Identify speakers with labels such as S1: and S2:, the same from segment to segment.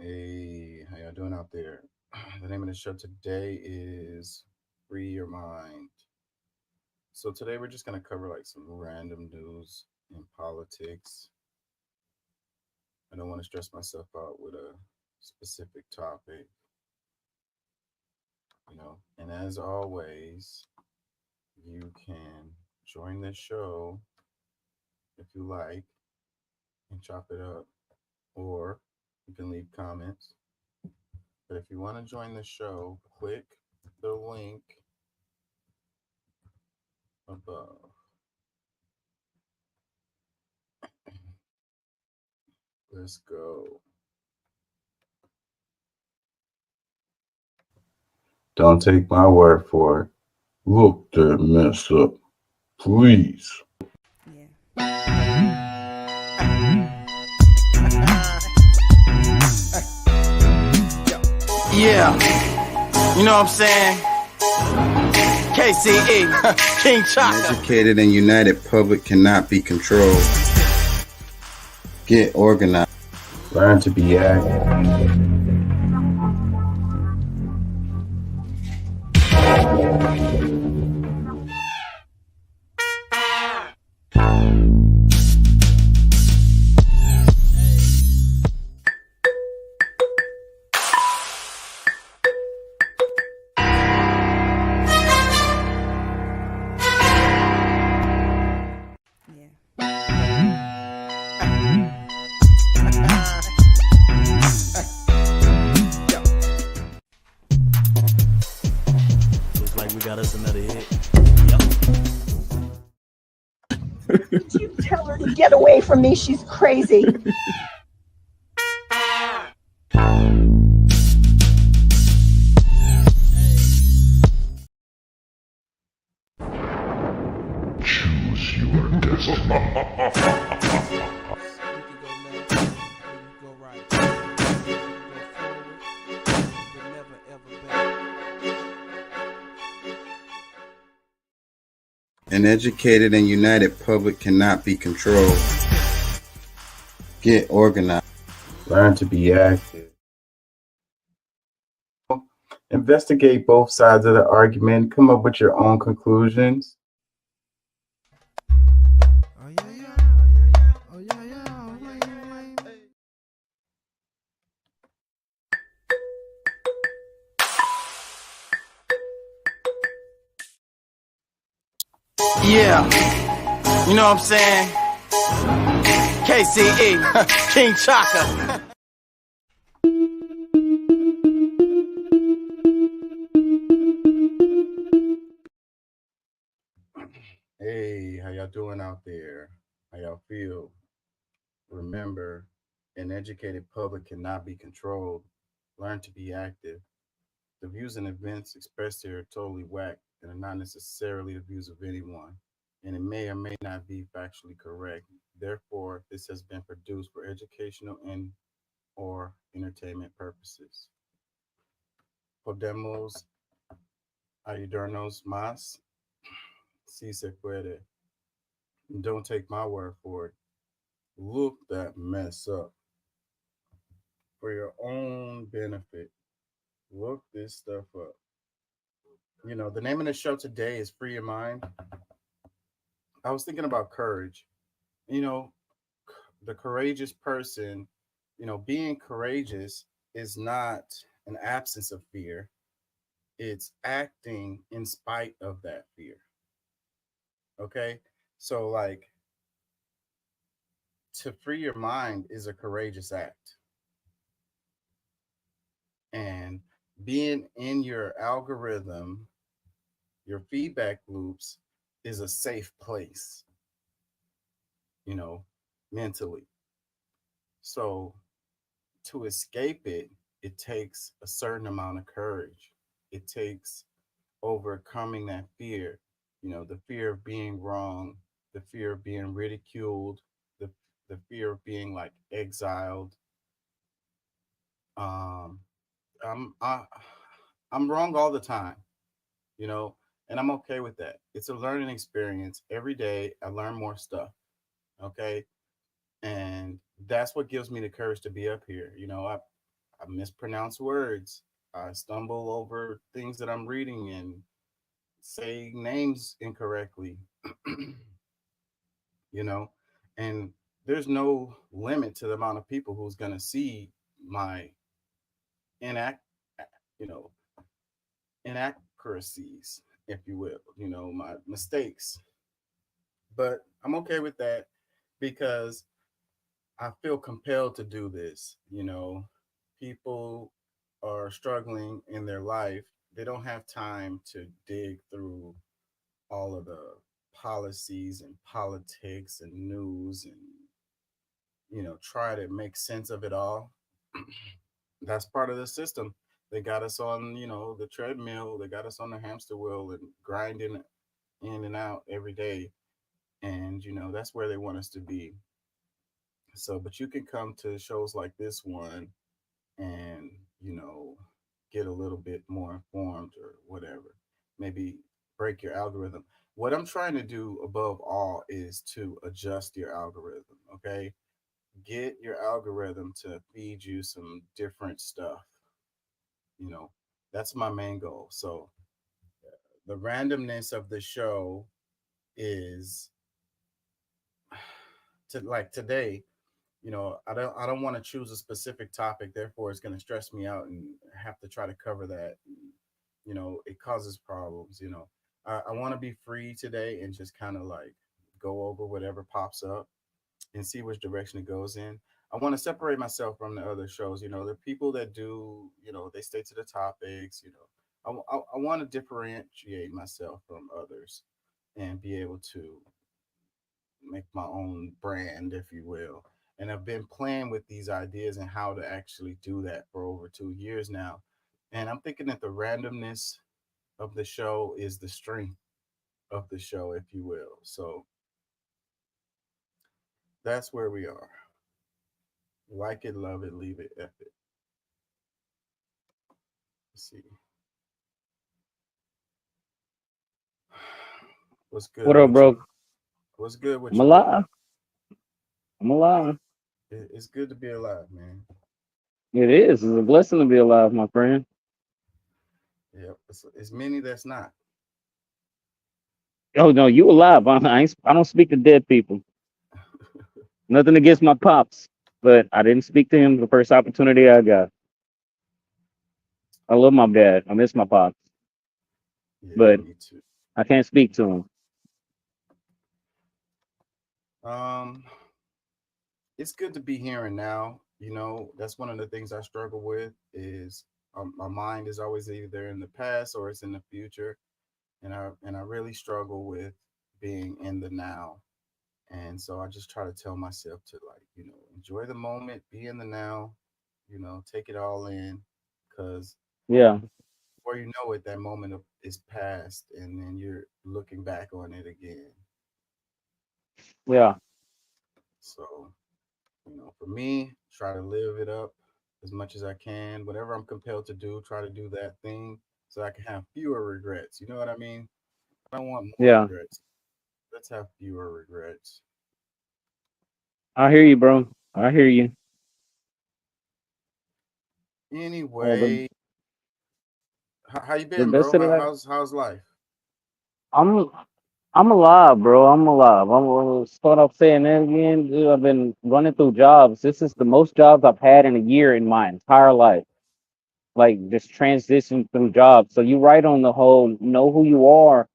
S1: Hey, how y'all doing out there? The name of the show today is Free Your Mind. So today we're just gonna cover like some random news in politics. I don't want to stress myself out with a specific topic, And as always, you can join this show if you like and chop it up, or you can leave comments. But if you want to join the show, click the link above. Let's go. Don't take my word for it. Look that mess up, please.
S2: Yeah, you know what I'm saying? KCE, King Chaka.
S1: An educated and united public cannot be controlled. Get organized. Learn to be active.
S2: Looks like we got us another hit.
S3: Did you tell her to get away from me? She's crazy.
S4: Choose your destiny.
S1: An educated and united public cannot be controlled. Get organized. Learn to be active. Investigate both sides of the argument. Come up with your own conclusions.
S2: Yeah, you know what I'm saying? KCE, King Chaka.
S1: Hey, how y'all doing out there? How y'all feel? Remember, an educated public cannot be controlled. Learn to be active. The views and events expressed here are totally whack and are not necessarily the views of anyone, and it may or may not be factually correct. Therefore, this has been produced for educational and or entertainment purposes. Podemos ayudarnos más si se puede. Don't take my word for it. Look that mess up for your own benefit. Look this stuff up. The name of the show today is Free Your Mind. I was thinking about courage. You know, the courageous person, being courageous is not an absence of fear, it's acting in spite of that fear. Okay. So, like, to free your mind is a courageous act. And being in your algorithm, your feedback loops, is a safe place, you know, mentally. So, to escape it, it takes a certain amount of courage. It takes overcoming that fear, the fear of being wrong, the fear of being ridiculed, the the fear of being like exiled. Um, I'm I, I'm wrong all the time, you know, and I'm okay with that. It's a learning experience. Every day I learn more stuff. Okay, and that's what gives me the courage to be up here. I mispronounce words. I stumble over things that I'm reading and say names incorrectly. you know, and there's no limit to the amount of people who's gonna see my inact, you know, inaccuracies, if you will, my mistakes. But I'm okay with that because I feel compelled to do this. People are struggling in their life. They don't have time to dig through all of the policies and politics and news and try to make sense of it all. That's part of the system. They got us on, the treadmill. They got us on the hamster wheel and grinding in and out every day. And, that's where they want us to be. So, but you can come to shows like this one and, you know, get a little bit more informed or whatever. Maybe break your algorithm. What I'm trying to do above all is to adjust your algorithm, okay? Get your algorithm to feed you some different stuff. You know, that's my main goal. So the randomness of the show is to like today, I don't want to choose a specific topic, therefore it's going to stress me out and have to try to cover that. It causes problems. I want to be free today and just kind of like go over whatever pops up and see which direction it goes in. I want to separate myself from the other shows. The people that do, they stay to the topics. I want to differentiate myself from others and be able to make my own brand, if you will. And I've been playing with these ideas and how to actually do that for over 2 years now. And I'm thinking that the randomness of the show is the strength of the show, if you will. So that's where we are. Like it, love it, leave it, F it. Let's see. What's
S5: What
S1: good
S5: up,
S1: with
S5: bro?
S1: you? What's good
S5: I'm
S1: with you, brother?
S5: alive. I'm alive.
S1: It's good to be alive, man.
S5: It is. It's a blessing to be alive, my friend.
S1: Yep. It's many that's not.
S5: Oh no, you alive. I don't speak to dead people. Nothing against my pops, but I didn't speak to him the first opportunity I got. I love my dad. I miss my pops,
S1: Yeah,
S5: but
S1: me too.
S5: I can't speak to him.
S1: Um, it's good to be here and now. That's one of the things I struggle with is my mind is always either in the past or it's in the future, and I really struggle with being in the now. And so I just try to tell myself to like, enjoy the moment, be in the now, take it all in, because
S5: Yeah,
S1: before you know it, that moment is past, and then you're looking back on it again.
S5: yeah,
S1: So, for me, try to live it up as much as I can. Whatever I'm compelled to do, try to do that thing so I can have fewer regrets. You know what I mean? I don't want more
S5: yeah.
S1: regrets. Let's have fewer regrets.
S5: I hear you, bro. I hear you. Uh, the
S1: Anyway, how you
S5: the
S1: been,
S5: best
S1: bro?
S5: of
S1: How,
S5: that.
S1: how's life?
S5: I'm I'm alive, bro. I'm alive. I'm gonna start off saying that again. Dude, I've been running through jobs. This is the most jobs I've had in a year in my entire life. Like just transition through jobs. So you right on the whole know who you are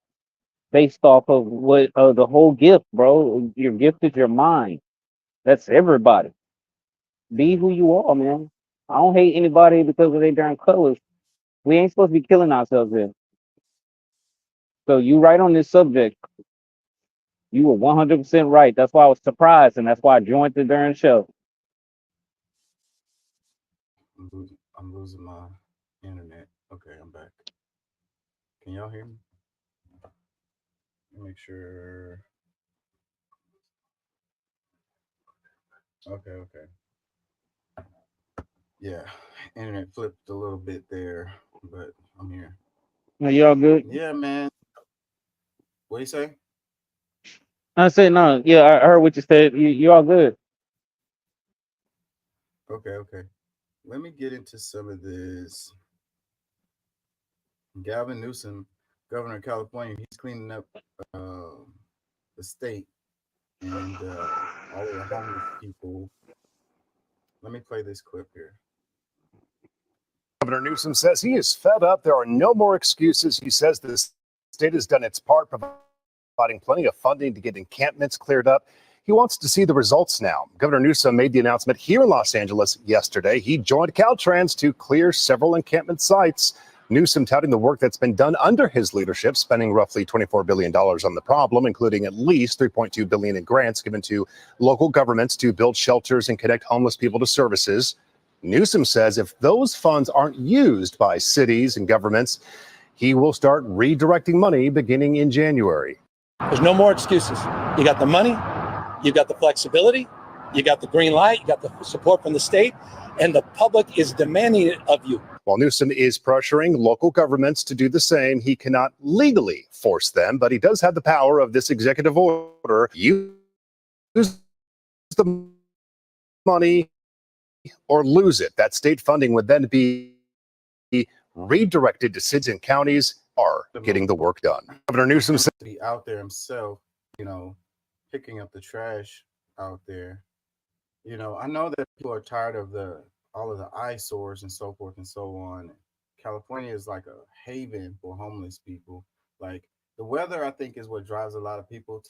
S5: based off of what the whole gift, bro. Your gift is your mind. That's everybody. Be
S1: Yeah.
S5: who you are, man. I don't hate anybody because of their darn colors. We ain't supposed to be killing ourselves here. So you right on this subject. You were 100% right. That's why I was surprised, and that's why I joined the darn show.
S1: I'm losing my internet. Okay, I'm back. Can y'all hear me? Let me make sure. Okay, okay. Yeah, internet flipped a little bit there, but I'm here.
S5: Are you all good?
S1: Yeah, man. What do you say?
S5: I said no. Yeah, I heard what you said. You all good?
S1: Okay, okay. let me get into some of this. Gavin Newsom, governor of California, he's cleaning up uh, the state and all of the homeless people. Let me play this clip here.
S6: Governor Newsom says he is fed up. There are no more excuses. He says the state has done its part, providing plenty of funding to get encampments cleared up. He wants to see the results now. Governor Newsom made the announcement here in Los Angeles yesterday. He joined Caltrans to clear several encampment sites. Newsom touting the work that's been done under his leadership, spending roughly $24 billion on the problem, including at least $3.2 billion in grants given to local governments to build shelters and connect homeless people to services. Newsom says if those funds aren't used by cities and governments, he will start redirecting money beginning in January.
S7: There's no more excuses. You got the money, you got the flexibility, you got the green light, you got the support from the state, and the public is demanding it of you.
S6: While Newsom is pressuring local governments to do the same, he cannot legally force them, but he does have the power of this executive order. Use the money or lose it. That state funding would then be redirected to cities and counties are getting the work done. Governor Newsom said
S1: to be out there himself, picking up the trash out there. I know that people are tired of all of the eyesores and so forth and so on. California is like a haven for homeless people. Like the weather, I think, is what drives a lot of people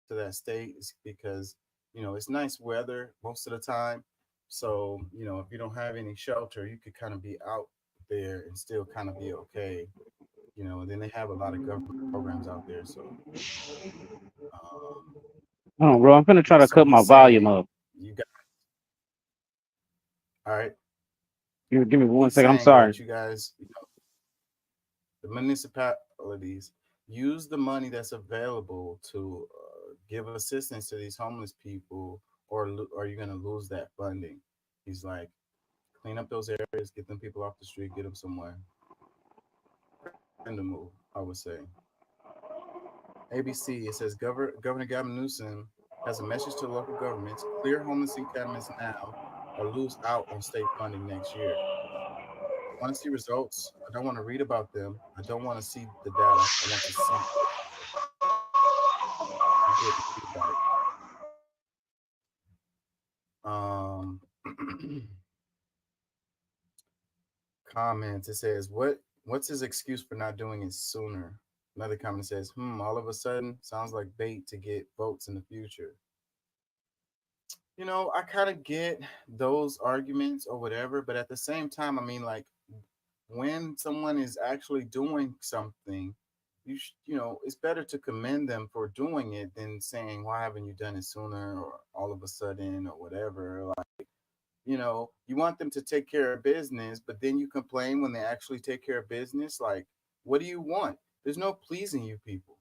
S1: to that state, is because it's nice weather most of the time. So if you don't have any shelter, you could kind of be out there and still kind of be okay. And then they have a lot of government programs out there. So,
S5: Oh, bro, I'm gonna try to
S1: so
S5: cut my
S1: he's
S5: volume
S1: saying,
S5: up.
S1: you got all right.
S5: Give me one
S1: He's
S5: second. I'm
S1: saying
S5: sorry.
S1: that you guys, the municipalities use the money that's available to give assistance to these homeless people, or are you going to lose that funding? He's like, clean up those areas, get them people off the street, get them somewhere. And the move, I would say. ABC, it says Governor Gavin Newsom has a message to local governments: clear homeless encampments now, or lose out on state funding next year. I want to see results. I don't want to read about them. I don't want to see the data. I want to see feedback. Comments. It says, what's his excuse for not doing it sooner? Another comment says, all of a sudden sounds like bait to get votes in the future. I kind of get those arguments or whatever, but at the same time, I mean, like, when someone is actually doing something, it's better to commend them for doing it than saying, why haven't you done it sooner, or all of a sudden, or whatever. Like, you want them to take care of business, but then you complain when they actually take care of business. Like, what do you want? There's no pleasing you people.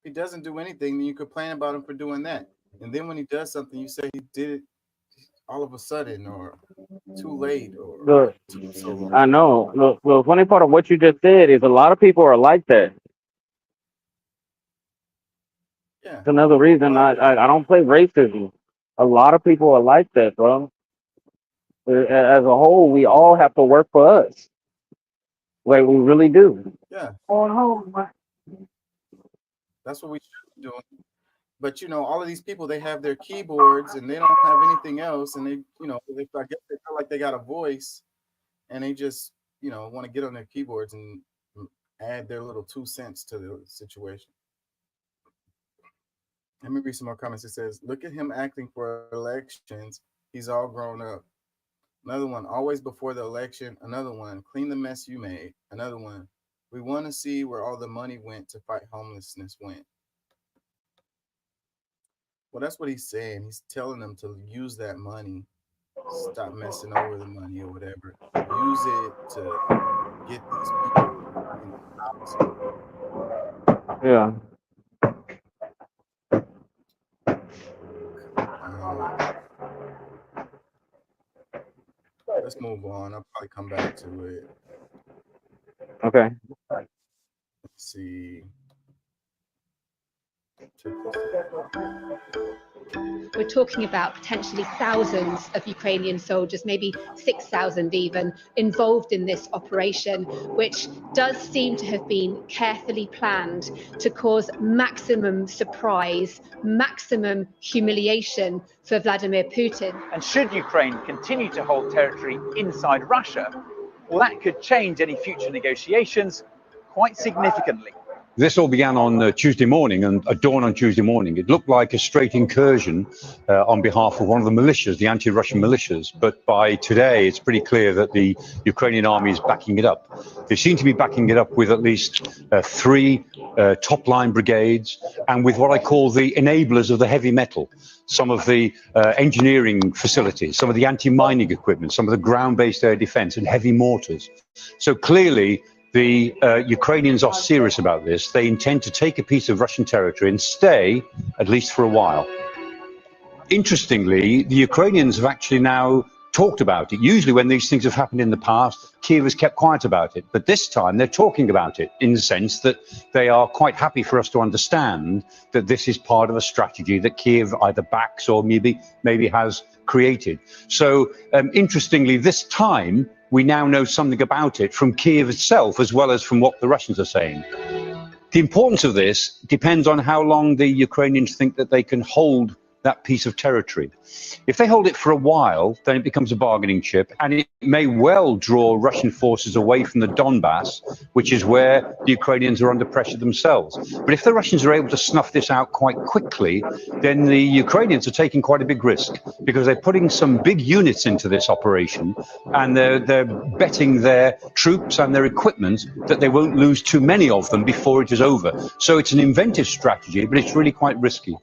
S1: If he doesn't do anything, then you complain about him for doing that. And then when he does something, you say he did it all of a sudden, or too late, or so long.
S5: I know. The funny part of what you just said is a lot of people are like that.
S1: Yeah.
S5: That's another reason I don't play racism. A lot of people are like that, bro. As a whole, we all have to work for us. Like, we really do.
S1: Yeah.
S5: Oh,
S1: That's what we should be doing. But all of these people, they have their keyboards and they don't have anything else, and I guess they feel like they got a voice, and they just want to get on their keyboards and add their little 2 cents to the situation. Let me read some more comments. It says, look at him acting for elections. He's all grown up. Another one, always before the election. Another one, clean the mess you made. Another one, we want to see where all the money went to fight homelessness went. Well, that's what he's saying. He's telling them to use that money. Stop messing over the money or whatever. Use it to get these people out.
S5: yeah.
S1: Let's move on. I'll probably come back to it.
S5: Okay.
S1: Let's see.
S8: We're talking about potentially thousands of Ukrainian soldiers, maybe 6,000 even, involved in this operation, which does seem to have been carefully planned to cause maximum surprise, maximum humiliation for Vladimir Putin.
S9: And should Ukraine continue to hold territory inside Russia, well, that could change any future negotiations quite significantly.
S10: This all began on Tuesday morning, and at dawn on Tuesday morning, it looked like a straight incursion on behalf of one of the militias, the anti-Russian militias. But by today, it's pretty clear that the Ukrainian army is backing it up. They seem to be backing it up with at least 3 top-line brigades, and with what I call the enablers of the heavy metal. Some of the engineering facilities, some of the anti-mining equipment, some of the ground-based air defense, and heavy mortars. So clearly, the Ukrainians are serious about this. They intend to take a piece of Russian territory and stay, at least for a while. Interestingly, the Ukrainians have actually now talked about it. Usually when these things have happened in the past, Kiev has kept quiet about it. But this time they're talking about it in the sense that they are quite happy for us to understand that this is part of a strategy that Kiev either backs or maybe has created. So interestingly, this time, we now know something about it from Kiev itself, as well as from what the Russians are saying. The importance of this depends on how long the Ukrainians think that they can hold that piece of territory. If they hold it for a while, then it becomes a bargaining chip, and it may well draw Russian forces away from the Donbass, which is where the Ukrainians are under pressure themselves. But if the Russians are able to snuff this out quite quickly, then the Ukrainians are taking quite a big risk, because they're putting some big units into this operation, and they're betting their troops and their equipment that they won't lose too many of them before it is over. So it's an inventive strategy, but it's really quite risky.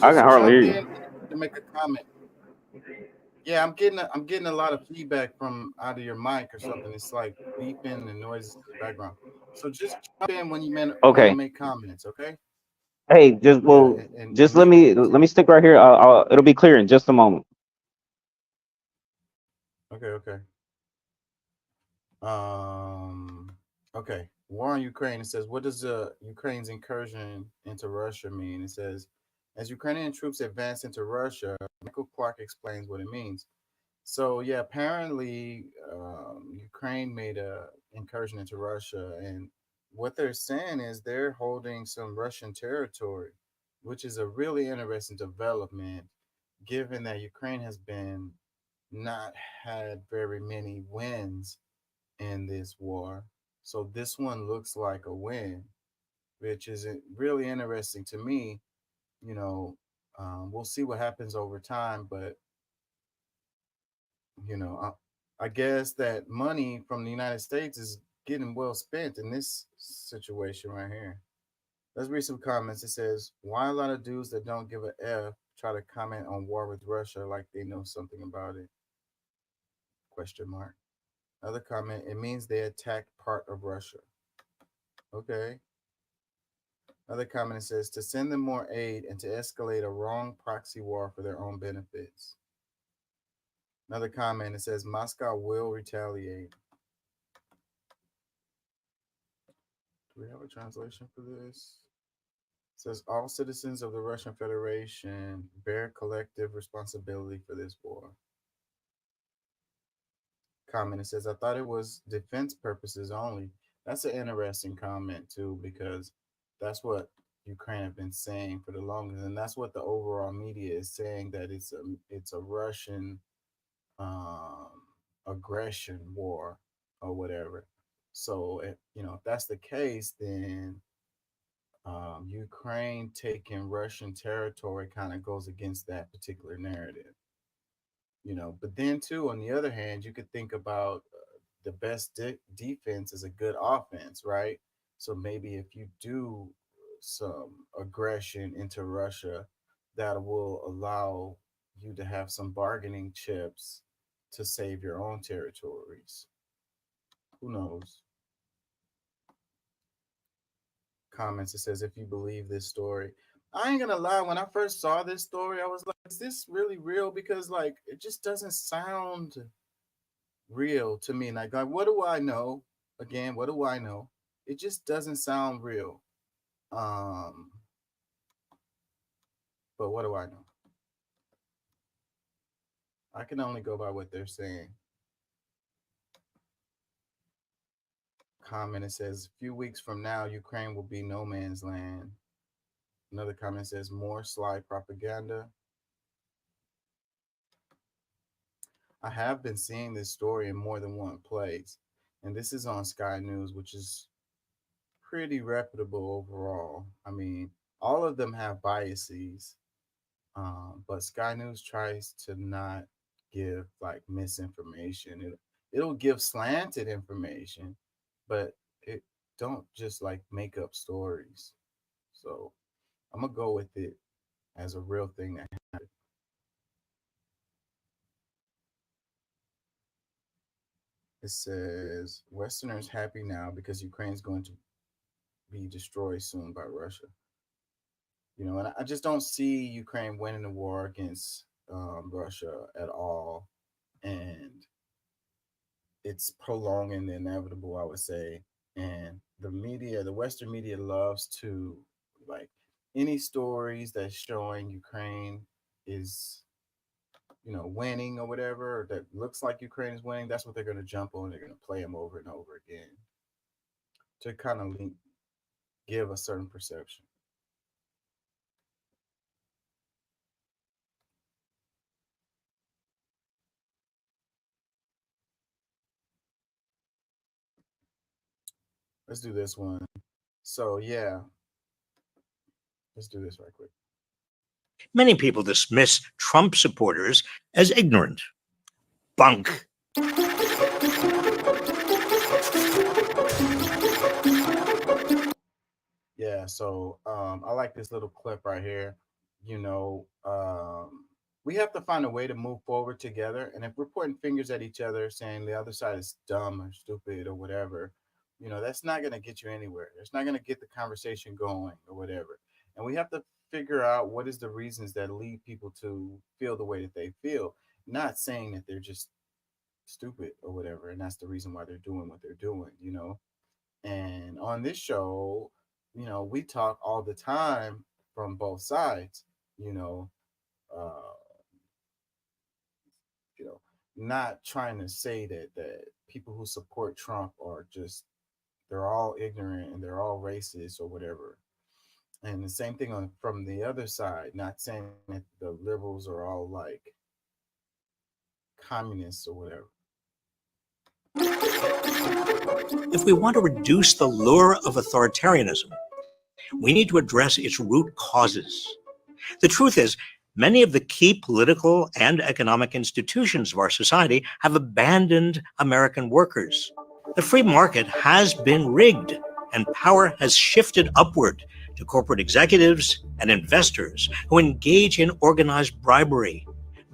S5: I can hardly hear you.
S1: To make a comment. Yeah, I'm getting a lot of feedback from out of your mic or something. It's like beeping and noises in the background. So just jump in when you make comments, okay?
S5: Hey, just let me stick right here. It'll be clear in just a moment.
S1: Okay. Okay. War on Ukraine. It says, what does Ukraine's incursion into Russia mean? It says, as Ukrainian troops advance into Russia, Michael Clark explains what it means. So yeah, apparently Ukraine made a incursion into Russia, and what they're saying is they're holding some Russian territory, which is a really interesting development, given that Ukraine has been not had very many wins in this war. So this one looks like a win, which is really interesting to me. We'll see what happens over time, but I guess that money from the United States is getting well spent in this situation right here. Let's read some comments. It says, why a lot of dudes that don't give a F try to comment on war with Russia like they know something about it? ? Another comment, it means they attacked part of Russia. Okay. Another comment, it says, to send them more aid and to escalate a wrong proxy war for their own benefits. Another comment, it says, Moscow will retaliate. Do we have a translation for this? It says, all citizens of the Russian Federation bear collective responsibility for this war. Comment, it says, I thought it was defense purposes only. That's an interesting comment too, because that's what Ukraine have been saying for the longest, and that's what the overall media is saying, that it's a Russian aggression war or whatever. So if that's the case, then Ukraine taking Russian territory kind of goes against that particular narrative. But then too, on the other hand, you could think about the best defense is a good offense, right? So maybe if you do some aggression into Russia, that will allow you to have some bargaining chips to save your own territories. Who knows? Comments, it says, if you believe this story, I ain't gonna lie, when I first saw this story, I was like, is this really real? Because like it just doesn't sound real to me. Like what do I know? Again, what do I know? It just doesn't sound real. But what do I know? I can only go by what they're saying. Comment, it says, a few weeks from now, Ukraine will be no man's land. Another comment says, more sly propaganda. I have been seeing this story in more than one place, and this is on Sky News, which is pretty reputable overall. I mean, all of them have biases, but Sky News tries to not give like misinformation. It'll give slanted information, but it don't just like make up stories. So I'm gonna go with it as a real thing that happened. It says Westerners happy now because Ukraine's going to be destroyed soon by Russia. You know, and I just don't see Ukraine winning the war against Russia at all, and it's prolonging the inevitable, I would say. And the media, the Western media, loves to like any stories that's showing Ukraine is, you know, winning or whatever, or that looks like Ukraine is winning. That's what they're going to jump on. They're going to play them over and over again to kind of give a certain perception. Let's do this one. So, yeah. Let's do this right quick.
S11: Many people dismiss Trump supporters as ignorant. Bunk.
S1: Yeah, so I like this little clip right here. You know, we have to find a way to move forward together. And if we're pointing fingers at each other saying the other side is dumb or stupid or whatever, you know, that's not going to get you anywhere. It's not going to get the conversation going or whatever. And we have to figure out what is the reasons that lead people to feel the way that they feel, not saying that they're just stupid or whatever. And that's the reason why they're doing what they're doing, you know. And on this show, you know, we talk all the time from both sides, you know, not trying to say that people who support Trump are just, they're all ignorant and they're all racist or whatever. And the same thing from the other side, not saying that the liberals are all like communists or whatever.
S11: If we want to reduce the lure of authoritarianism, we need to address its root causes. The truth is, many of the key political and economic institutions of our society have abandoned American workers. The free market has been rigged, and power has shifted upward to corporate executives and investors who engage in organized bribery,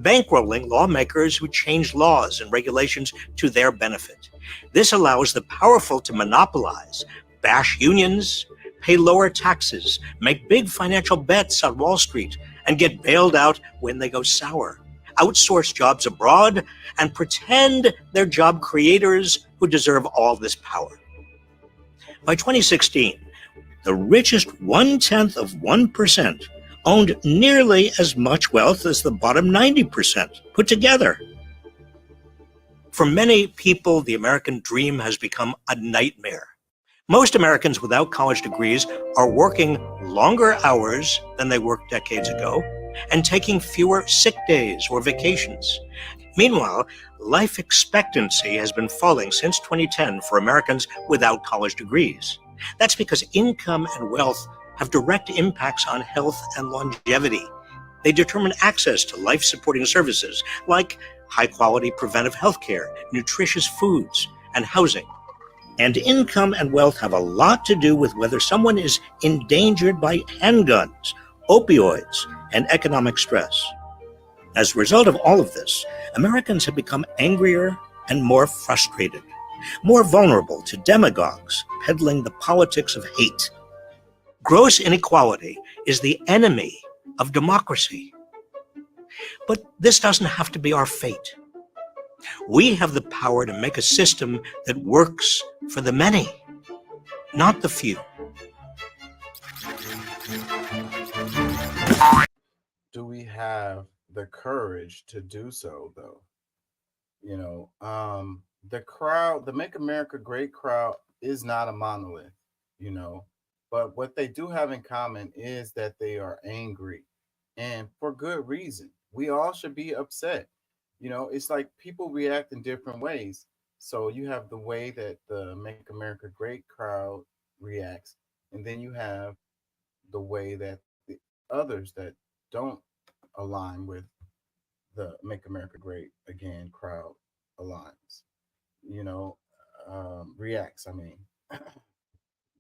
S11: bankrolling lawmakers who change laws and regulations to their benefit. This allows the powerful to monopolize, bash unions, pay lower taxes, make big financial bets on Wall Street, and get bailed out when they go sour, outsource jobs abroad, and pretend they're job creators who deserve all this power. By 2016, the richest 0.1% owned nearly as much wealth as the bottom 90% put together. For many people, the American dream has become a nightmare. Most Americans without college degrees are working longer hours than they worked decades ago and taking fewer sick days or vacations. Meanwhile, life expectancy has been falling since 2010 for Americans without college degrees. That's because income and wealth have direct impacts on health and longevity. They determine access to life-supporting services like high-quality preventive health care, nutritious foods, and housing. And income and wealth have a lot to do with whether someone is endangered by handguns, opioids, and economic stress. As a result of all of this, Americans have become angrier and more frustrated, more vulnerable to demagogues peddling the politics of hate. Gross inequality is the enemy of democracy. But this doesn't have to be our fate. We have the power to make a system that works for the many, not the few.
S1: Do we have the courage to do so, though? You know, the crowd, the Make America Great crowd, is not a monolith, you know, but what they do have in common is that they are angry, and for good reason. We all should be upset. You know, it's like people react in different ways. So you have the way that the Make America Great crowd reacts, and then you have the way that the others that don't align with the Make America Great Again crowd aligns, you know, reacts. I mean,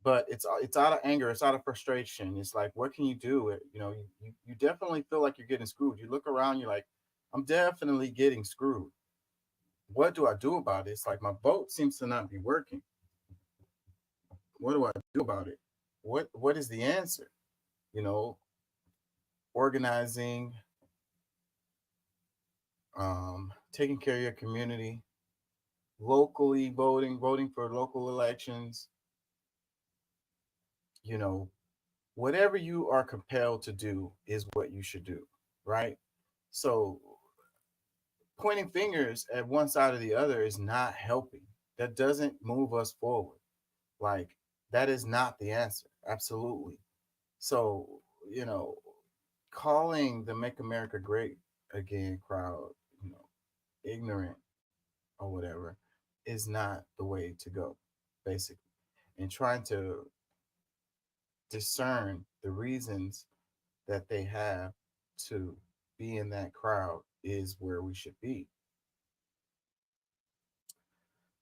S1: but it's out of anger, it's out of frustration. It's like, what can you do? You know, you definitely feel like you're getting screwed. You look around, you're like, I'm definitely getting screwed. What do I do about it? It's like my boat seems to not be working. What do I do about it? What is the answer? You know, organizing, taking care of your community, locally voting for local elections, you know, whatever you are compelled to do is what you should do, right? So pointing fingers at one side or the other is not helping. That doesn't move us forward. Like, that is not the answer. Absolutely. So, you know, calling the Make America Great Again crowd, you know, ignorant or whatever, is not the way to go, basically. And trying to discern the reasons that they have to be in that crowd is where we should be.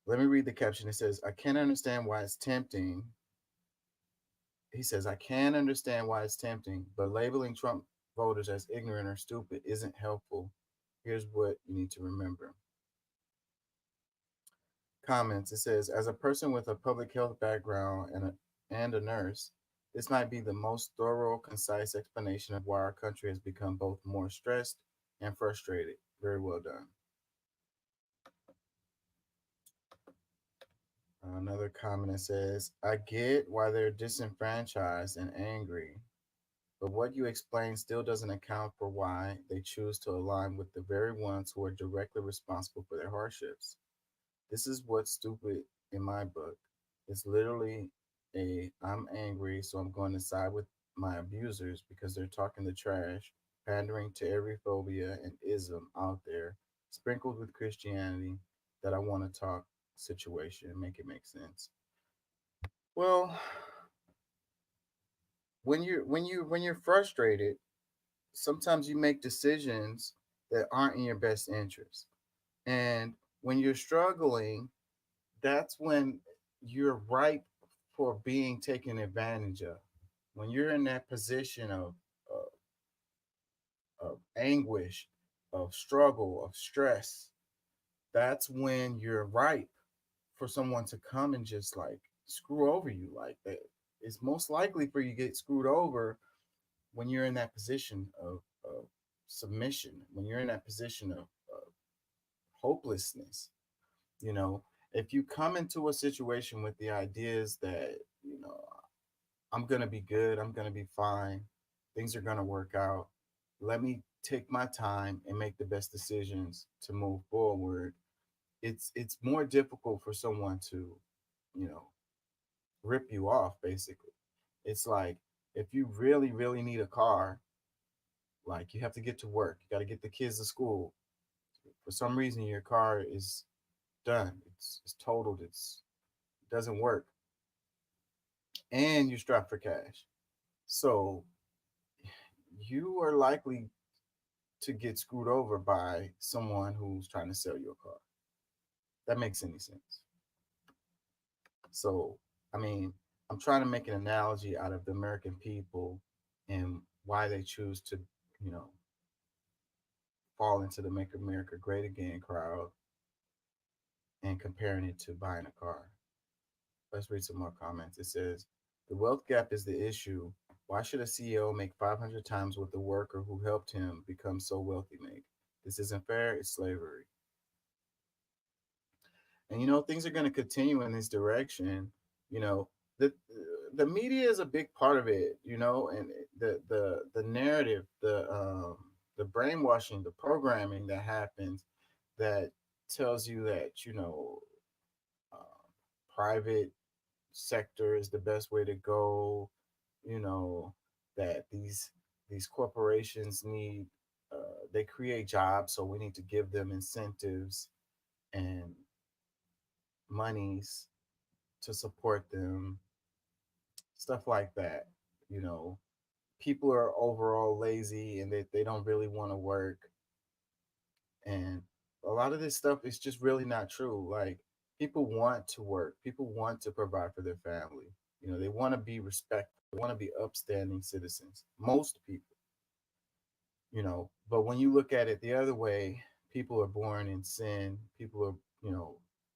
S1: Let me read the caption. It says, I can't understand why it's tempting. He says, I can understand why it's tempting, but labeling Trump voters as ignorant or stupid isn't helpful. Here's what you need to remember. Comments. It says, as a person with a public health background and a nurse, this might be the most thorough, concise explanation of why our country has become both more stressed and frustrated. Very well done. Another comment that says, I get why they're disenfranchised and angry, but what you explain still doesn't account for why they choose to align with the very ones who are directly responsible for their hardships. This is what's stupid in my book. It's literally I'm angry, so I'm going to side with my abusers because they're talking the trash, pandering to every phobia and ism out there, sprinkled with Christianity that I want to talk situation and make it make sense. Well, when you're frustrated, sometimes you make decisions that aren't in your best interest. And when you're struggling, that's when you're ripe for being taken advantage of. When you're in that position of anguish, of struggle, of stress, that's when you're ripe for someone to come and just like screw over you like that. It's most likely for you to get screwed over when you're in that position of submission, when you're in that position of hopelessness. You know, if you come into a situation with the ideas that, you know, I'm going to be good, I'm going to be fine, things are going to work out, let me take my time and make the best decisions to move forward, it's more difficult for someone to, you know, rip you off, basically. It's like, if you really really need a car, like you have to get to work, you got to get the kids to school, for some reason your car is done, it's totaled, it doesn't work, and you're strapped for cash, so you are likely to get screwed over by someone who's trying to sell you a car. That makes any sense? So, I mean, I'm trying to make an analogy out of the American people and why they choose to, you know, fall into the Make America Great Again crowd and comparing it to buying a car. Let's read some more comments. It says, the wealth gap is the issue, Why should a CEO make 500 times what the worker who helped him become so wealthy make? This isn't fair. It's slavery. And things are going to continue in this direction. You know, the the media is a big part of it. And the narrative, the brainwashing, the programming that happens that tells you that uh, private sector is the best way to go. That these corporations need they create jobs, so we need to give them incentives and monies to support them, stuff like that. you know People are overall lazy, and they don't really want to work, and a lot of this stuff is just really not true. Like, people want to work, people want to provide for their family. They want to be respectful, they want to be upstanding citizens, most people. But when you look at it the other way, people are born in sin, people are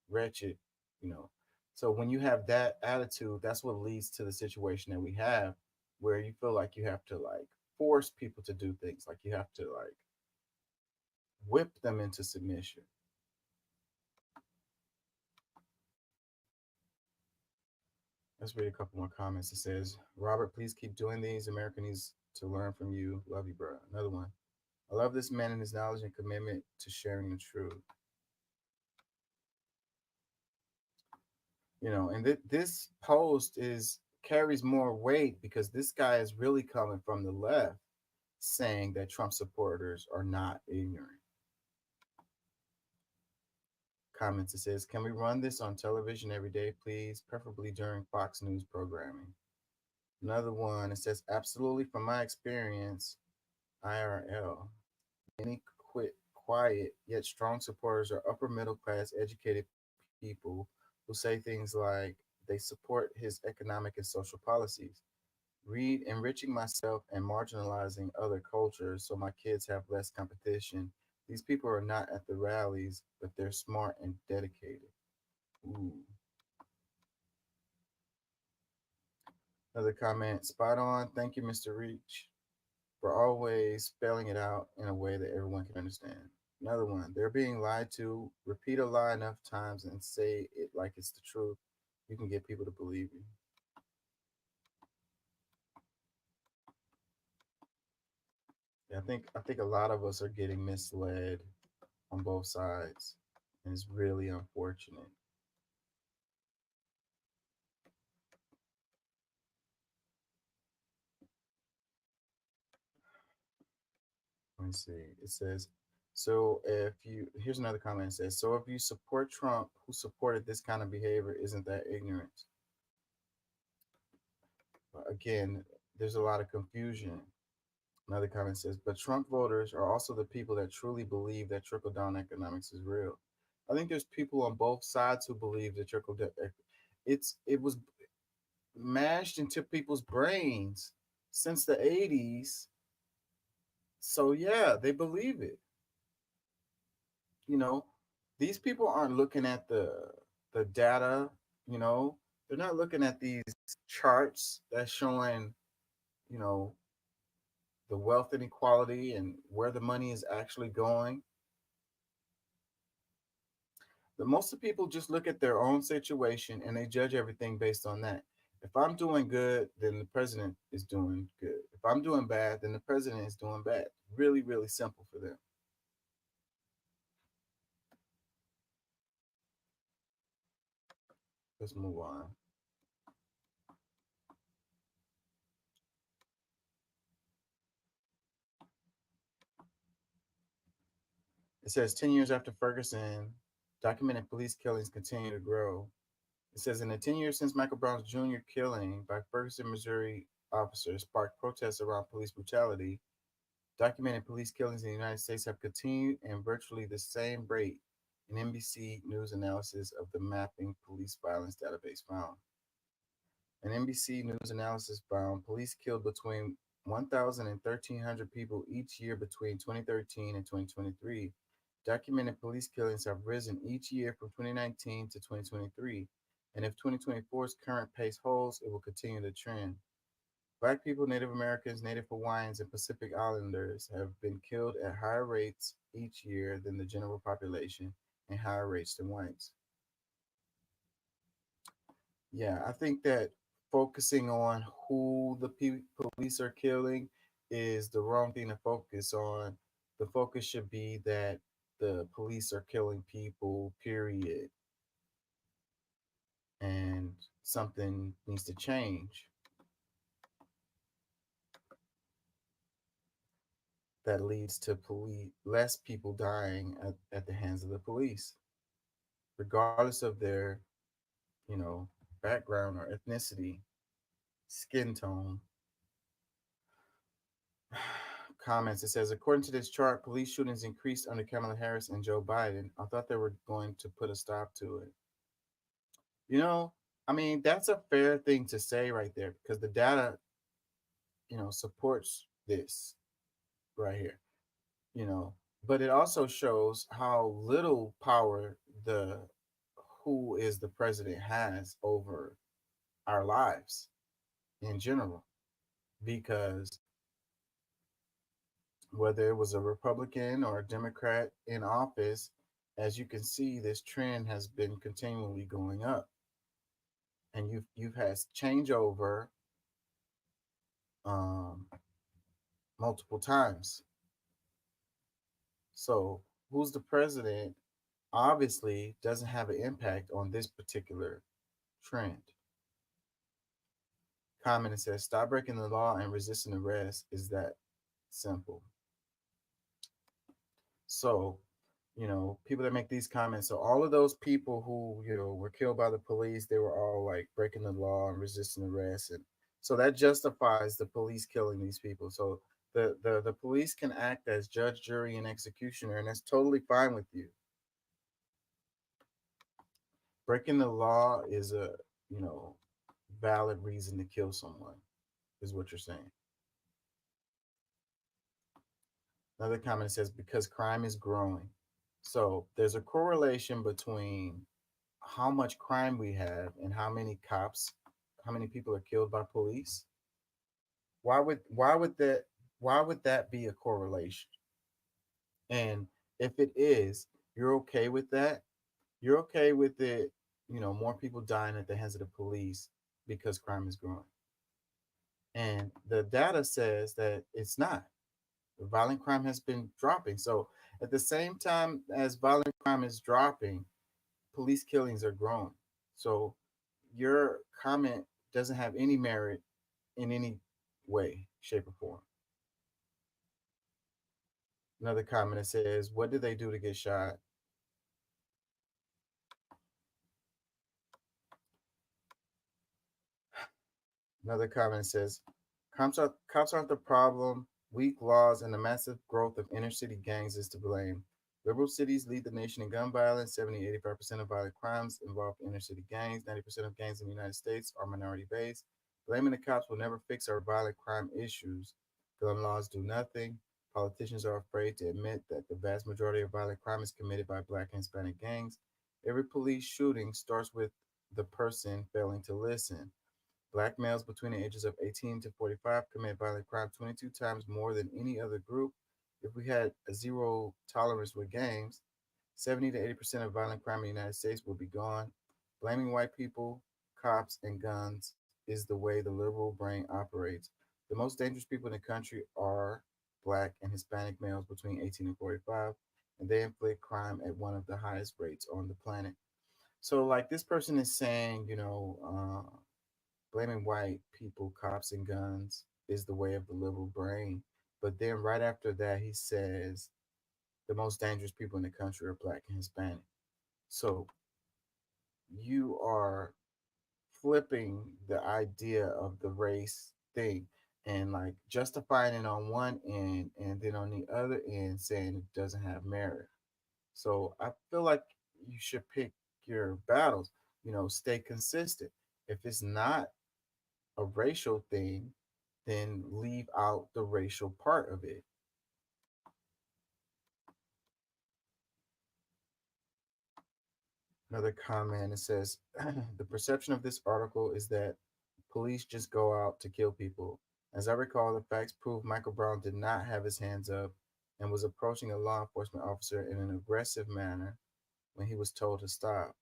S1: wretched. you know so when you have that attitude, that's what leads to the situation that we have, where you feel like you have to, like, force people to do things, like you have to, like, whip them into submission. Let's read a couple more comments. It says, Robert, please keep doing these. America needs to learn from you. Love you, bro. Another one. I love this man and his knowledge and commitment to sharing the truth. And this post carries more weight because this guy is really coming from the left, saying that Trump supporters are not ignorant. Comments, it says, can we run this on television every day, please? Preferably during Fox News programming. Another one, it says, absolutely, from my experience, IRL. Many quiet yet strong supporters are upper middle class educated people who say things like they support his economic and social policies. Read enriching myself and marginalizing other cultures so my kids have less competition. These people are not at the rallies, but they're smart and dedicated. Ooh. Another comment, spot on. Thank you, Mr. Reach, for always spelling it out in a way that everyone can understand. Another one, they're being lied to. Repeat a lie enough times and say it like it's the truth. You can get people to believe you. Yeah, I think a lot of us are getting misled on both sides, and it's really unfortunate. Let me see. It says, here's another comment. It says, so if you support Trump, who supported this kind of behavior, isn't that ignorance? But again, there's a lot of confusion. Another comment says, but Trump voters are also the people that truly believe that trickle-down economics is real. I think there's people on both sides who believe that it was mashed into people's brains since the 80s. So yeah, they believe it. These people aren't looking at the data. They're not looking at these charts that's showing the wealth inequality and where the money is actually going. The most of people just look at their own situation and they judge everything based on that. If I'm doing good, then the president is doing good. If I'm doing bad, then the president is doing bad. Really, really simple for them. Let's move on. It says 10 years after Ferguson, documented police killings continue to grow. It says in the 10 years since Michael Brown's Jr. killing by Ferguson, Missouri officers sparked protests around police brutality, documented police killings in the United States have continued in virtually the same rate. An NBC News analysis of the mapping police violence database found. An NBC News analysis found police killed between 1,000 and 1,300 people each year between 2013 and 2023. Documented police killings have risen each year from 2019 to 2023. And if 2024's current pace holds, it will continue the trend. Black people, Native Americans, Native Hawaiians, and Pacific Islanders have been killed at higher rates each year than the general population and higher rates than whites. Yeah, I think that focusing on who the police are killing is the wrong thing to focus on. The focus should be that the police are killing people, period. And something needs to change. That leads to less people dying at the hands of the police, regardless of their, background or ethnicity, skin tone. Comments. It says, according to this chart, police shootings increased under Kamala Harris and Joe Biden. I thought they were going to put a stop to it. I mean, that's a fair thing to say right there because the data, supports this right here, but it also shows how little power who is the president has over our lives in general, because whether it was a Republican or a Democrat in office, as you can see, this trend has been continually going up, and you've had changeover multiple times. So who's the president obviously doesn't have an impact on this particular trend. Comment, it says, stop breaking the law and resisting arrest. Is that simple? So, people that make these comments, so all of those people who, were killed by the police, they were all like breaking the law and resisting arrest. And so that justifies the police killing these people. So the police can act as judge, jury, and executioner, and that's totally fine with you. Breaking the law is a, valid reason to kill someone, is what you're saying. Another comment says, because crime is growing. So there's a correlation between how much crime we have and how many people are killed by police. Why would that be a correlation? And if it is, you're okay with that? You're okay with it, more people dying at the hands of the police because crime is growing. And the data says that it's not. Violent crime has been dropping. So at the same time as violent crime is dropping, police killings are growing. So your comment doesn't have any merit in any way, shape, or form. Another comment that says, what did they do to get shot? Another comment says, cops aren't the problem. Weak laws and the massive growth of inner city gangs is to blame. Liberal cities lead the nation in gun violence. 70-85% of violent crimes involve inner city gangs. 90% of gangs in the United States are minority based. Blaming the cops will never fix our violent crime issues. Gun laws do nothing. Politicians are afraid to admit that the vast majority of violent crime is committed by Black and Hispanic gangs. Every police shooting starts with the person failing to listen. Black males between the ages of 18 to 45 commit violent crime 22 times more than any other group. If we had a zero tolerance with gangs, 70 to 80% of violent crime in the United States would be gone. Blaming white people, cops, and guns is the way the liberal brain operates. The most dangerous people in the country are Black and Hispanic males between 18 and 45, and they inflict crime at one of the highest rates on the planet. So, like, this person is saying, blaming white people, cops, and guns is the way of the liberal brain. But then right after that, he says the most dangerous people in the country are Black and Hispanic. So you are flipping the idea of the race thing and like justifying it on one end and then on the other end saying it doesn't have merit. So I feel like you should pick your battles, stay consistent. If it's not a racial thing, then leave out the racial part of it. Another comment, it says, the perception of this article is that police just go out to kill people. As I recall, the facts prove Michael Brown did not have his hands up and was approaching a law enforcement officer in an aggressive manner when he was told to stop.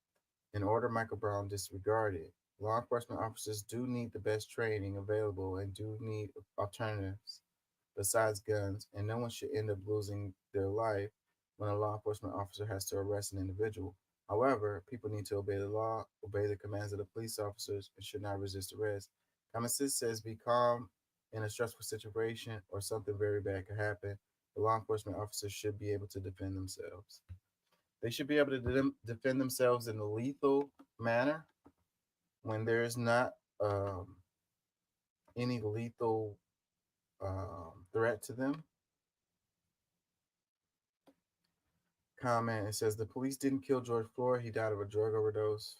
S1: In order, Michael Brown disregarded. Law enforcement officers do need the best training available and do need alternatives besides guns, and no one should end up losing their life when a law enforcement officer has to arrest an individual. However, people need to obey the law, obey the commands of the police officers, and should not resist arrest. Common sense says be calm in a stressful situation or something very bad could happen. The law enforcement officers should be able to defend themselves. They should be able to defend themselves in a lethal manner when there is not any lethal threat to them. Comment, it says the police didn't kill George Floyd. He died of a drug overdose.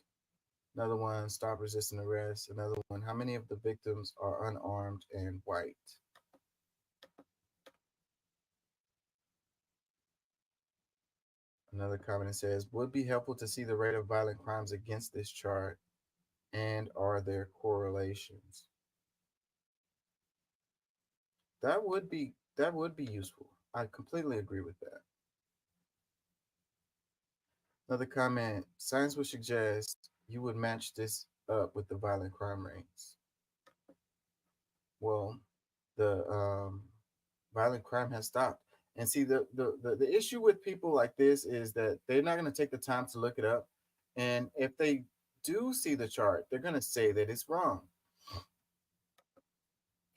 S1: Another one, stop resisting arrest. Another one, how many of the victims are unarmed and white? Another comment says, would be helpful to see the rate of violent crimes against this chart and are there correlations? That would be useful. I completely agree with that. Another comment, science would suggest you would match this up with the violent crime rates. Well, the violent crime has stopped. And see, the issue with people like this is that they're not going to take the time to look it up. And if they do see the chart, they're going to say that it's wrong.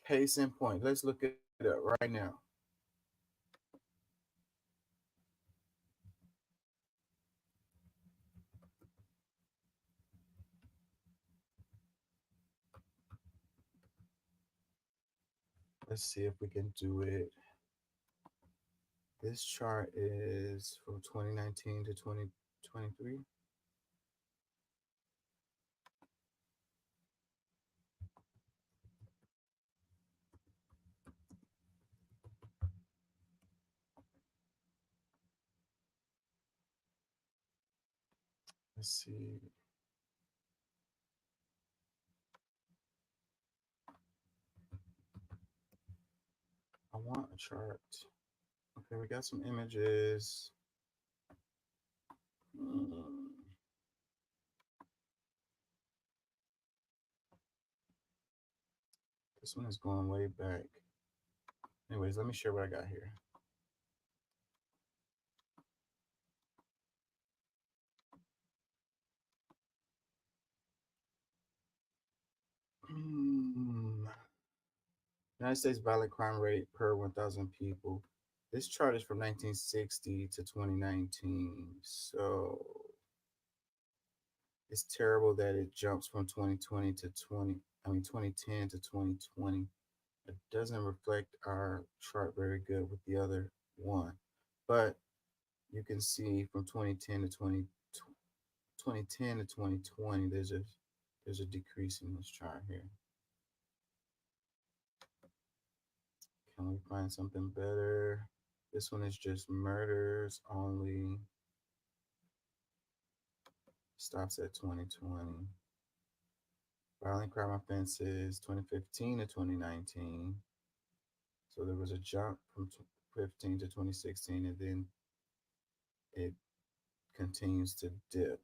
S1: Case in point, let's look it up right now. Let's see if we can do it. This chart is from 2019 to 2023. Let's see. I want a chart. Okay, we got some images. This one is going way back. Anyways, let me share what I got here. United States violent crime rate per 1,000 people. This chart is from 1960 to 2019. So it's terrible that it jumps from 2010 to 2020. It doesn't reflect our chart very good with the other one. But you can see from 2010 to 2020, there's a decrease in this chart here. Can we find something better? This one is just murders only. Stops at 2020. Violent crime offenses 2015 to 2019. So there was a jump from 2015 to 2016, and then it continues to dip.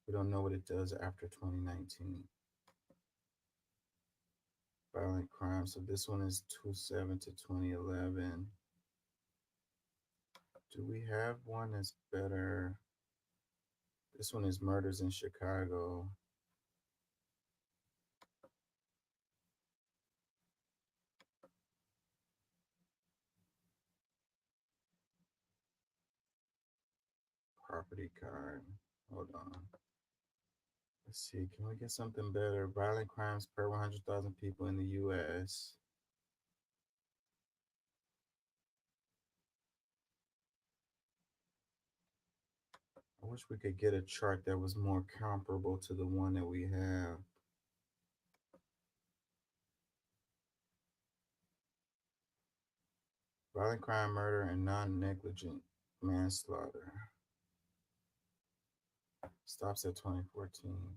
S1: We don't know what it does after 2019. Violent crime. So this one is 2007 to 2011. Do we have one that's better? This one is murders in Chicago. Property card. Hold on. Let's see. Can we get something better? Violent crimes per 100,000 people in the U.S. I wish we could get a chart that was more comparable to the one that we have. Violent crime, murder, and non-negligent manslaughter. Stops at 2014.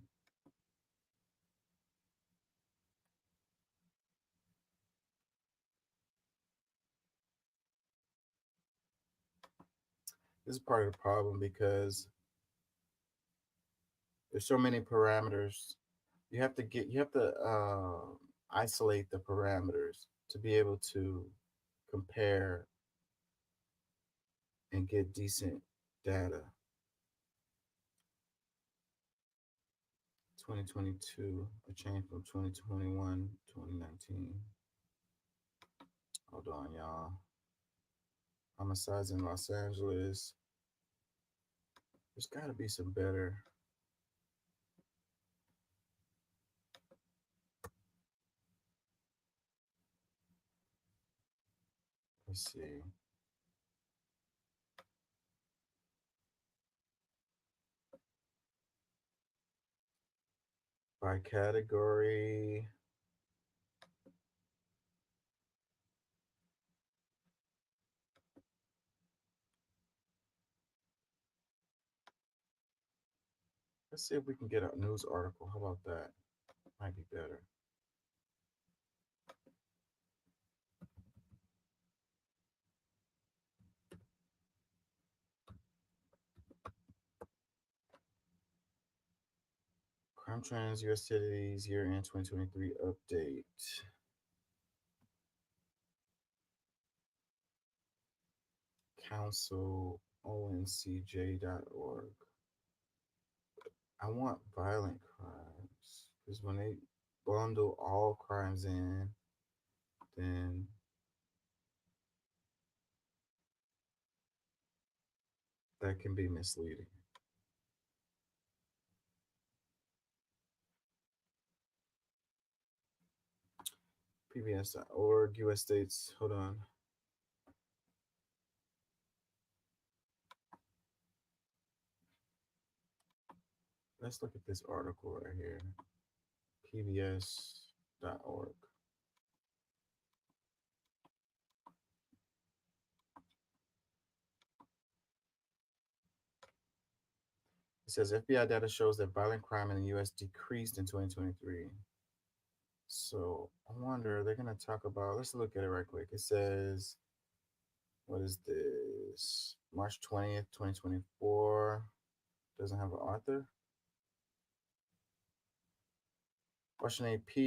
S1: This is part of the problem because there's so many parameters. You have to isolate the parameters to be able to compare and get decent data. 2022, a change from 2021, 2019. Hold on, y'all. Homicides in Los Angeles. There's got to be some better. Let's see. By category. Let's see if we can get a news article. How about that? Might be better. Crime Trends, U.S. Cities, year-end 2023 update. Council, oncj.org. I want violent crimes because when they bundle all crimes in, then that can be misleading. PBS.org, U.S. states. Hold on. Let's look at this article right here. PBS.org. It says FBI data shows that violent crime in the U.S. decreased in 2023. So I wonder, they're going to talk about, let's look at it right quick. It says, what is this? March 20th, 2024. Doesn't have an author. Washington AP,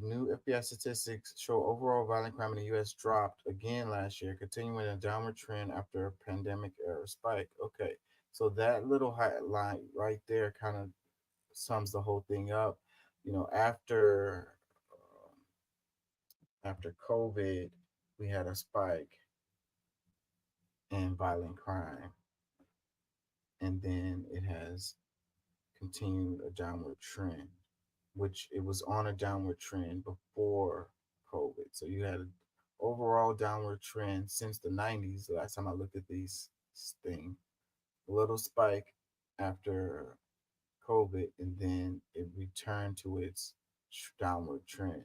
S1: new FBI statistics show overall violent crime in the U.S. dropped again last year, continuing a downward trend after a pandemic era spike. Okay, so that little highlight right there kind of sums the whole thing up. You know, after COVID, we had a spike in violent crime, and then it has continued a downward trend, which it was on a downward trend before COVID. So you had an overall downward trend since the 90s. The last time I looked at these things, a little spike after COVID, and then it returned to its downward trend.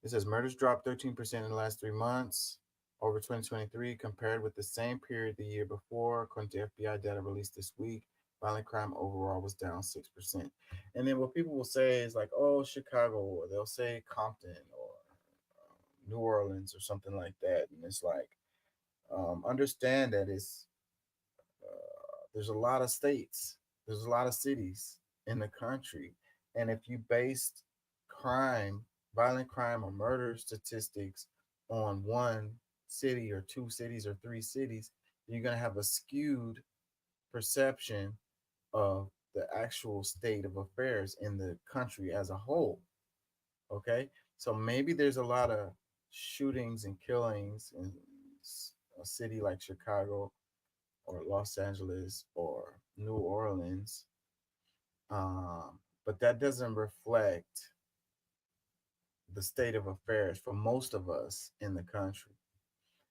S1: It says murders dropped 13% in the last 3 months over 2023 compared with the same period the year before, according to FBI data released this week. Violent crime overall was down 6%. And then what people will say is like, oh, Chicago, or they'll say Compton or New Orleans or something like that. And it's like, understand that it's there's a lot of states, there's a lot of cities in the country. And if you based crime, violent crime or murder statistics on one city or 2 cities or 3 cities, you're going to have a skewed perception of the actual state of affairs in the country as a whole. Okay, so maybe there's a lot of shootings and killings in a city like Chicago or Los Angeles or New Orleans, but that doesn't reflect the state of affairs for most of us in the country.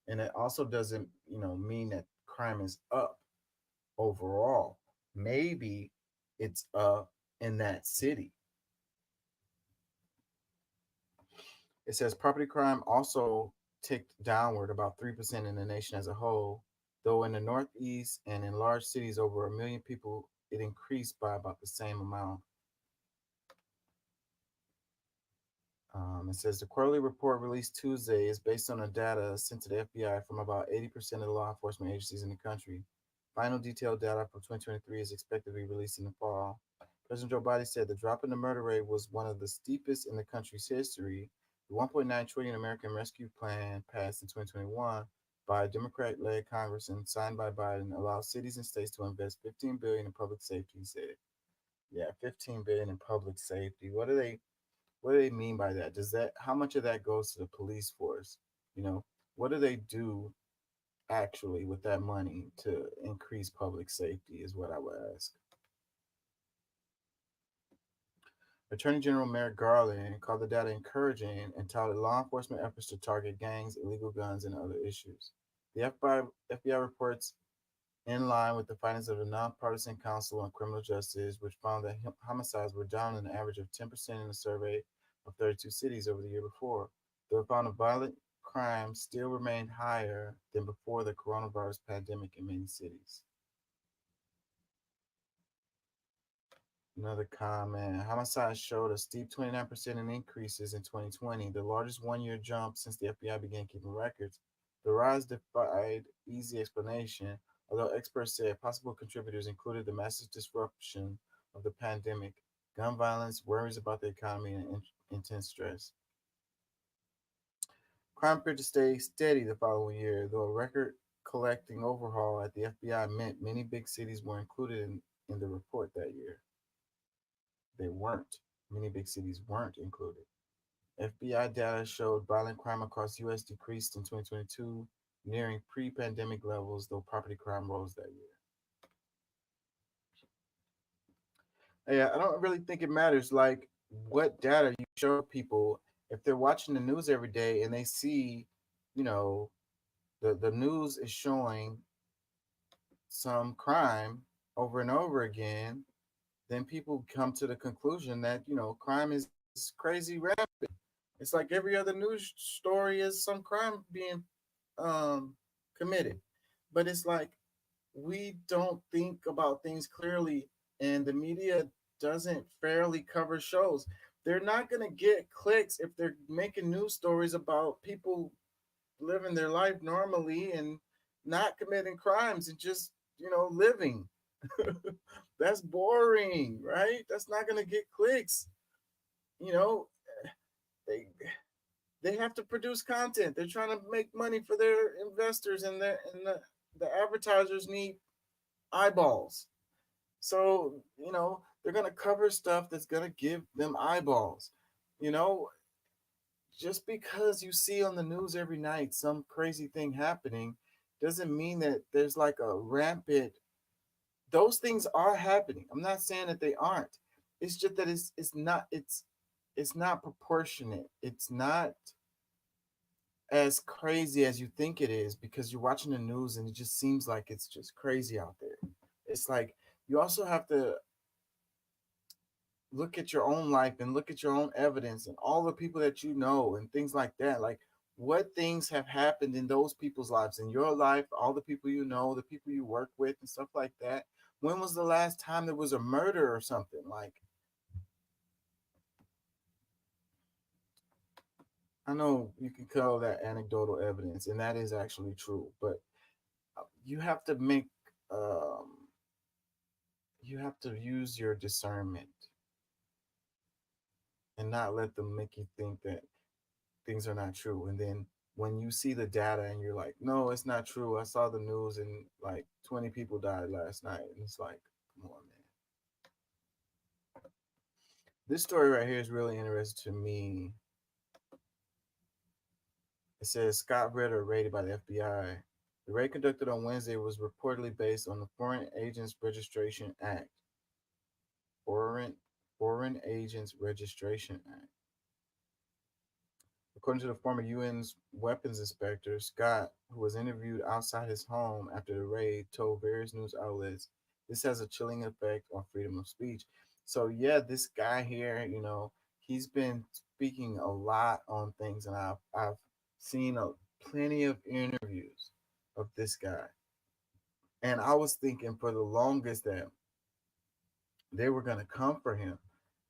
S1: And it also doesn't, mean that crime is up overall. Maybe it's up in that city. It says property crime also ticked downward about 3% in the nation as a whole, though in the Northeast and in large cities over 1 million people, it increased by about the same amount. It says the quarterly report released Tuesday is based on the data sent to the FBI from about 80% of the law enforcement agencies in the country. Final detailed data for 2023 is expected to be released in the fall. President Joe Biden said the drop in the murder rate was one of the steepest in the country's history. The 1.9 trillion American Rescue Plan passed in 2021 by a Democrat-led Congress and signed by Biden allows cities and states to invest 15 billion in public safety, he said. Yeah, 15 billion in public safety. What do they mean by that? How much of that goes to the police force? What do they do actually with that money to increase public safety is what I would ask. Attorney General Merrick Garland called the data encouraging and touted law enforcement efforts to target gangs, illegal guns, and other issues. The FBI reports in line with the findings of the Nonpartisan Council on Criminal Justice, which found that homicides were down an average of 10% in a survey of 32 cities over the year before. Though it found that violent crime still remained higher than before the coronavirus pandemic in many cities. Another comment. Homicides showed a steep 29% in increases in 2020, the largest one-year jump since the FBI began keeping records. The rise defied easy explanation, although experts said possible contributors included the massive disruption of the pandemic, gun violence, worries about the economy, and intense stress. Crime appeared to stay steady the following year, though a record-collecting overhaul at the FBI meant many big cities were included in the report that year. They weren't. Many big cities weren't included. FBI data showed violent crime across the U.S. decreased in 2022, nearing pre-pandemic levels, though property crime rose that year. Yeah, I don't really think it matters, like, what data you show people. If they're watching the news every day and they see, the news is showing some crime over and over again, then people come to the conclusion that, crime is crazy rampant. It's like every other news story is some crime being committed. But it's like we don't think about things clearly, and the media doesn't fairly cover shows. They're not going to get clicks if they're making news stories about people living their life normally and not committing crimes and just, living. That's boring, right? That's not going to get clicks. They have to produce content. They're trying to make money for their investors, and the advertisers need eyeballs. So, they're going to cover stuff that's going to give them eyeballs. Just because you see on the news every night some crazy thing happening doesn't mean that there's like a rampant. Those things are happening. I'm not saying that they aren't. It's just that it's not proportionate. It's not as crazy as you think it is because you're watching the news and it just seems like it's just crazy out there. It's like you also have to look at your own life and look at your own evidence and all the people that you know and things like that. Like, what things have happened in those people's lives, in your life, all the people you know, the people you work with and stuff like that. When was the last time there was a murder or something? Like, I know you can call that anecdotal evidence, and that is actually true, but you have to use your discernment and not let them make you think that things are not true. And then when you see the data and you're like, no, it's not true. I saw the news and like 20 people died last night. And it's like, come on, man. This story right here is really interesting to me. It says Scott Ritter raided by the FBI. The raid conducted on Wednesday was reportedly based on the Foreign Agents Registration Act. Foreign Agents Registration Act. According to the former UN's weapons inspector, Scott, who was interviewed outside his home after the raid, told various news outlets this has a chilling effect on freedom of speech. So yeah, this guy here, he's been speaking a lot on things, and I've seen plenty of interviews of this guy. And I was thinking for the longest that they were going to come for him.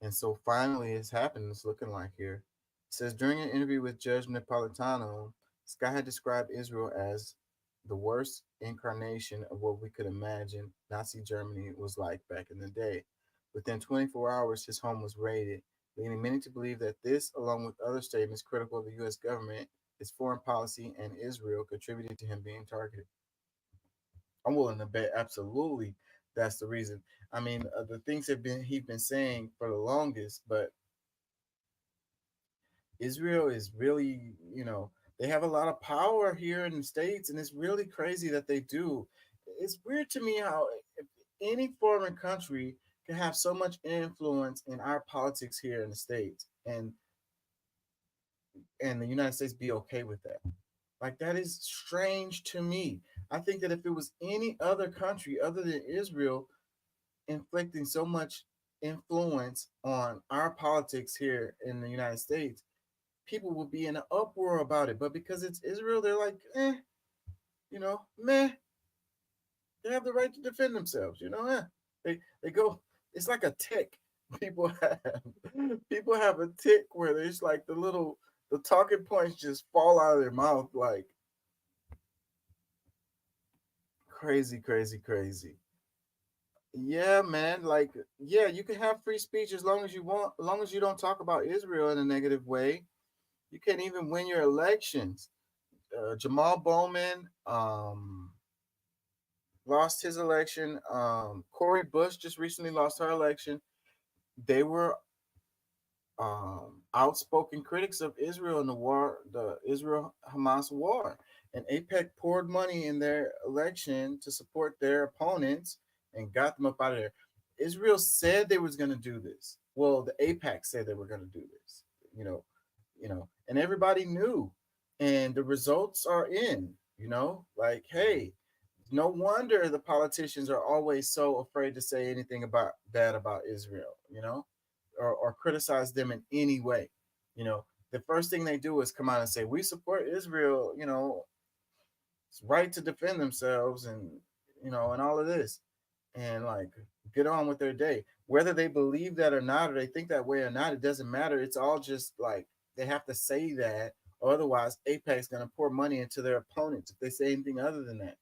S1: And so finally it's happened. It's looking like here. says during an interview with Judge Napolitano, Scott had described Israel as the worst incarnation of what we could imagine Nazi Germany was like back in the day. Within 24 hours, his home was raided, leading many to believe that this, along with other statements critical of the U.S. government, its foreign policy, and Israel, contributed to him being targeted. I'm willing to bet absolutely that's the reason. I mean, the things he's been saying for the longest, but Israel is really, they have a lot of power here in the States, and it's really crazy that they do. It's weird to me how if any foreign country can have so much influence in our politics here in the States and the United States be okay with that. Like that is strange to me. I think that if it was any other country other than Israel inflicting so much influence on our politics here in the United States, people will be in an uproar about it. But because it's Israel, they're like, meh. They have the right to defend themselves, They go. It's like a tick. People have a tick where there's like the talking points just fall out of their mouth like crazy, crazy, crazy. Yeah, man. Like, yeah, you can have free speech as long as you want, as long as you don't talk about Israel in a negative way. You can't even win your elections. Jamal Bowman lost his election. Cori Bush just recently lost her election. They were outspoken critics of Israel in the Israel-Hamas war. And AIPAC poured money in their election to support their opponents and got them up out of there. Israel said they was going to do this. Well, the AIPAC said they were going to do this, and everybody knew. And the results are in, like, hey, no wonder the politicians are always so afraid to say anything bad about Israel, or criticize them in any way. The first thing they do is come out and say, we support Israel, it's right to defend themselves and, and all of this. And like get on with their day. Whether they believe that or not, or they think that way or not, it doesn't matter. It's all just like they have to say that, or otherwise AIPAC is going to pour money into their opponents if they say anything other than that.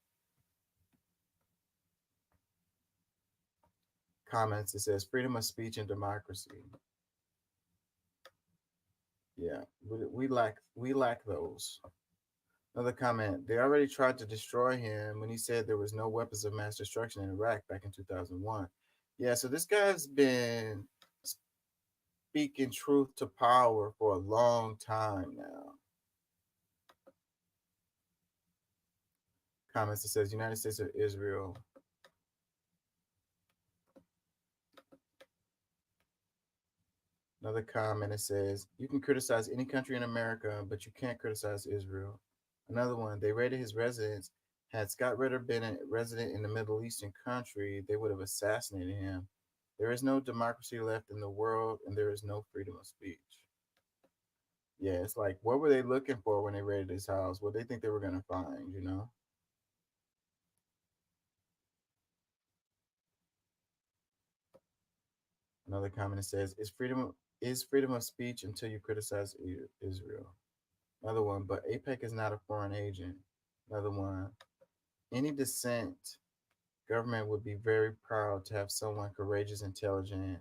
S1: Comments, it says freedom of speech and democracy. Yeah, we lack those. Another comment, they already tried to destroy him when he said there was no weapons of mass destruction in Iraq back in 2001. Yeah, so this guy's been speaking truth to power for a long time now. Comments, it says United States or Israel. Another comment, it says, you can criticize any country in America, but you can't criticize Israel. Another one, they raided his residence. Had Scott Ritter been a resident in the Middle Eastern country, they would have assassinated him. There is no democracy left in the world, and there is no freedom of speech. Yeah, it's like, what were they looking for when they raided his house? What they think they were going to find, Another comment, it says, is freedom of speech until you criticize Israel. Another one, but AIPAC is not a foreign agent. Another one, any dissent, government would be very proud to have someone courageous, intelligent,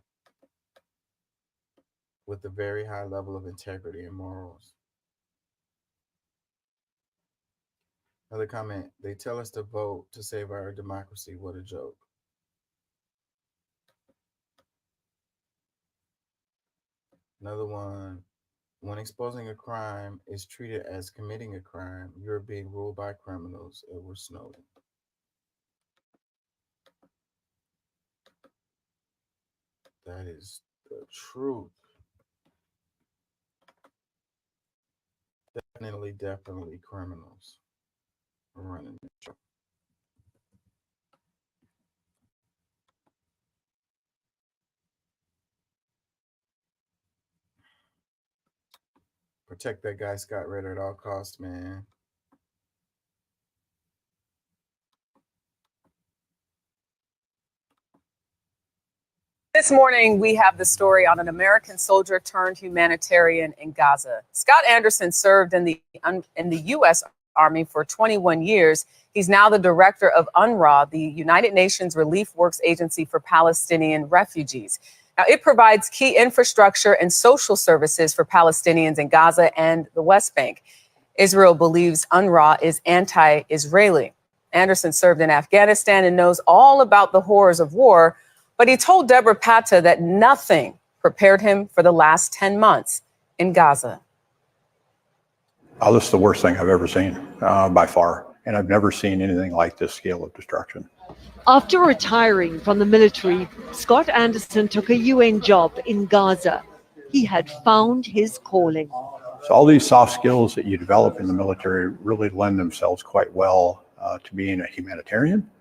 S1: with a very high level of integrity and morals. Another comment, they tell us to vote to save our democracy. What a joke. Another one, when exposing a crime is treated as committing a crime, you're being ruled by criminals. Edward Snowden. That is the truth. Definitely criminals running the show. Protect that guy Scott Ritter at all costs, man.
S12: This morning, we have the story on an American soldier turned humanitarian in Gaza. Scott Anderson served in the U.S. Army for 21 years. He's now the director of UNRWA, the United Nations Relief Works Agency for Palestinian Refugees. Now, it provides key infrastructure and social services for Palestinians in Gaza and the West Bank. Israel believes UNRWA is anti-Israeli. Anderson served in Afghanistan and knows all about the horrors of war, but he told Deborah Patta that nothing prepared him for the last 10 months in Gaza.
S13: Oh, this is the worst thing I've ever seen, by far. And I've never seen anything like this scale of destruction.
S14: After retiring from the military, Scott Anderson took a UN job in Gaza. He had found his calling.
S13: So all these soft skills that you develop in the military really lend themselves quite well to being a humanitarian.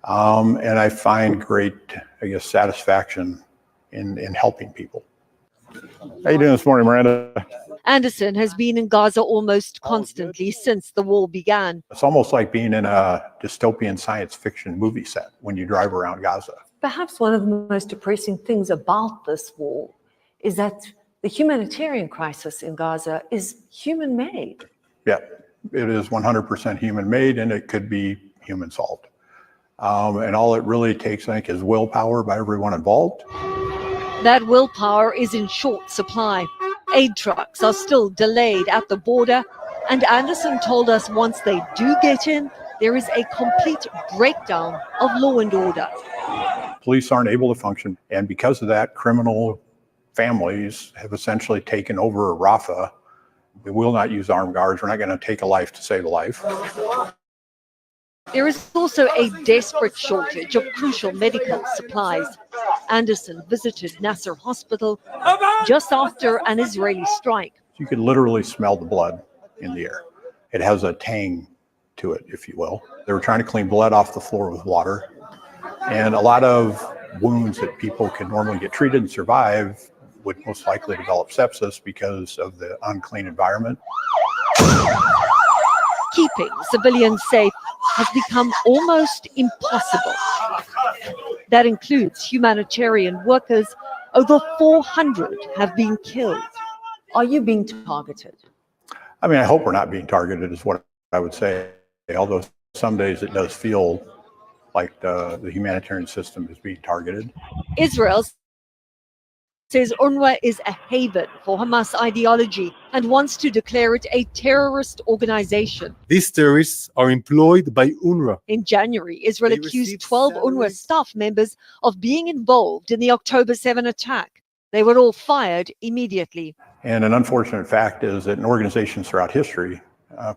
S13: And I find great, satisfaction in helping people. How you doing this morning, Miranda?
S14: Anderson has been in Gaza almost constantly since the war began.
S13: It's almost like being in a dystopian science fiction movie set when you drive around Gaza.
S15: Perhaps one of the most depressing things about this war is that the humanitarian crisis in Gaza is human-made.
S13: Yeah, it is 100% human-made, and it could be human-solved. And all it really takes, I think, is willpower by everyone involved.
S14: That willpower is in short supply. Aid trucks are still delayed at the border, and Anderson told us once they do get in, there is a complete breakdown of law and order.
S13: Police aren't able to function, and because of that, criminal families have essentially taken over Rafah. We will not use armed guards. We're not going to take a life to save a life.
S14: There is also a desperate shortage of crucial medical supplies. Anderson visited Nasser Hospital just after an Israeli strike.
S13: You could literally smell the blood in the air. It has a tang to it, if you will. They were trying to clean blood off the floor with water. And a lot of wounds that people can normally get treated and survive would most likely develop sepsis because of the unclean environment.
S14: Keeping civilians safe has become almost impossible. That includes humanitarian workers. Over 400 have been killed.
S15: Are you being targeted?
S13: I mean, I hope we're not being targeted is what I would say. Although some days it does feel like the humanitarian system is being targeted.
S14: Israel says UNRWA is a haven for Hamas ideology and wants to declare it a terrorist organization.
S16: These terrorists are employed by UNRWA.
S14: In January, Israel accused 12 UNRWA staff members of being involved in the October 7 attack. They were all fired immediately.
S13: And an unfortunate fact is that in organizations throughout history,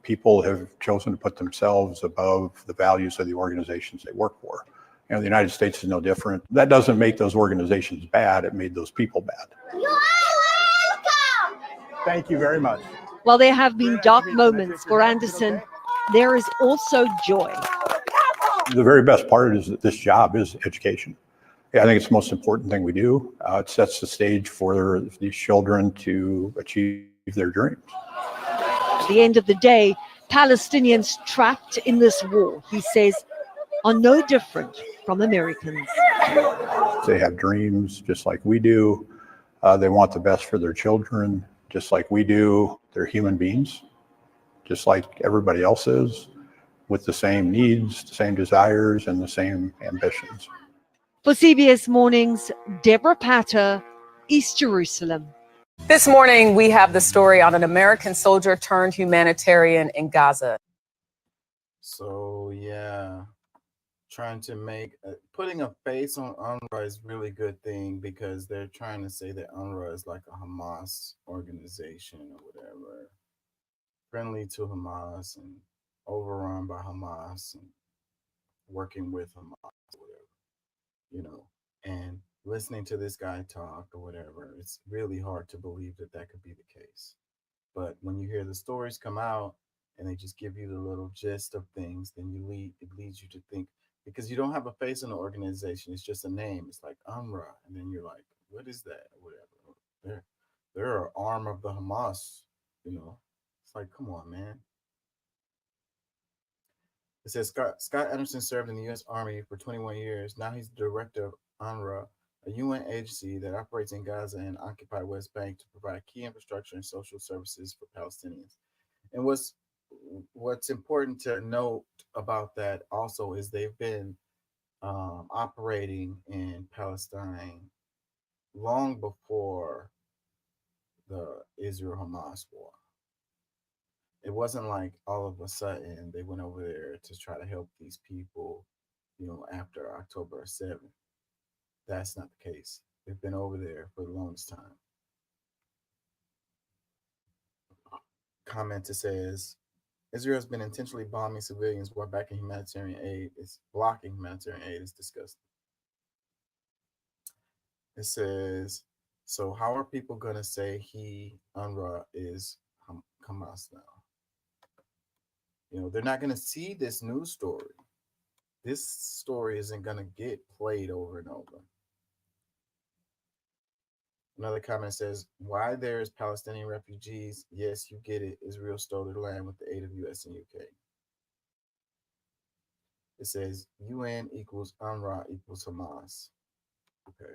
S13: people have chosen to put themselves above the values of the organizations they work for. You know, the United States is no different. That doesn't make those organizations bad. It made those people bad. Thank you very much.
S14: While there have been dark moments for Anderson, there is also joy.
S13: The very best part is that this job is education. I think it's the most important thing we do. It sets the stage for these children to achieve their dreams.
S14: At the end of the day, Palestinians trapped in this war, he says, are no different from Americans.
S13: They have dreams just like we do. They want the best for their children just like we do. They're human beings, just like everybody else is, with the same needs, the same desires, and the same ambitions.
S14: For CBS Mornings, Deborah Patta, East Jerusalem.
S12: This morning, we have the story on an American soldier turned humanitarian in Gaza.
S1: So, yeah, trying to make, putting a face on UNRWA is a really good thing because they're trying to say that UNRWA is like a Hamas organization or whatever, friendly to Hamas and overrun by Hamas and working with Hamas or whatever, you know, and listening to this guy talk or whatever, it's really hard to believe that that could be the case. But when you hear the stories come out and they just give you the little gist of things, then it leads you to think, because you don't have a face in the organization, it's just a name. It's like UNRWA, and then you're like, what is that? Whatever. They're an arm of the Hamas, you know. It's like, come on, man. It says Scott Anderson served in the U.S. Army for 21 years. Now he's the director of UNRWA, a UN agency that operates in Gaza and occupied West Bank to provide key infrastructure and social services for Palestinians. And what's important to note about that also is they've been operating in Palestine long before the Israel-Hamas war. It wasn't like all of a sudden they went over there to try to help these people, after October 7th. That's not the case. They've been over there for the longest time. Commenter says, Israel has been intentionally bombing civilians while backing humanitarian aid. It's blocking humanitarian aid. It's disgusting. It says, so how are people going to say UNRWA is Hamas now? They're not going to see this news story. This story isn't going to get played over and over. Another comment says, why there's Palestinian refugees? Yes, you get it. Israel stole their land with the aid of US and UK. It says UN equals UNRWA equals Hamas. Okay.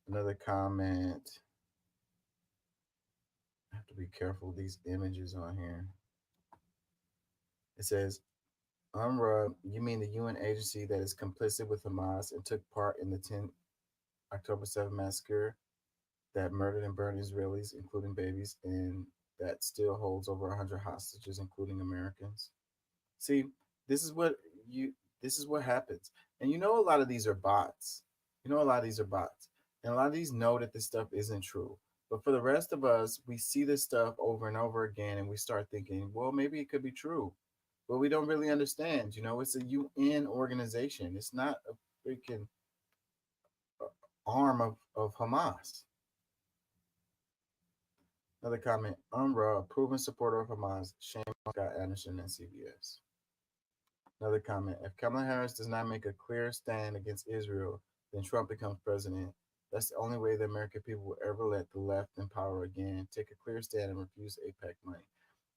S1: Another comment. I have to be careful with these images on here. It says, UNRWA, you mean the UN agency that is complicit with Hamas and took part in the 10 October 7 massacre that murdered and burned Israelis, including babies, and that still holds over 100 hostages, including Americans. See, this is what happens. And a lot of these are bots. And a lot of these know that this stuff isn't true. But for the rest of us, we see this stuff over and over again, and we start thinking, well, maybe it could be true. But we don't really understand. It's a UN organization. It's not a freaking arm of Hamas. Another comment, UNRWA, a proven supporter of Hamas, shame on Scott Anderson and CBS. Another comment, if Kamala Harris does not make a clear stand against Israel, then Trump becomes president. That's the only way the American people will ever let the left in power again. Take a clear stand and refuse AIPAC money.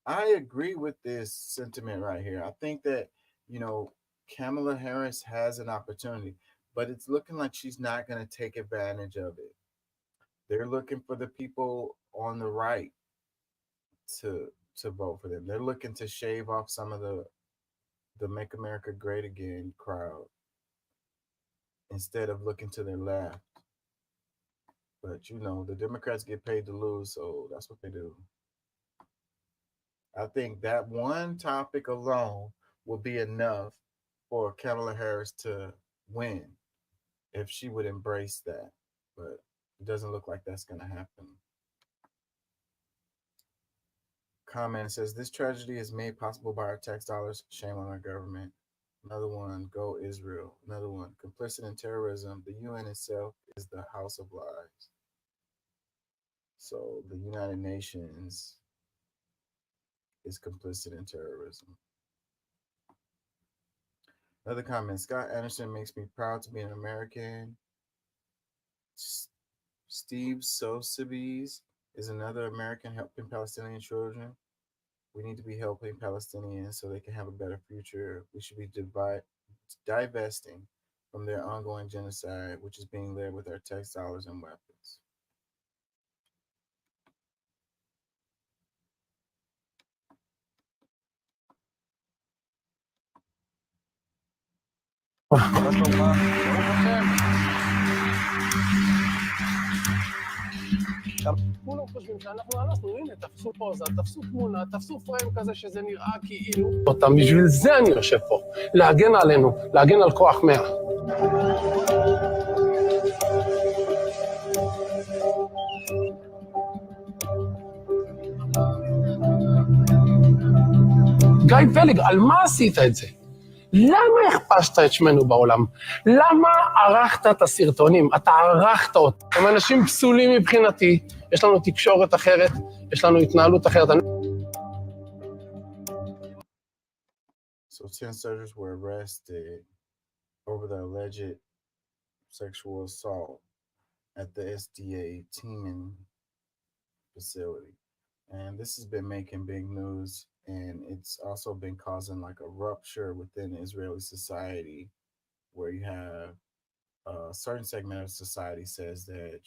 S1: I agree with this sentiment right here. I think that, Kamala Harris has an opportunity, but it's looking like she's not going to take advantage of it. They're looking for the people on the right to vote for them. They're looking to shave off some of the Make America Great Again crowd instead of looking to their left. But the Democrats get paid to lose, so that's what they do. I think that one topic alone will be enough for Kamala Harris to win if she would embrace that. But it doesn't look like that's going to happen. Comment says, this tragedy is made possible by our tax dollars. Shame on our government. Another one, go Israel. Another one, complicit in terrorism. The UN itself is the house of lies. So the United Nations is complicit in terrorism. Another comment, Scott Anderson makes me proud to be an American. Steve Sosebes is another American helping Palestinian children. We need to be helping Palestinians so they can have a better future. We should be divesting from their ongoing genocide, which is being led with our tax dollars and weapons.
S17: כולם חושבים שאנחנו הנה, תפסו פוזה, תפסו תמונה, תפסו פריים כזה שזה נראה כאילו אותם. בשביל זה אני יושב פה, להגן עלינו, להגן על כוח 100. גיא פלג, על מה עשית את זה? למה הכפשת את שמנו בעולם? למה ערכת את הסרטונים? אתה ערכת אותם. הם אנשים פסולים מבחינתי, יש לנו תקשורת אחרת, יש לנו התנהלות אחרת.
S1: So 10 soldiers were arrested over the alleged sexual assault at the SDA Teeman facility. And this has been making big news, and it's also been causing like a rupture within Israeli society where you have a certain segment of society says that,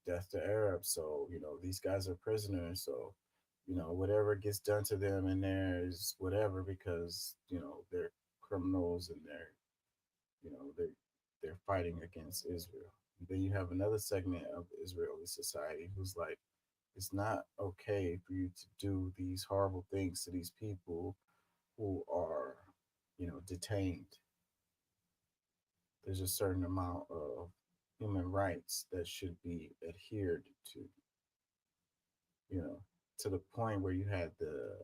S1: death to Arabs. So, these guys are prisoners. So, whatever gets done to them in there is whatever, because, they're criminals and they're fighting against Israel. Then you have another segment of Israeli society who's like, it's not okay for you to do these horrible things to these people who are, detained. There's a certain amount of human rights that should be adhered to, to the point where you had the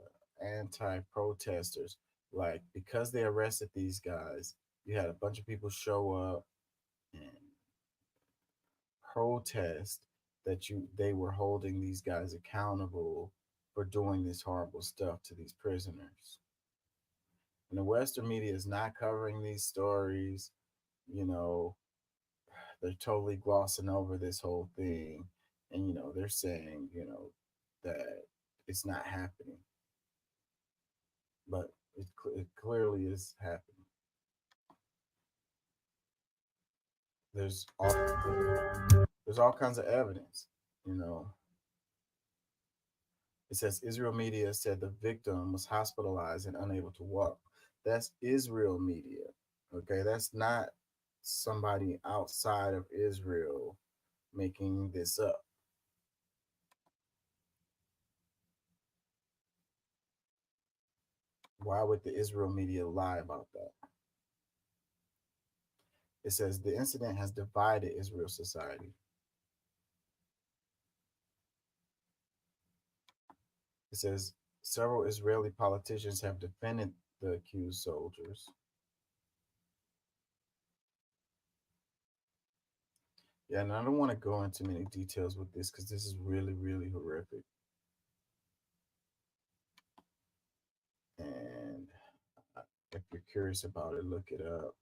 S1: anti-protesters, like, because they arrested these guys, you had a bunch of people show up and protest that they were holding these guys accountable for doing this horrible stuff to these prisoners. And the Western media is not covering these stories. They're totally glossing over this whole thing. And, they're saying, that it's not happening. But it clearly is happening. There's all kinds of evidence, It says Israel media said the victim was hospitalized and unable to walk. That's Israel media. Okay, that's not somebody outside of Israel making this up. Why would the Israel media lie about that? It says the incident has divided Israel society. It says several Israeli politicians have defended the accused soldiers. Yeah, and I don't want to go into many details with this because this is really, really horrific. And if you're curious about it, look it up.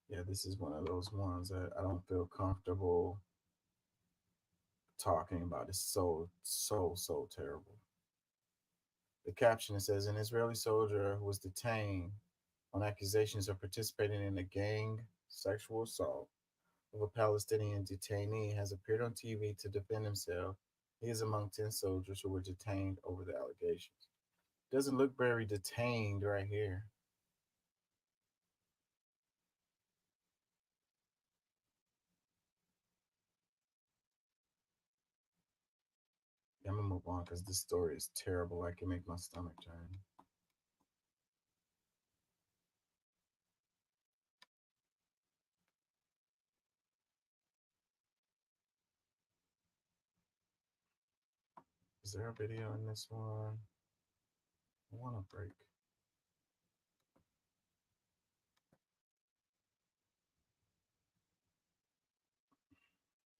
S1: Yeah, this is one of those ones that I don't feel comfortable talking about. It's so terrible. The caption, it says, an Israeli soldier who was detained on accusations of participating in a gang sexual assault of a Palestinian detainee has appeared on TV to defend himself. He is among 10 soldiers who were detained over the allegations. Doesn't look very detained right here. I'm gonna move on because this story is terrible. I can make my stomach turn. Is there a video in this one? I want a break.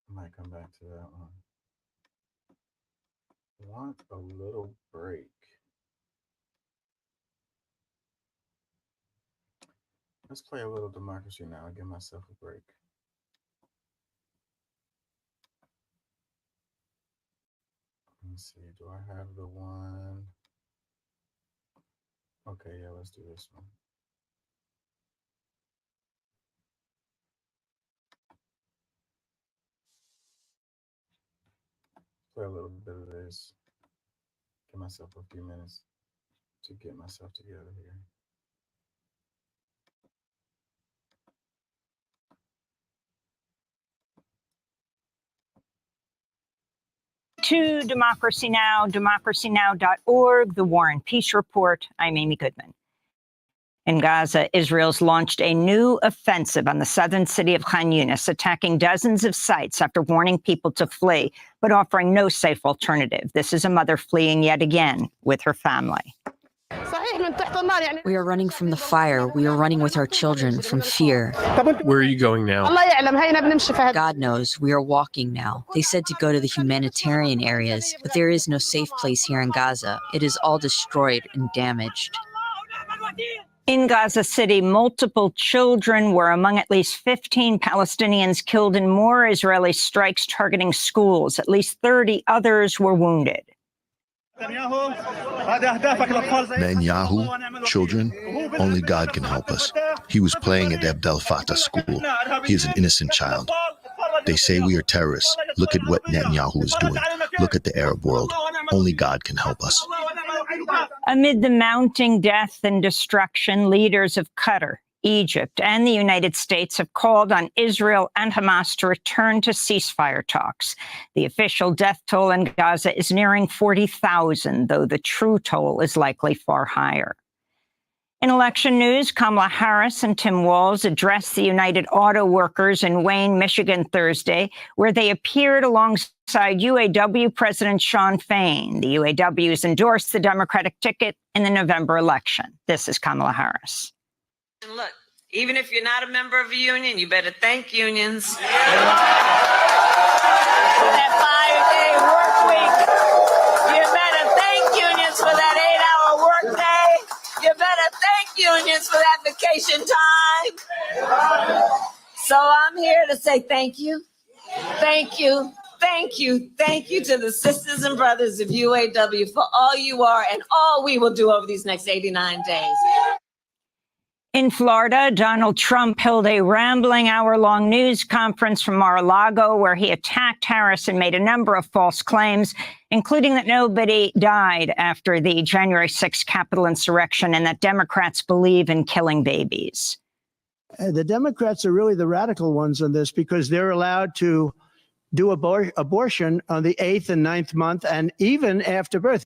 S1: I might come back to that one. Want a little break. Let's play a little Democracy Now! Give myself a break. Let me see. Do I have the one? Okay, yeah, let's do this one. Play a little bit of this. Give myself a few minutes to get myself together here.
S18: To Democracy Now!, democracynow.org, The War and Peace Report. I'm Amy Goodman. In Gaza, Israel's launched a new offensive on the southern city of Khan Yunis, attacking dozens of sites after warning people to flee, but offering no safe alternative. This is a mother fleeing yet again with her family.
S19: We are running from the fire. We are running with our children from fear.
S17: Where are you going now?
S19: God knows. We are walking now. They said to go to the humanitarian areas, but there is no safe place here in Gaza. It is all destroyed and damaged.
S18: In Gaza City, multiple children were among at least 15 Palestinians killed in more Israeli strikes targeting schools. At least 30 others were wounded.
S20: Netanyahu, children, only God can help us. He was playing at Abdel Fattah school. He is an innocent child. They say we are terrorists. Look at what Netanyahu is doing. Look at the Arab world. Only God can help us.
S18: Amid the mounting death and destruction, leaders of Qatar, Egypt, and the United States have called on Israel and Hamas to return to ceasefire talks. The official death toll in Gaza is nearing 40,000, though the true toll is likely far higher. In election news, Kamala Harris and Tim Walz addressed the United Auto Workers in Wayne, Michigan Thursday, where they appeared alongside UAW President Shawn Fain. The UAWs endorsed the Democratic ticket in the November election. This is Kamala Harris.
S21: And look, even if you're not a member of a union, you better thank unions. For that 5-day work week. You better thank unions for that 8-hour work day. You better thank unions for that vacation time. So I'm here to say thank you. Thank you. Thank you. Thank you to the sisters and brothers of UAW for all you are and all we will do over these next 89 days.
S18: In Florida, Donald Trump held a rambling hour-long news conference from Mar-a-Lago where he attacked Harris and made a number of false claims, including that nobody died after the January 6th Capitol insurrection and that Democrats believe in killing babies.
S22: The Democrats are really the radical ones on this because they're allowed to do abortion on the 8th and 9th month and even after birth.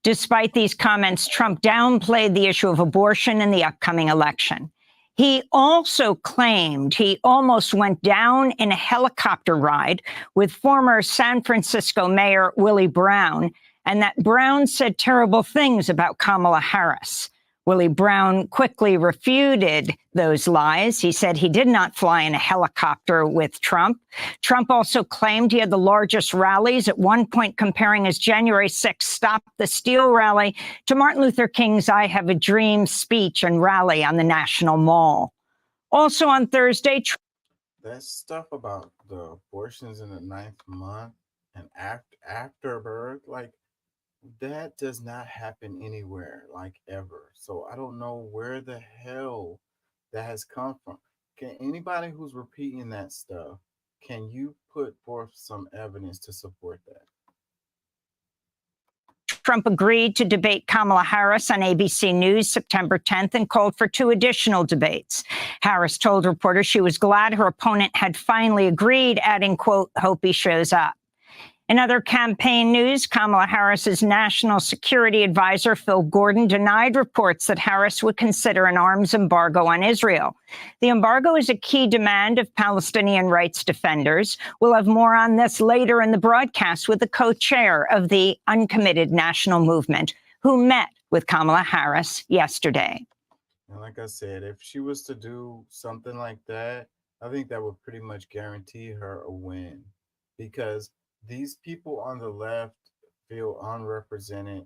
S18: Despite these comments, Trump downplayed the issue of abortion in the upcoming election. He also claimed he almost went down in a helicopter ride with former San Francisco Mayor Willie Brown, and that Brown said terrible things about Kamala Harris. Willie Brown quickly refuted those lies. He said he did not fly in a helicopter with Trump. Trump also claimed he had the largest rallies, at one point comparing his January 6th Stop the Steal rally to Martin Luther King's I Have a Dream speech and rally on the National Mall. Also on Thursday,
S1: that stuff about the abortions in the 9th month and after birth, like, that does not happen anywhere, like, ever. So I don't know where the hell that has come from. Can anybody who's repeating that stuff, can you put forth some evidence to support that?
S18: Trump agreed to debate Kamala Harris on ABC News September 10th and called for 2 additional debates. Harris told reporters she was glad her opponent had finally agreed, adding, quote, "hope he shows up." In other campaign news, Kamala Harris's national security advisor, Phil Gordon, denied reports that Harris would consider an arms embargo on Israel. The embargo is a key demand of Palestinian rights defenders. We'll have more on this later in the broadcast with the co-chair of the Uncommitted National Movement, who met with Kamala Harris yesterday.
S1: And like I said, if she was to do something like that, I think that would pretty much guarantee her a win, because these people on the left feel unrepresented.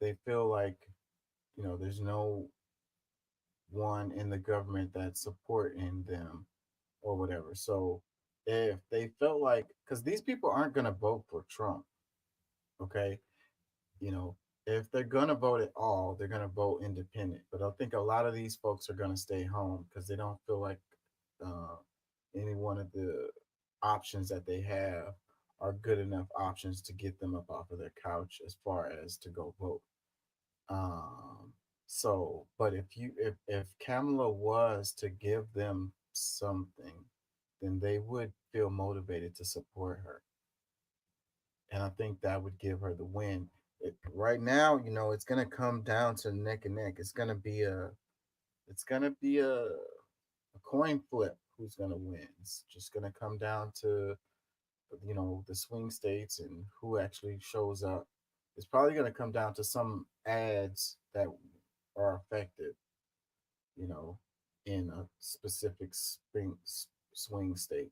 S1: They feel like, there's no one in the government that's supporting them or whatever. So if they felt like, because these people aren't going to vote for Trump, okay? If they're going to vote at all, they're going to vote independent. But I think a lot of these folks are going to stay home because they don't feel like any one of the options that they have are good enough options to get them up off of their couch as far as to go vote. But if Kamala was to give them something, then they would feel motivated to support her. And I think that would give her the win. Right now, it's going to come down to neck and neck. It's going to be a coin flip. Who's going to win? It's just going to come down to, the swing states and who actually shows up. It's probably going to come down to some ads that are effective, in a specific swing state.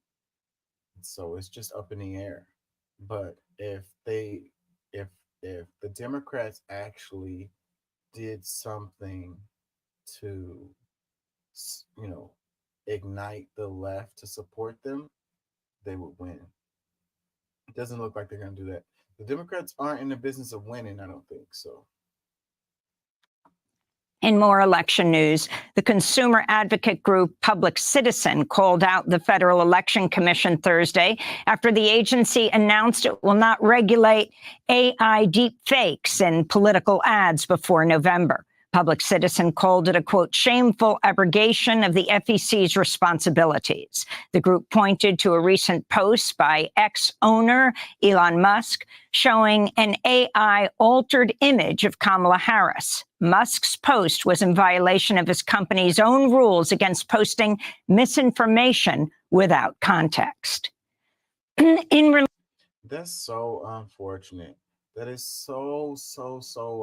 S1: So it's just up in the air. But if the Democrats actually did something to, you know, ignite the left to support them, they would win. It doesn't look like they're going to do that. The Democrats aren't in the business of winning, I don't think so.
S18: In more election news, the consumer advocate group Public Citizen called out the Federal Election Commission Thursday after the agency announced it will not regulate AI deepfakes in political ads before November. Public Citizen called it a, quote, shameful abrogation of the FEC's responsibilities. The group pointed to a recent post by ex-owner Elon Musk showing an AI-altered image of Kamala Harris. Musk's post was in violation of his company's own rules against posting misinformation without context.
S1: That's so unfortunate. That is so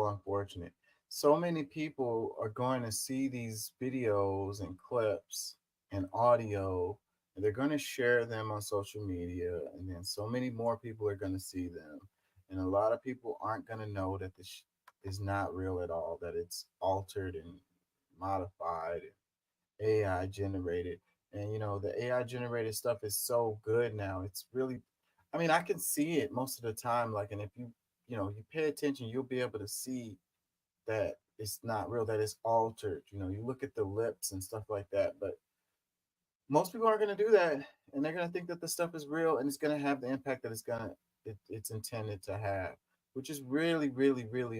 S1: unfortunate. So many people are going to see these videos and clips and audio, and they're going to share them on social media, and then so many more people are going to see them. And a lot of people aren't going to know that this is not real at all, that it's altered and modified, and AI generated. And, you know, the AI generated stuff is so good now. It's really, I mean, I can see it most of the time. Like, and if you pay attention, you'll be able to see that it's not real, that it's altered. You know, you look at the lips and stuff like that, but most people aren't going to do that, and they're going to think that the stuff is real, and it's going to have the impact that it's intended to have, which is really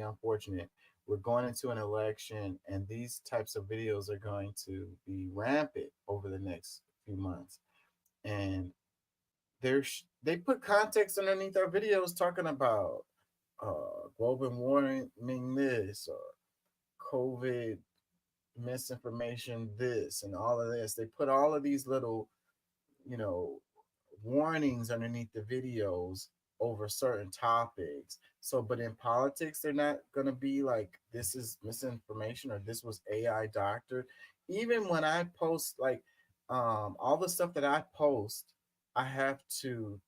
S1: unfortunate. We're going into an election, and these types of videos are going to be rampant over the next few months, and they put context underneath our videos talking about global warming this, or COVID misinformation this, and all of this. They put all of these little, warnings underneath the videos over certain topics. So, but in politics, they're not going to be like, this is misinformation or this was AI doctored. Even when I post, like, all the stuff that I post, I have to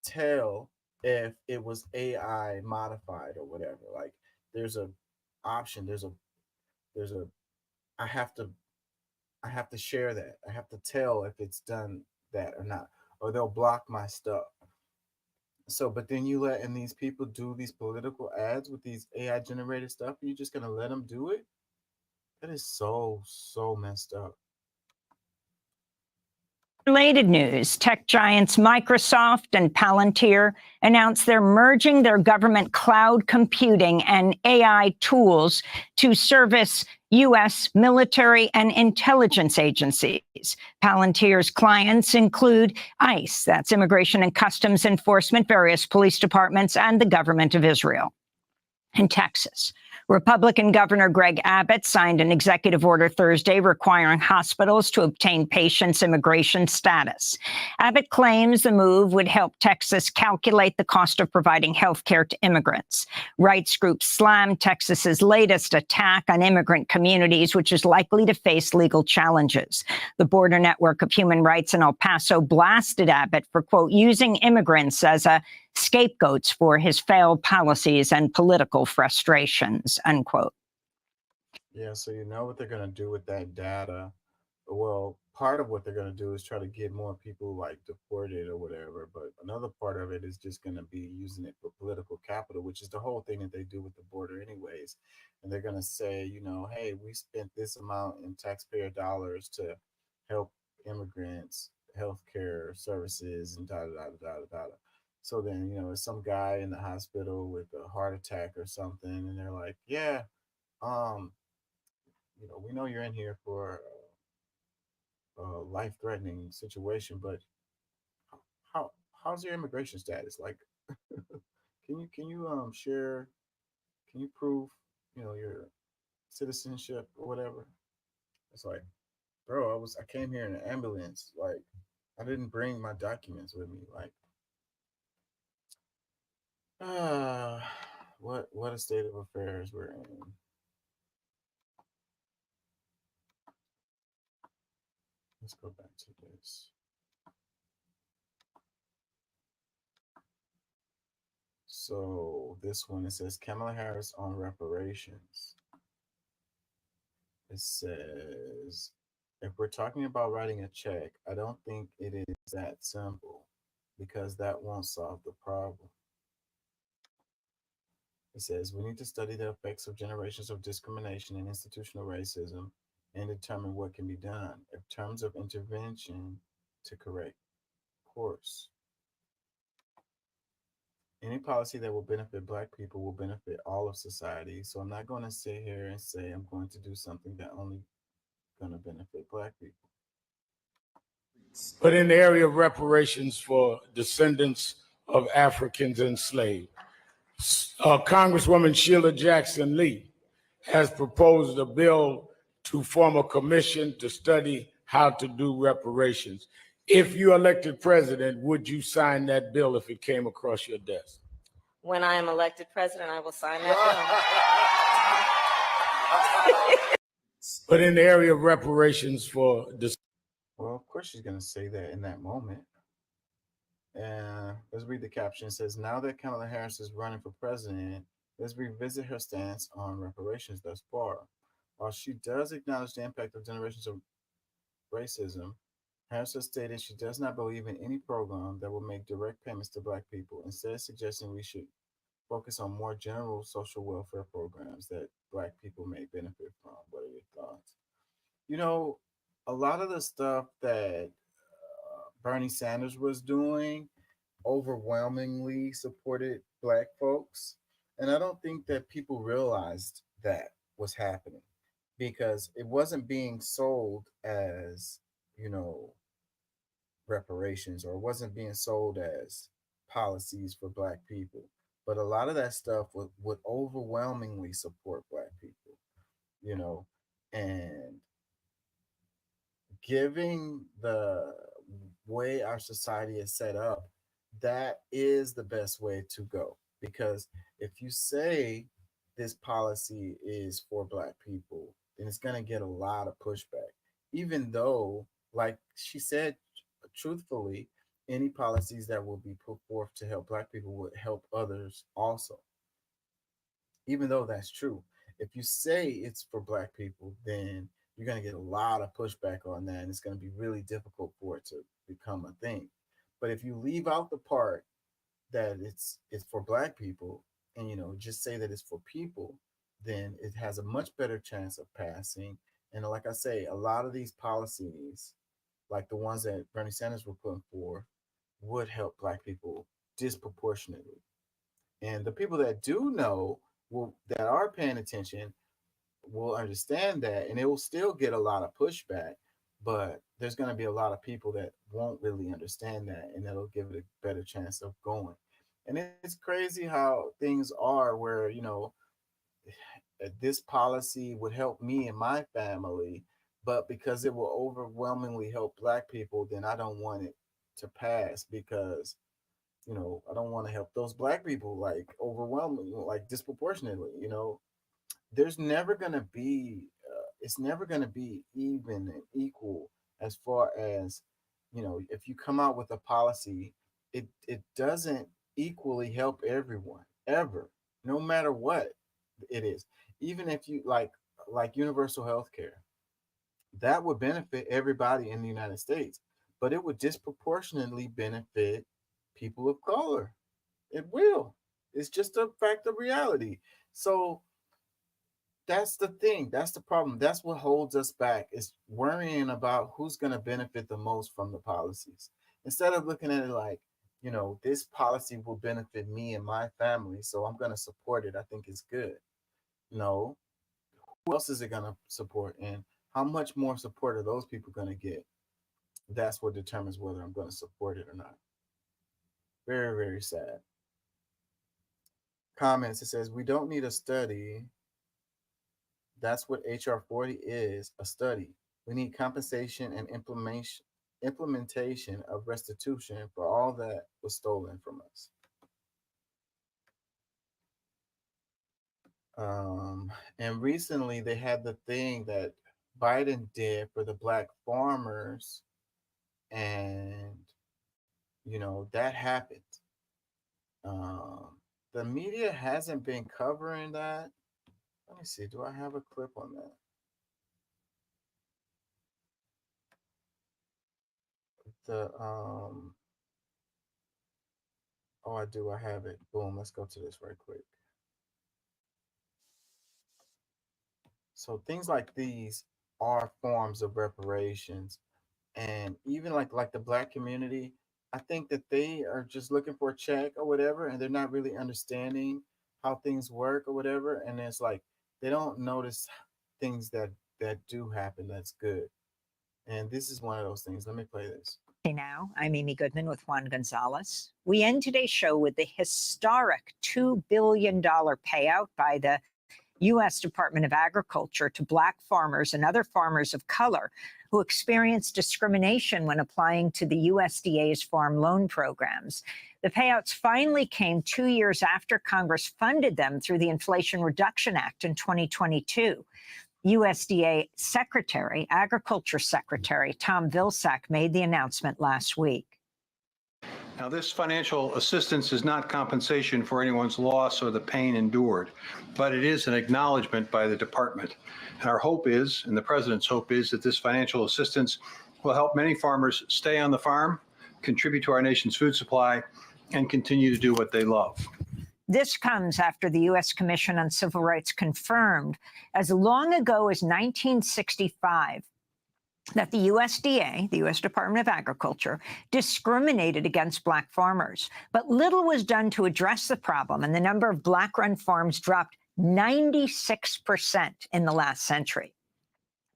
S1: tell if it was AI modified or whatever. Like, there's a option, there's a I have to share that. I have to tell if it's done that or not, or they'll block my stuff. So, but then you letting these people do these political ads with these AI generated stuff, and you're just gonna let them do it? That is so messed up.
S18: Related news, tech giants Microsoft and Palantir announced they're merging their government cloud computing and AI tools to service U.S. military and intelligence agencies. Palantir's clients include ICE, that's Immigration and Customs Enforcement, various police departments, and the government of Israel. In Texas, Republican Governor Greg Abbott signed an executive order Thursday requiring hospitals to obtain patients' immigration status. Abbott claims the move would help Texas calculate the cost of providing health care to immigrants. Rights groups slammed Texas's latest attack on immigrant communities, which is likely to face legal challenges. The Border Network of Human Rights in El Paso blasted Abbott for, quote, using immigrants as a scapegoats for his failed policies and political frustrations, unquote.
S1: Yeah, so you know what they're going to do with that data. Well, part of what they're going to do is try to get more people like deported or whatever, but another part of it is just going to be using it for political capital, which is the whole thing that they do with the border anyways. And they're going to say, hey, we spent this amount in taxpayer dollars to help immigrants, healthcare services, and da da da da da da. So then, it's some guy in the hospital with a heart attack or something, and they're like, yeah, we know you're in here for a life-threatening situation, but how's your immigration status? Like, can you share? Can you prove, your citizenship or whatever? It's like, bro, I came here in an ambulance. Like, I didn't bring my documents with me. Like, what a state of affairs we're in. Let's go back to this. So this one, it says Kamala Harris on reparations. It says, if we're talking about writing a check, I don't think it is that simple because that won't solve the problem. It says, we need to study the effects of generations of discrimination and institutional racism and determine what can be done in terms of intervention to correct course. Any policy that will benefit Black people will benefit all of society. So I'm not going to sit here and say I'm going to do something that only going to benefit Black people.
S3: But in the area of reparations for descendants of Africans enslaved, Congresswoman Sheila Jackson Lee has proposed a bill to form a commission to study how to do reparations. If you elected president, would you sign that bill if it came across your desk?
S21: When I am elected president, I will sign that bill.
S3: But in the area of reparations for
S1: well, of course she's going to say that in that moment. Let's read the caption. It says, now that Kamala Harris is running for president, let's revisit her stance on reparations thus far. While she does acknowledge the impact of generations of racism, Harris has stated she does not believe in any program that will make direct payments to Black people, instead suggesting we should focus on more general social welfare programs that Black people may benefit from. What are your thoughts? You know, a lot of the stuff that Bernie Sanders was doing overwhelmingly supported Black folks. And I don't think that people realized that was happening because it wasn't being sold as, you know, reparations, or it wasn't being sold as policies for Black people. But a lot of that stuff would overwhelmingly support Black people, you know, and giving the way our society is set up, that is the best way to go. Because if you say this policy is for Black people, then it's going to get a lot of pushback. Even though, like she said, truthfully, any policies that will be put forth to help Black people would help others also. Even though that's true, if you say it's for Black people, then you're going to get a lot of pushback on that, and it's going to be really difficult for it to become a thing. But if you leave out the part that it's for Black people, and, you know, just say that it's for people, then it has a much better chance of passing. And like I say, a lot of these policies, like the ones that Bernie Sanders were putting forth, would help Black people disproportionately. And the people that do know, that are paying attention, will understand that, and it will still get a lot of pushback, but there's going to be a lot of people that won't really understand that, and that'll give it a better chance of going. And it's crazy how things are where, you know, this policy would help me and my family, but because it will overwhelmingly help Black people, then I don't want it to pass because, you know, I don't want to help those Black people like overwhelmingly, like disproportionately, you know. There's never going to be, it's never going to be even and equal as far as, you know, if you come out with a policy, it doesn't equally help everyone ever, no matter what it is. Even if you like universal health care, that would benefit everybody in the United States, but it would disproportionately benefit people of color. It will. It's just a fact of reality. So that's the thing. That's the problem. That's what holds us back, is worrying about who's going to benefit the most from the policies. Instead of looking at it like, you know, this policy will benefit me and my family, so I'm going to support it. I think it's good. No. Who else is it going to support? And how much more support are those people going to get? That's what determines whether I'm going to support it or not. Very, very sad. Comments, it says, we don't need a study. That's what HR 40 is, a study. We need compensation and implementation of restitution for all that was stolen from us. And recently they had the thing that Biden did for the Black farmers, and, you know, that happened. The media hasn't been covering that. Let me see. Do I have a clip on that? the oh, I do. I have it. Boom. Let's go to this right quick. So things like these are forms of reparations, and even like the Black community, I think that they are just looking for a check or whatever, and they're not really understanding how things work or whatever. And it's like they don't notice things that do happen. That's good. And this is one of those things. Let me play this.
S18: Hey now, I'm Amy Goodman with Juan Gonzalez. We end today's show with the historic $2 billion payout by the U.S. Department of Agriculture to Black farmers and other farmers of color who experienced discrimination when applying to the USDA's farm loan programs. The payouts finally came 2 years after Congress funded them through the Inflation Reduction Act in 2022. USDA Agriculture Secretary Tom Vilsack made the announcement last week.
S2: Now, this financial assistance is not compensation for anyone's loss or the pain endured, but it is an acknowledgement by the department. And our hope is, and the president's hope is, that this financial assistance will help many farmers stay on the farm, contribute to our nation's food supply, and continue to do what they love.
S18: This comes after the U.S. Commission on Civil Rights confirmed as long ago as 1965 that the USDA, the U.S. Department of Agriculture, discriminated against Black farmers. But little was done to address the problem, and the number of Black-run farms dropped 96% in the last century.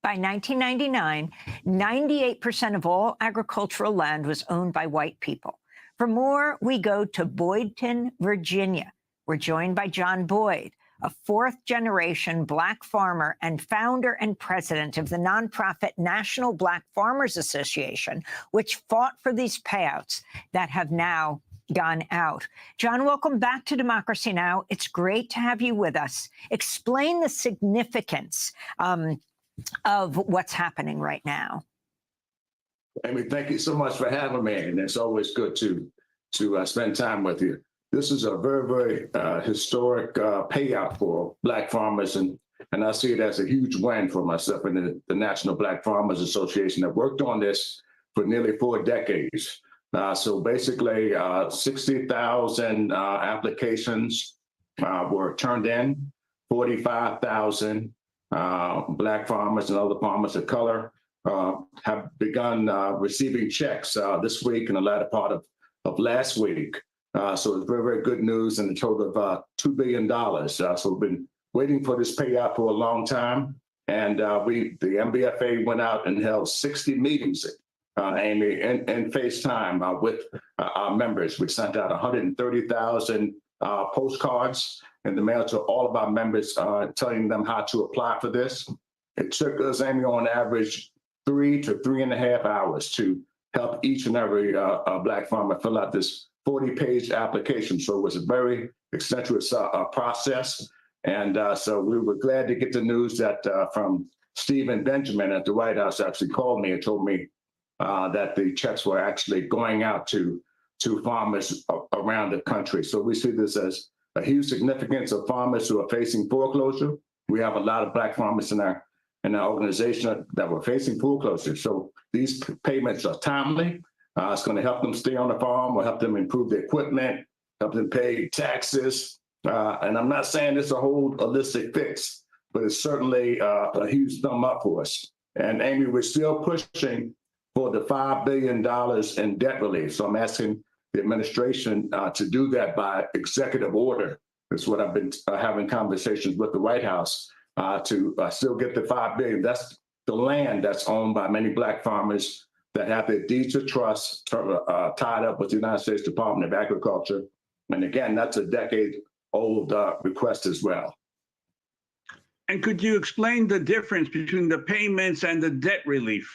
S18: By 1999, 98% of all agricultural land was owned by white people. For more, we go to Boydton, Virginia. We're joined by John Boyd, a fourth-generation Black farmer and founder and president of the nonprofit National Black Farmers Association, which fought for these payouts that have now gone out. John, welcome back to Democracy Now! It's great to have you with us. Explain the significance of what's happening right now.
S4: Amy, thank you so much for having me, and it's always good to spend time with you. This is a very, very historic payout for Black farmers, and I see it as a huge win for myself and the National Black Farmers Association that worked on this for nearly 4 decades. So basically, 60,000 applications were turned in, 45,000 Black farmers and other farmers of color have begun receiving checks this week and the latter part of last week. So it's very, very good news, and a total of $2 billion. So we've been waiting for this payout for a long time. And the MBFA went out and held 60 meetings, Amy, in FaceTime with our members. We sent out 130,000 postcards in the mail to all of our members, telling them how to apply for this. It took us, Amy, on average 3 to 3.5 hours to help each and every Black farmer fill out this 40-page application. So it was a very extensive process. And so we were glad to get the news that from Stephen Benjamin at the White House actually called me and told me that the checks were actually going out to farmers around the country. So we see this as a huge significance of farmers who are facing foreclosure. We have a lot of Black farmers in our organization that were facing foreclosure. So these payments are timely. It's going to help them stay on the farm, will help them improve their equipment, help them pay taxes. And I'm not saying it's a whole holistic fix, but it's certainly a huge thumb up for us. And Amy, we're still pushing for the $5 billion in debt relief. So I'm asking the administration to do that by executive order. That's what I've been having conversations with the White House to still get the $5 billion. That's the land that's owned by many Black farmers that have their deeds of trust tied up with the United States Department of Agriculture. And again, that's a decade-old request as well.
S23: And could you explain the difference between the payments and the debt relief?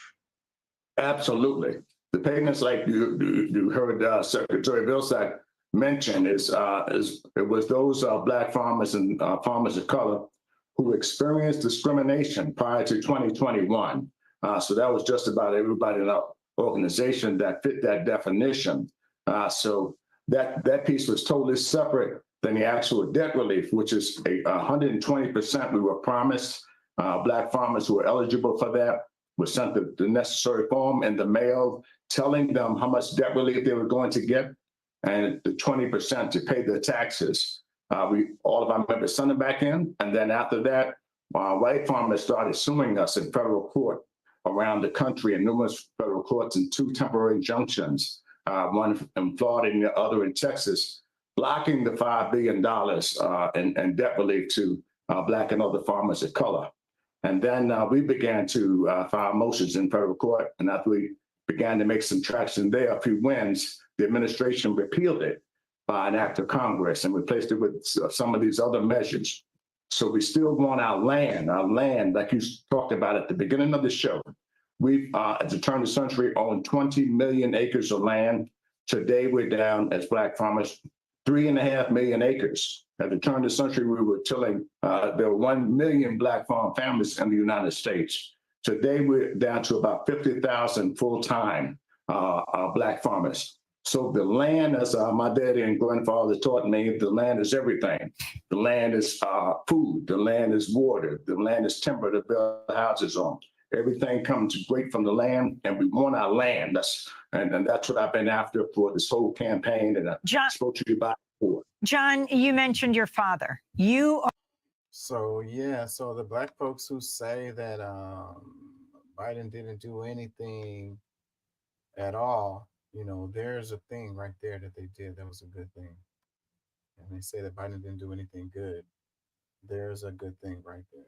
S4: Absolutely. The payments, like you heard Secretary Vilsack mention, it was those Black farmers and farmers of color who experienced discrimination prior to 2021. So that was just about everybody in our organization that fit that definition. So that piece was totally separate than the actual debt relief, which is 120% we were promised. Black farmers who were eligible for that were sent the necessary form in the mail telling them how much debt relief they were going to get, and the 20% to pay their taxes. All of our members sent them back in, and then after that, white farmers started suing us in federal court around the country in numerous federal courts and 2 temporary injunctions, one in Florida and the other in Texas, blocking the $5 billion in debt relief to Black and other farmers of color. And then we began to file motions in federal court, and after we began to make some traction there, a few wins, the administration repealed it by an act of Congress and replaced it with some of these other measures. So we still want our land, like you talked about at the beginning of the show. We've, at the turn of the century, owned 20 million acres of land. Today, we're down as Black farmers, 3.5 million acres. At the turn of the century, we were tilling, there were 1 million Black farm families in the United States. Today, we're down to about 50,000 full-time Black farmers. So the land, as my daddy and grandfather taught me, the land is everything. The land is food, the land is water, the land is timber to build houses on. Everything comes great from the land, and we want our land. That's what I've been after for this whole campaign, and I spoke to you about before.
S18: John, you mentioned your father.
S1: So the Black folks who say that Biden didn't do anything at all, there's a thing right there that they did that was a good thing. And they say that Biden didn't do anything good. There's a good thing right there.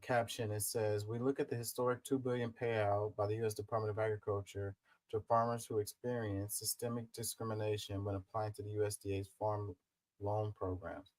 S1: Caption, it says, we look at the historic $2 billion payout by the U.S. Department of Agriculture to farmers who experience systemic discrimination when applying to the USDA's farm loan programs.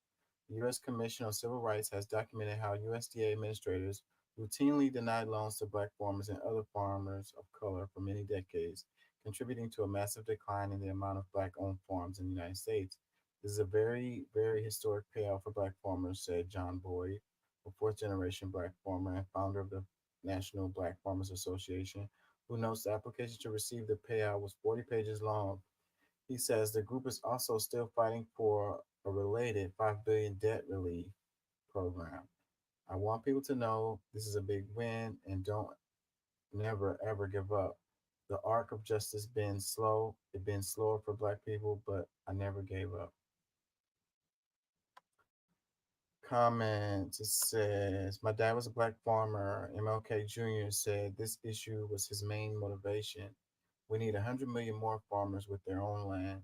S1: The U.S. Commission on Civil Rights has documented how USDA administrators routinely denied loans to Black farmers and other farmers of color for many decades, contributing to a massive decline in the amount of Black-owned farms in the United States. This is a very, very historic payout for Black farmers, said John Boyd, a fourth-generation Black farmer and founder of the National Black Farmers Association, who notes the application to receive the payout was 40 pages long. He says the group is also still fighting for a related $5 billion debt relief program. I want people to know this is a big win, and don't never ever give up. The arc of justice been slow. It's been slower for Black people, but I never gave up. Comment, it says, my dad was a Black farmer. MLK Jr. said this issue was his main motivation. We need 100 million more farmers with their own land.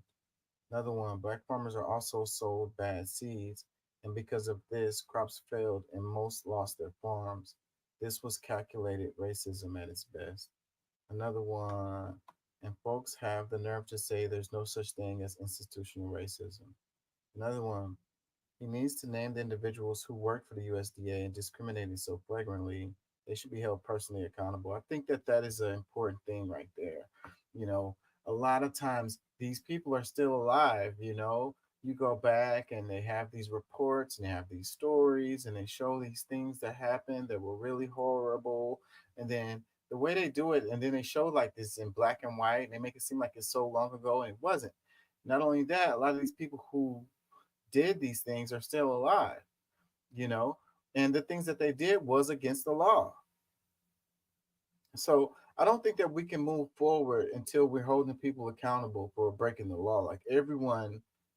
S1: Another one, Black farmers are also sold bad seeds, and because of this, crops failed and most lost their farms. This was calculated racism at its best. Another one, and folks have the nerve to say there's no such thing as institutional racism. Another one, he needs to name the individuals who work for the USDA and discriminated so flagrantly. They should be held personally accountable. I think that is an important thing right there. A lot of times these people are still alive. You go back and they have these reports and they have these stories and they show these things that happened that were really horrible. And then the way they do it, and then they show like this in black and white, and they make it seem like it's so long ago, and it wasn't. Not only that, a lot of these people who did these things are still alive, and the things that they did was against the law. So I don't think that we can move forward until we're holding people accountable for breaking the law. Like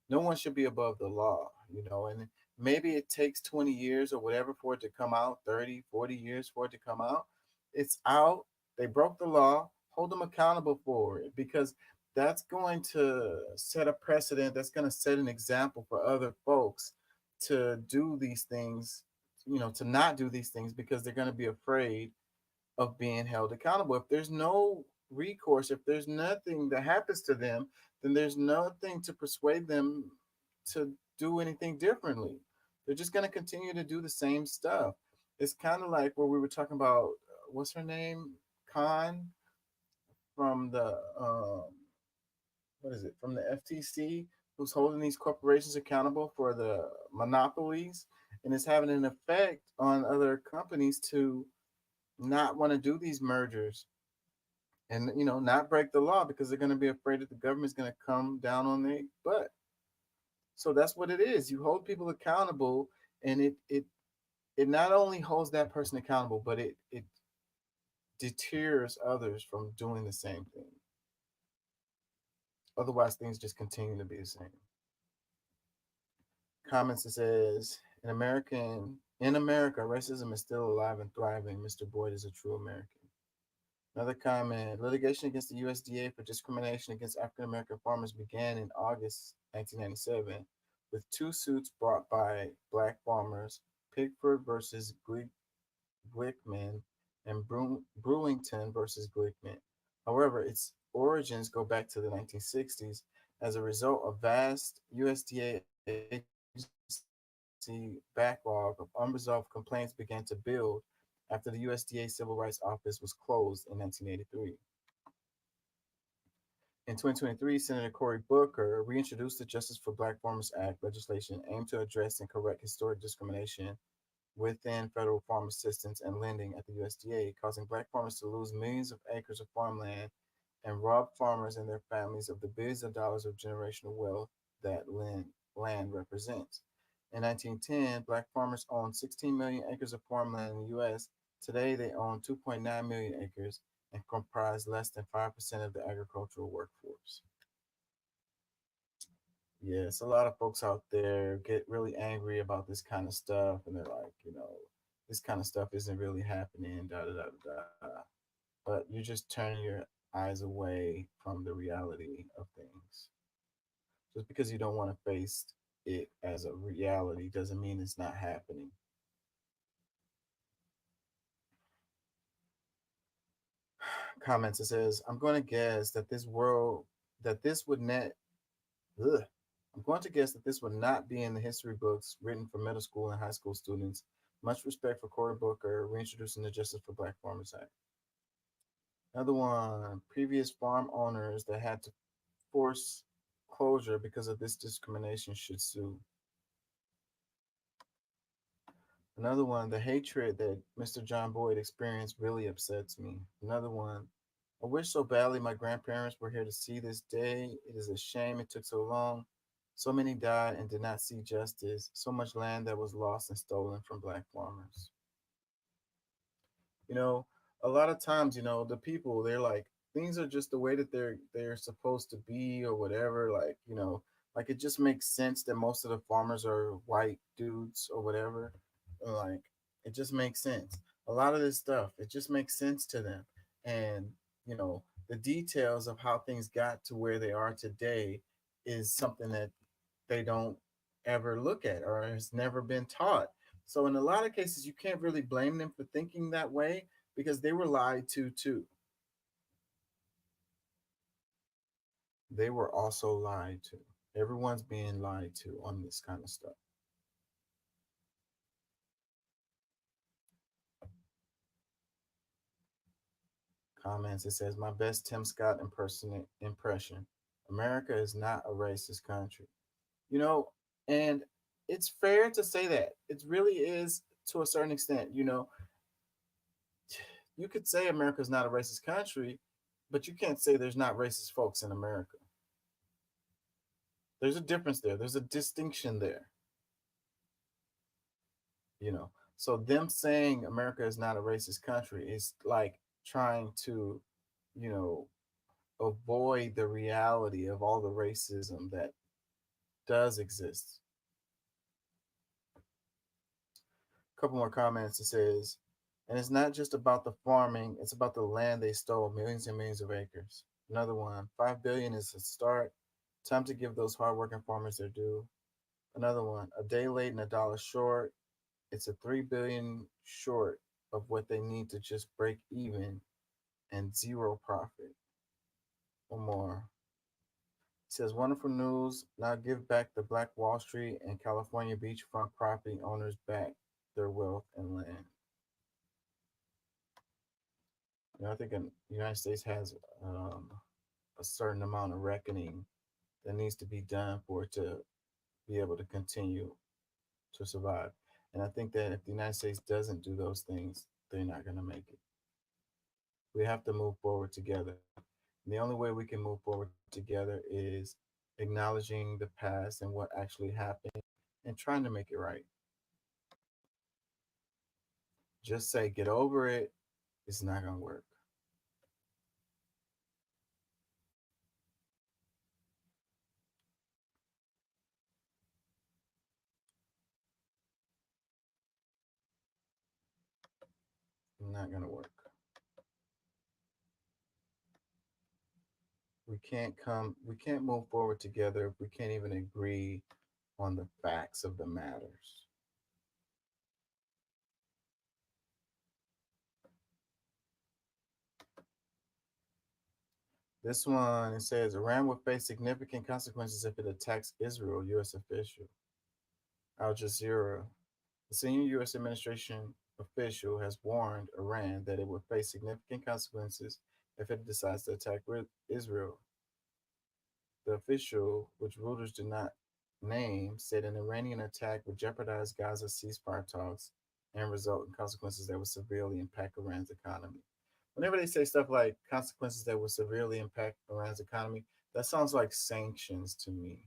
S1: no one should be above the law, and maybe it takes 20 years or whatever for it to come out, 30, 40 years for it to come out. It's out. They broke the law. Hold them accountable for it, because that's going to set a precedent. That's going to set an example for other folks to do these things, to not do these things, because they're going to be afraid of being held accountable. If there's no recourse, if there's nothing that happens to them, then there's nothing to persuade them to do anything differently. They're just going to continue to do the same stuff. It's kind of like where we were talking about, what's her name? Khan from the, from the FTC, who's holding these corporations accountable for the monopolies, and it's having an effect on other companies to not want to do these mergers and not break the law, because they're going to be afraid that the government's going to come down on their butt. So that's what it is. You hold people accountable, and it not only holds that person accountable, but it deters others from doing the same thing. Otherwise, things just continue to be the same. Comments that says, in America, racism is still alive and thriving. Mr. Boyd is a true American. Another comment, litigation against the USDA for discrimination against African American farmers began in August 1997 with 2 suits brought by Black farmers, Pickford versus Glickman and Brewington versus Glickman. However, its origins go back to the 1960s. As a result, a vast USDA backlog of unresolved complaints began to build after the USDA Civil Rights Office was closed in 1983. In 2023, Senator Cory Booker reintroduced the Justice for Black Farmers Act legislation aimed to address and correct historic discrimination within federal farm assistance and lending at the USDA, causing Black farmers to lose millions of acres of farmland and rob farmers and their families of the billions of dollars of generational wealth that land represents. In 1910, Black farmers owned 16 million acres of farmland in the U.S. Today, they own 2.9 million acres and comprise less than 5% of the agricultural workforce. Yes, a lot of folks out there get really angry about this kind of stuff, and they're like, this kind of stuff isn't really happening, da da da da. But you're just turning your eyes away from the reality of things. Just because you don't want to face it as a reality doesn't mean it's not happening. Comments, it says, I'm going to guess that this would not be in the history books written for middle school and high school students. Much respect for Cory Booker reintroducing the Justice for Black Farmers Act. Another one, previous farm owners that had to force closure because of this discrimination should sue. Another one, the hatred that Mr. John Boyd experienced really upsets me. Another one, I wish so badly my grandparents were here to see this day. It is a shame it took so long. So many died and did not see justice. So much land that was lost and stolen from Black farmers. A lot of times, the people, they're like, things are just the way that they're supposed to be or whatever. Like it just makes sense that most of the farmers are white dudes or whatever. Like, it just makes sense. A lot of this stuff, it just makes sense to them. And, the details of how things got to where they are today is something that they don't ever look at or has never been taught. So in a lot of cases, you can't really blame them for thinking that way because they were lied to too. They were also lied to. Everyone's being lied to on this kind of stuff. Comments, it says, my best Tim Scott impression. America is not a racist country. And it's fair to say that. It really is to a certain extent. You could say America is not a racist country, but you can't say there's not racist folks in America. There's a difference there. There's a distinction there. So them saying America is not a racist country is like trying to, avoid the reality of all the racism that does exist. A couple more comments. It says, and it's not just about the farming, it's about the land they stole, millions and millions of acres. Another one, $5 billion is a start. Time to give those hardworking farmers their due. Another one, a day late and $1 short. It's a $3 billion short of what they need to just break even and zero profit. One more. It says, wonderful news. Now give back the Black Wall Street and California beachfront property owners back their wealth and land. I think the United States has a certain amount of reckoning that needs to be done for it to be able to continue to survive. And I think that if the United States doesn't do those things, they're not going to make it. We have to move forward together. And the only way we can move forward together is acknowledging the past and what actually happened and trying to make it right. Just say, get over it. It's not going to work. Not gonna work. We can't move forward together if we can't even agree on the facts of the matters. This one, it says Iran will face significant consequences if it attacks Israel, U.S. official. Al Jazeera, the senior U.S. administration official has warned Iran that it will face significant consequences if it decides to attack Israel. The official, which Reuters did not name, said an Iranian attack would jeopardize Gaza's ceasefire talks and result in consequences that would severely impact Iran's economy. Whenever they say stuff like consequences that would severely impact Iran's economy, that sounds like sanctions to me.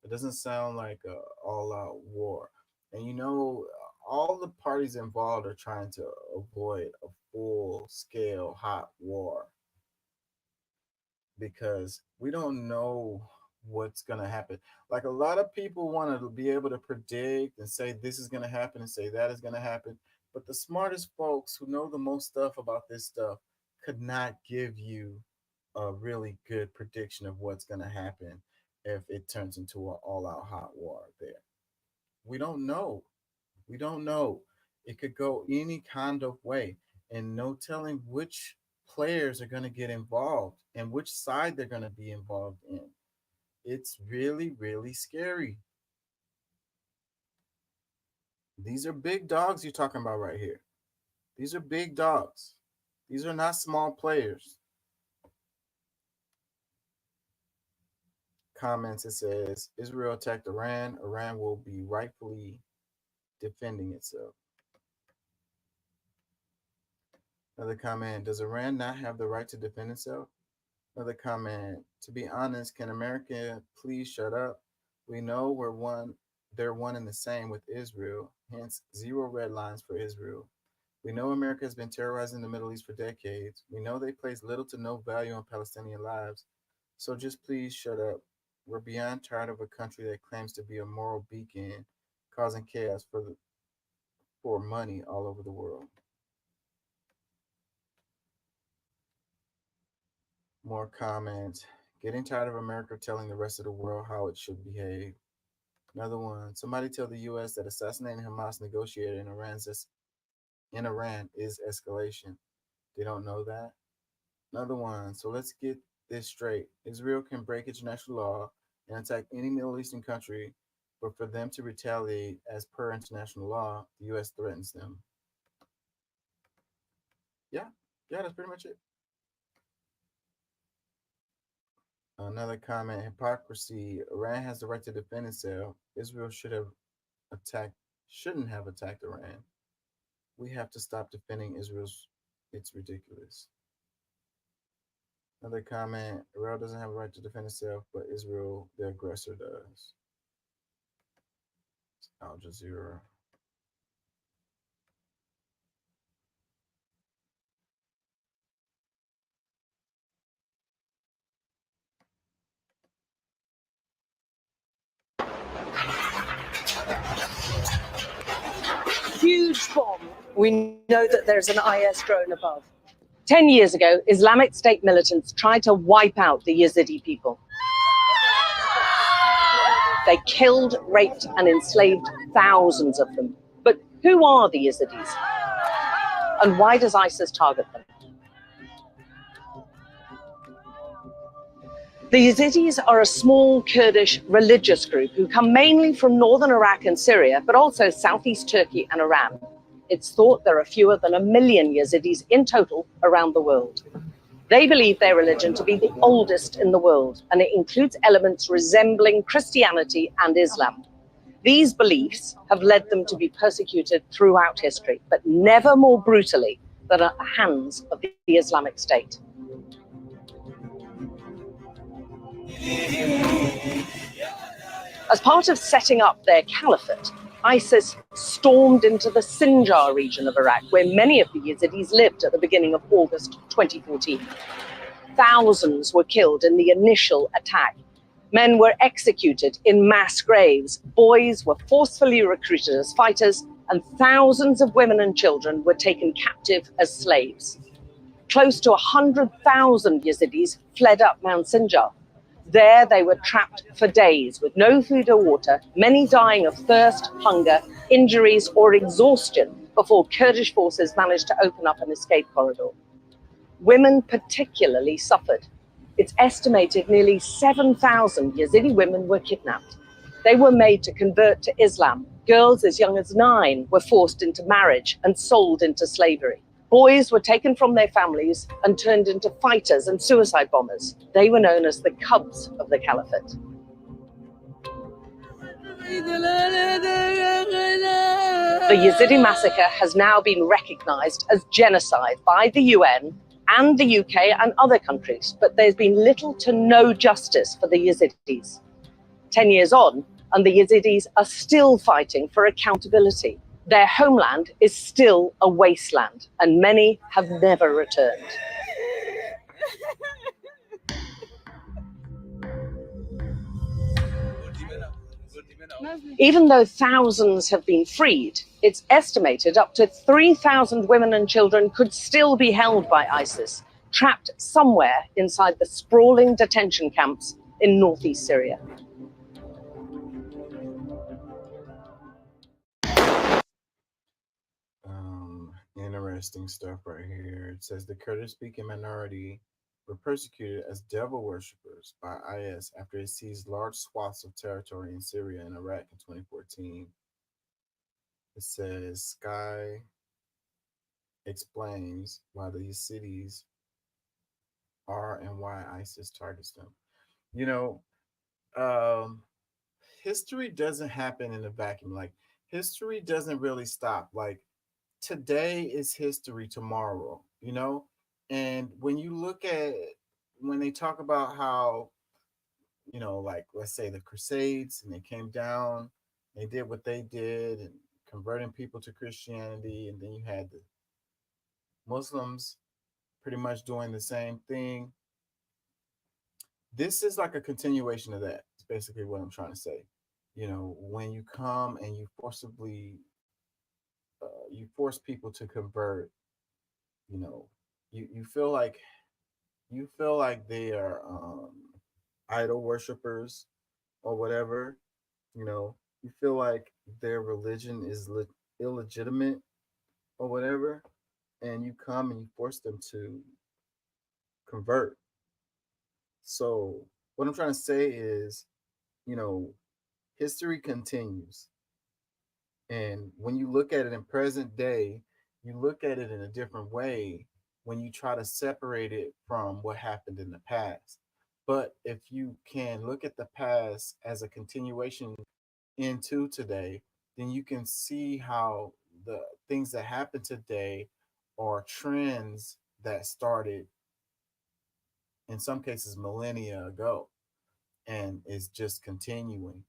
S1: It doesn't sound like an all-out war. And you know, all the parties involved are trying to avoid a full-scale hot war because we don't know what's going to happen. Like a lot of people want to be able to predict and say this is going to happen and say that is going to happen. But the smartest folks who know the most stuff about this stuff could not give you a really good prediction of what's going to happen if it turns into an all-out hot war there. We don't know. We don't know. It could go any kind of way, and no telling which players are going to get involved and which side they're going to be involved in. It's really, really scary. These are big dogs you're talking about right here. These are big dogs. These are not small players. Comments, it says, Israel attacked Iran. Iran will be rightfully defending itself. Another comment, does Iran not have the right to defend itself? Another comment, to be honest, can America please shut up? We know they're one and the same with Israel, hence zero red lines for Israel. We know America has been terrorizing the Middle East for decades. We know they place little to no value on Palestinian lives. So just please shut up. We're beyond tired of a country that claims to be a moral beacon, causing chaos for money all over the world. More comments. Getting tired of America telling the rest of the world how it should behave. Another one. Somebody tell the U.S. that assassinating Hamas negotiator in Iran is escalation. They don't know that. Another one. So let's get this straight. Israel can break international law and attack any Middle Eastern country, but for them to retaliate as per international law, the U.S. threatens them. Yeah, that's pretty much it. Another comment, hypocrisy. Iran has the right to defend itself. Israel shouldn't have attacked Iran. We have to stop defending Israel's. It's ridiculous. Another comment, Iran doesn't have a right to defend itself, but Israel, the aggressor, does. It's Al Jazeera.
S6: Huge bomb. We know that there's an IS drone above. 10 years ago, Islamic State militants tried to wipe out the Yazidi people. They killed, raped, and enslaved thousands of them. But who are the Yazidis? And why does ISIS target them? The Yazidis are a small Kurdish religious group who come mainly from northern Iraq and Syria, but also southeast Turkey and Iran. It's thought there are fewer than 1 million Yazidis in total around the world. They believe their religion to be the oldest in the world, and it includes elements resembling Christianity and Islam. These beliefs have led them to be persecuted throughout history, but never more brutally than at the hands of the Islamic State. As part of setting up their caliphate, ISIS stormed into the Sinjar region of Iraq, where many of the Yazidis lived at the beginning of August 2014. Thousands were killed in the initial attack. Men were executed in mass graves. Boys were forcefully recruited as fighters, and thousands of women and children were taken captive as slaves. Close to 100,000 Yazidis fled up Mount Sinjar. There they were trapped for days with no food or water, many dying of thirst, hunger, injuries, or exhaustion before Kurdish forces managed to open up an escape corridor. Women particularly suffered. It's estimated nearly 7,000 Yazidi women were kidnapped. They were made to convert to Islam. Girls as young as 9 were forced into marriage and sold into slavery. Boys were taken from their families and turned into fighters and suicide bombers. They were known as the cubs of the caliphate. The Yazidi massacre has now been recognized as genocide by the UN and the UK and other countries, but there's been little to no justice for the Yazidis. 10 years on, and the Yazidis are still fighting for accountability. Their homeland is still a wasteland, and many have never returned. Even though thousands have been freed, it's estimated up to 3,000 women and children could still be held by ISIS, trapped somewhere inside the sprawling detention camps in northeast Syria.
S1: Interesting stuff right here. It says the Kurdish-speaking minority were persecuted as devil worshippers by IS after it seized large swaths of territory in Syria and Iraq in 2014. It says Sky explains why these cities are and why ISIS targets them. You know, history doesn't happen in a vacuum. Like, history doesn't really stop. Like, today is history tomorrow, you know? And when you look at, when they talk about how, you know, like, let's say the Crusades, and they came down, they did what they did and converting people to Christianity, and then you had the Muslims pretty much doing the same thing. This is like a continuation of that. It's basically what I'm trying to say. You know, when you come and you forcibly you force people to convert, you know, you feel like they are idol worshippers or whatever. You know, you feel like their religion is illegitimate or whatever, and you come and you force them to convert. So what I'm trying to say is, you know, history continues. And when you look at it in present day, you look at it in a different way when you try to separate it from what happened in the past. But if you can look at the past as a continuation into today, then you can see how the things that happen today are trends that started, in some cases, millennia ago, and is just continuing.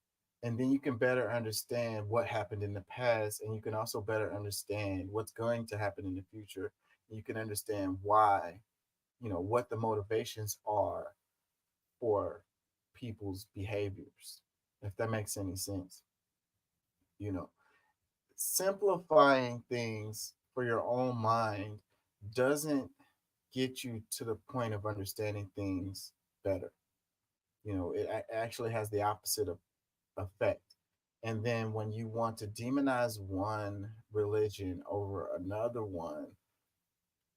S1: And then you can better understand what happened in the past, and you can also better understand what's going to happen in the future. You can understand why, you know, what the motivations are for people's behaviors, if that makes any sense. You know, simplifying things for your own mind doesn't get you to the point of understanding things better. You know, it actually has the opposite of effect. And then when you want to demonize one religion over another one,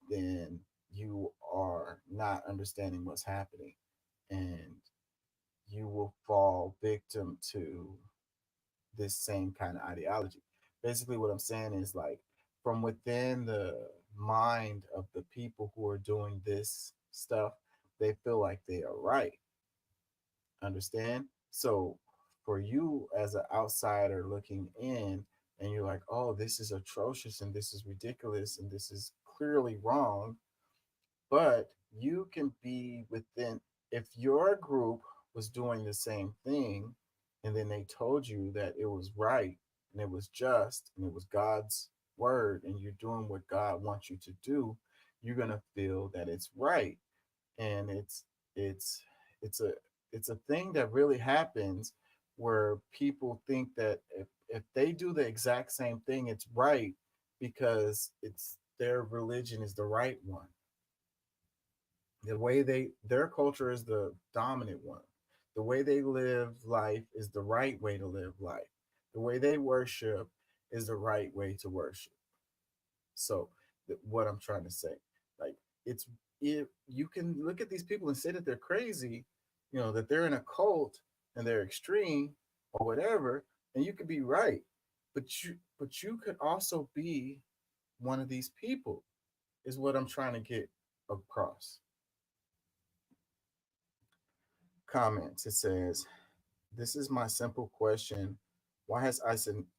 S1: then you are not understanding what's happening, and you will fall victim to this same kind of ideology. Basically, what I'm saying is, like, from within the mind of the people who are doing this stuff, they feel like they are right. Understand? So for you as an outsider looking in, and you're like, oh, this is atrocious and this is ridiculous and this is clearly wrong, but you can be within, if your group was doing the same thing and then they told you that it was right and it was just and it was God's word and you're doing what God wants you to do, you're going to feel that it's right. And it's a thing that really happens where people think that if they do the exact same thing, it's right because it's their religion is the right one. The way their culture is the dominant one. The way they live life is the right way to live life. The way they worship is the right way to worship. So what I'm trying to say, like, it's, if you can look at these people and say that they're crazy, that they're in a cult and they're extreme or whatever, and you could be right, but you could also be one of these people, is what I'm trying to get across. Comments. It says, "This is my simple question: why has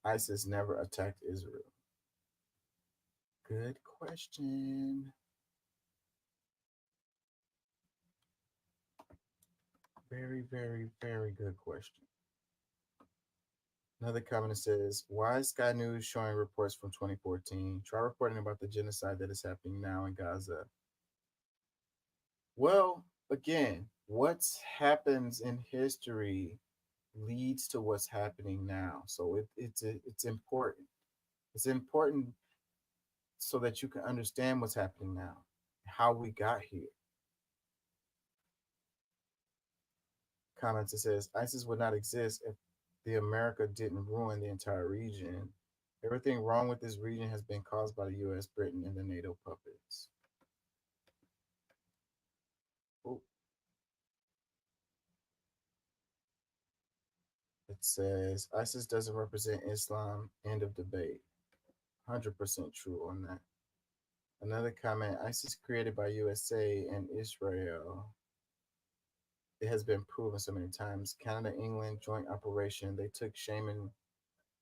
S1: ISIS never attacked Israel?" Good question. Very, very, very good question. Another comment says, "Why is Sky News showing reports from 2014? Try reporting about the genocide that is happening now in Gaza." Well, again, what happens in history leads to what's happening now. So it's important. It's important so that you can understand what's happening now, how we got here. Comments. It says, "ISIS would not exist if the America didn't ruin the entire region. Everything wrong with this region has been caused by the US, Britain, and the NATO puppets." Ooh. It says, "ISIS doesn't represent Islam. End of debate." 100% true on that. Another comment, "ISIS created by USA and Israel. It has been proven so many times. Canada, England, joint operation. They took Shaman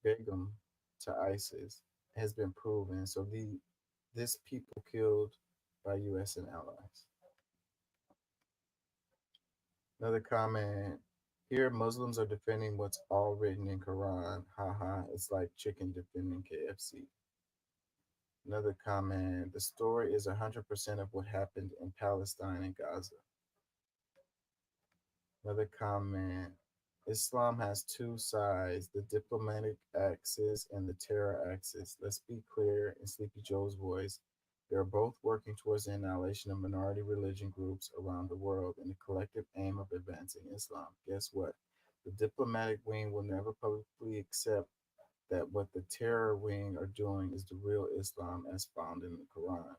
S1: Begum to ISIS. It has been proven. So this people killed by US and allies." Another comment, "Here Muslims are defending what's all written in Quran. Haha, it's like chicken defending KFC." Another comment, "The story is 100% of what happened in Palestine and Gaza." Another comment, "Islam has two sides, the diplomatic axis and the terror axis. Let's be clear in Sleepy Joe's voice. They are both working towards the annihilation of minority religion groups around the world in the collective aim of advancing Islam. Guess what? The diplomatic wing will never publicly accept that what the terror wing are doing is the real Islam as found in the Quran.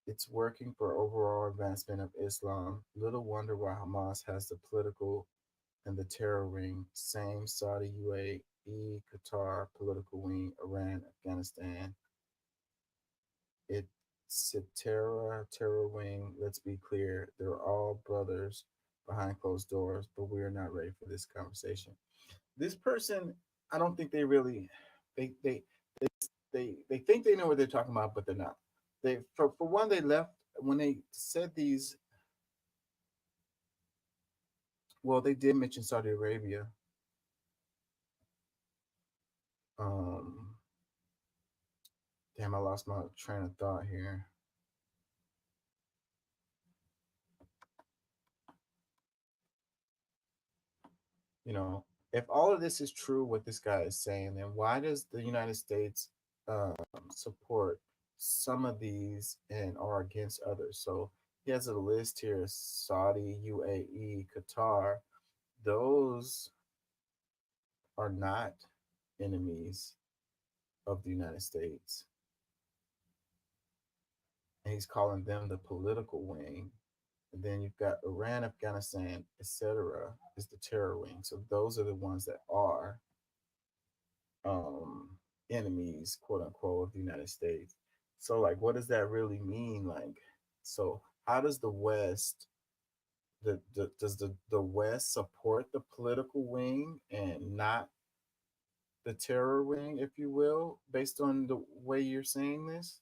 S1: It's working for overall advancement of Islam. Little wonder why Hamas has the political and the terror wing. Same Saudi, UAE, Qatar, political wing, Iran, Afghanistan. It's a terror wing. Let's be clear. They're all brothers behind closed doors, but we're not ready for this conversation." This person, I don't think they really, they think they know what they're talking about, but they're not. For one, they left when they said these. Well, they did mention Saudi Arabia. Damn, I lost my train of thought here. If all of this is true, what this guy is saying, then why does the United States support some of these and are against others? So he has a list here: Saudi, UAE, Qatar. Those are not enemies of the United States. And he's calling them the political wing. And then you've got Iran, Afghanistan, etc. is the terror wing. So those are the ones that are enemies, quote unquote, of the United States. So, like, what does that really mean? Like, so how does the West, does the West support the political wing and not the terror wing, if you will, based on the way you're saying this?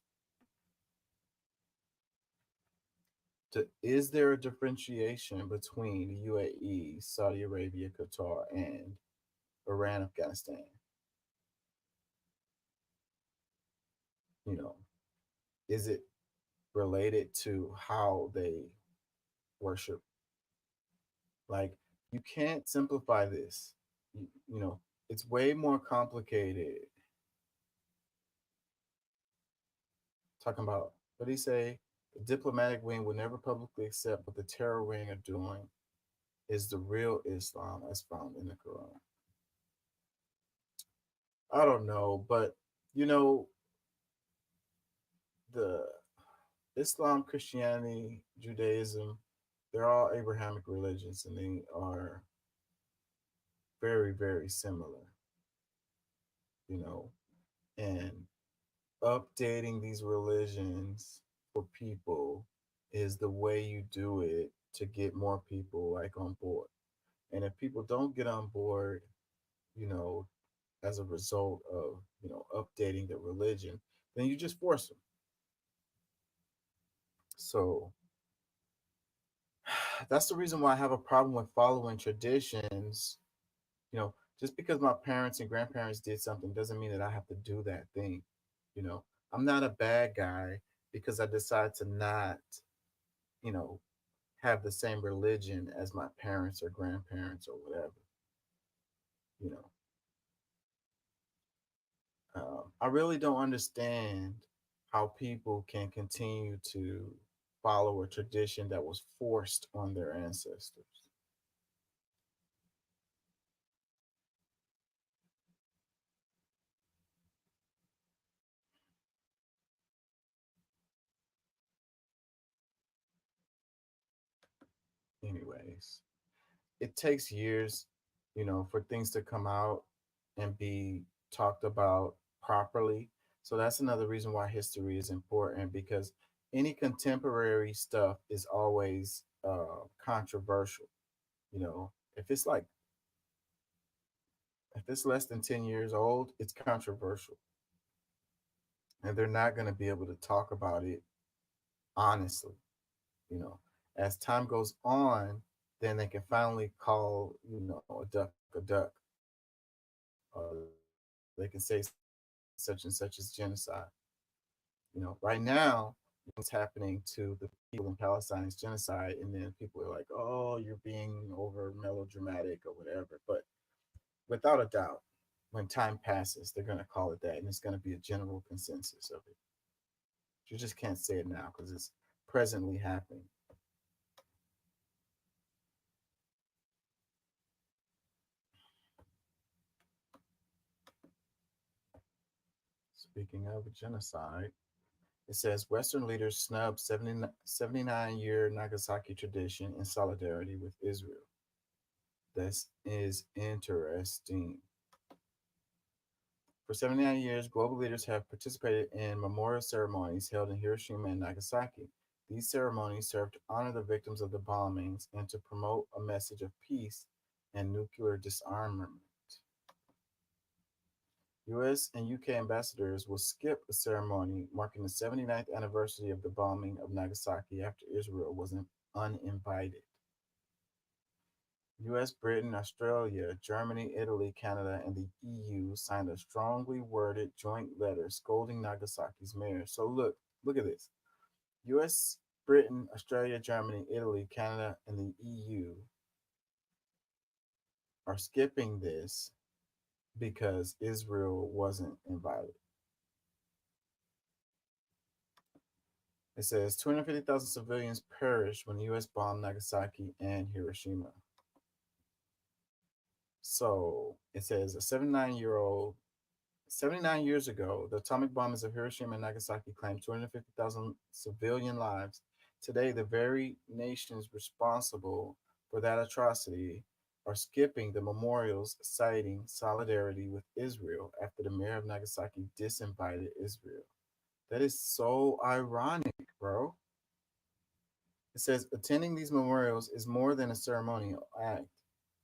S1: Is there a differentiation between the UAE, Saudi Arabia, Qatar, and Iran, Afghanistan? Is it related to how they worship? Like, you can't simplify this. you know, it's way more complicated. Talking about what do you say? The diplomatic wing will never publicly accept what the terror wing are doing is the real Islam as found in the Quran. I don't know, but you know, the Islam, Christianity, Judaism, they're all Abrahamic religions and they are very, very similar, you know, and updating these religions for people is the way you do it to get more people like on board. And if people don't get on board, you know, as a result of, you know, updating the religion, then you just force them. So that's the reason why I have a problem with following traditions. You know, just because my parents and grandparents did something doesn't mean that I have to do that thing. You know, I'm not a bad guy because I decide to not, you know, have the same religion as my parents or grandparents or whatever. You know, I really don't understand how people can continue to follow a tradition that was forced on their ancestors. Anyways, it takes years, you know, for things to come out and be talked about properly. So that's another reason why history is important because any contemporary stuff is always controversial. You know, if it's less than 10 years old, it's controversial. And they're not going to be able to talk about it honestly. You know, as time goes on, then they can finally call, you know, a duck a duck. They can say such and such as genocide. You know, right now, what's happening to the people in Palestine is genocide, and then people are like, "Oh, you're being over melodramatic or whatever." But without a doubt, when time passes, they're going to call it that, and it's going to be a general consensus of it. You just can't say it now because it's presently happening. Speaking of genocide, it says Western leaders snub 79-year Nagasaki tradition in solidarity with Israel. This is interesting. For 79 years, global leaders have participated in memorial ceremonies held in Hiroshima and Nagasaki. These ceremonies serve to honor the victims of the bombings and to promote a message of peace and nuclear disarmament. US and UK ambassadors will skip a ceremony marking the 79th anniversary of the bombing of Nagasaki after Israel was uninvited. US, Britain, Australia, Germany, Italy, Canada, and the EU signed a strongly worded joint letter scolding Nagasaki's mayor. So look at this. US, Britain, Australia, Germany, Italy, Canada, and the EU are skipping this because Israel wasn't invited. It says 250,000 civilians perished when the US bombed Nagasaki and Hiroshima. So it says 79 years ago, the atomic bombings of Hiroshima and Nagasaki claimed 250,000 civilian lives. Today, the very nations responsible for that atrocity are skipping the memorials citing solidarity with Israel after the mayor of Nagasaki disinvited Israel. That is so ironic, bro. It says attending these memorials is more than a ceremonial act.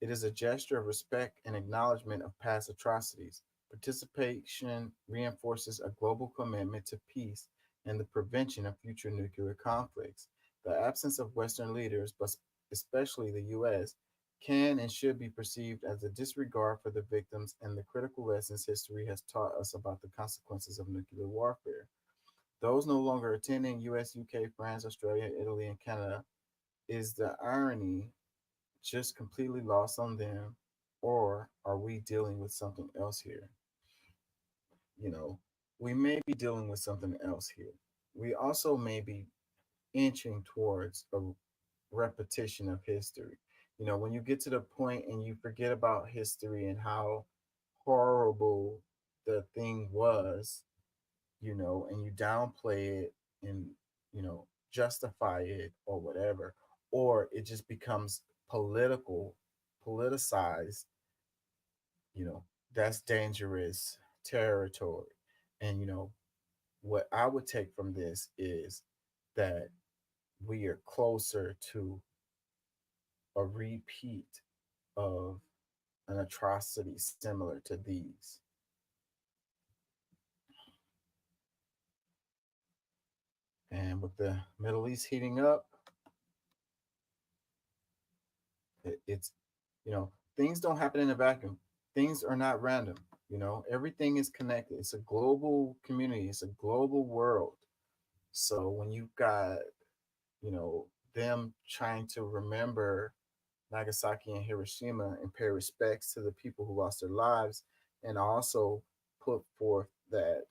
S1: It is a gesture of respect and acknowledgement of past atrocities. Participation reinforces a global commitment to peace and the prevention of future nuclear conflicts. The absence of Western leaders, but especially the US, can and should be perceived as a disregard for the victims and the critical lessons history has taught us about the consequences of nuclear warfare. Those no longer attending US, UK, France, Australia, Italy, and Canada is the irony just completely lost on them, Or are we dealing with something else here? You know, we may be dealing with something else here. We also may be inching towards a repetition of history. You know, when you get to the point and you forget about history and how horrible the thing was, you know, and you downplay it and, you know, justify it or whatever, or it just becomes politicized, you know, that's dangerous territory. And, you know, what I would take from this is that we are closer to a repeat of an atrocity similar to these. And with the Middle East heating up, it's, you know, things don't happen in a vacuum. Things are not random. You know, everything is connected. It's a global community, it's a global world. So when you've got, you know, them trying to remember Nagasaki and Hiroshima and pay respects to the people who lost their lives, and also put forth that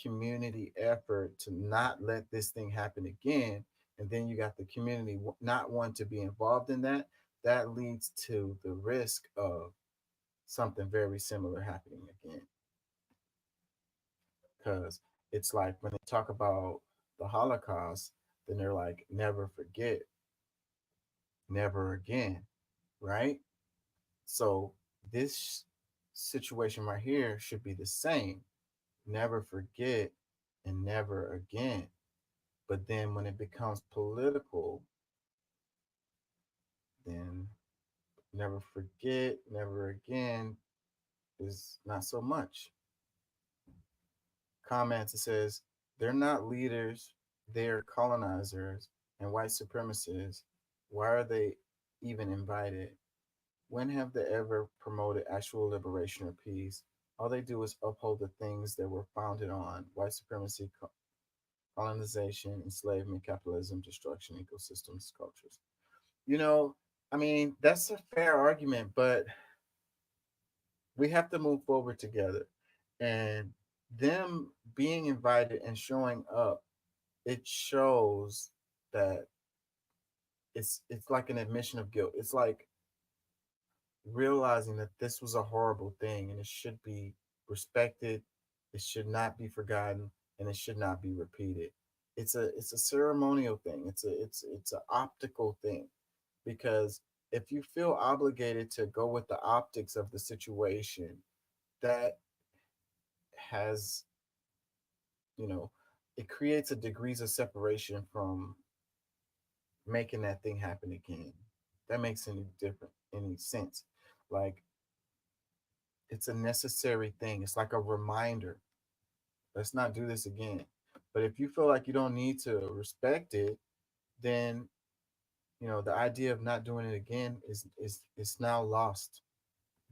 S1: community effort to not let this thing happen again. And then you got the community not want to be involved in that. That leads to the risk of something very similar happening again. Because it's like when they talk about the Holocaust, then they're like, never forget, never again, right? So this situation right here should be the same. Never forget and never again. But then when it becomes political, then never forget, never again is not so much. Comments, it says, they're not leaders, they're colonizers and white supremacists. Why are they even invited? When have they ever promoted actual liberation or peace? All they do is uphold the things that were founded on white supremacy, colonization, enslavement, capitalism, destruction, ecosystems, cultures. You know, I mean, that's a fair argument, but we have to move forward together. And them being invited and showing up, it shows that it's like an admission of guilt. It's like realizing that this was a horrible thing and it should be respected, it should not be forgotten, and it should not be repeated. It's a ceremonial thing. It's an optical thing, because if you feel obligated to go with the optics of the situation, that has, you know, it creates a degrees of separation from making that thing happen again. That makes any sense. Like, it's a necessary thing. It's like a reminder. Let's not do this again. But if you feel like you don't need to respect it, then, you know, the idea of not doing it again is now lost,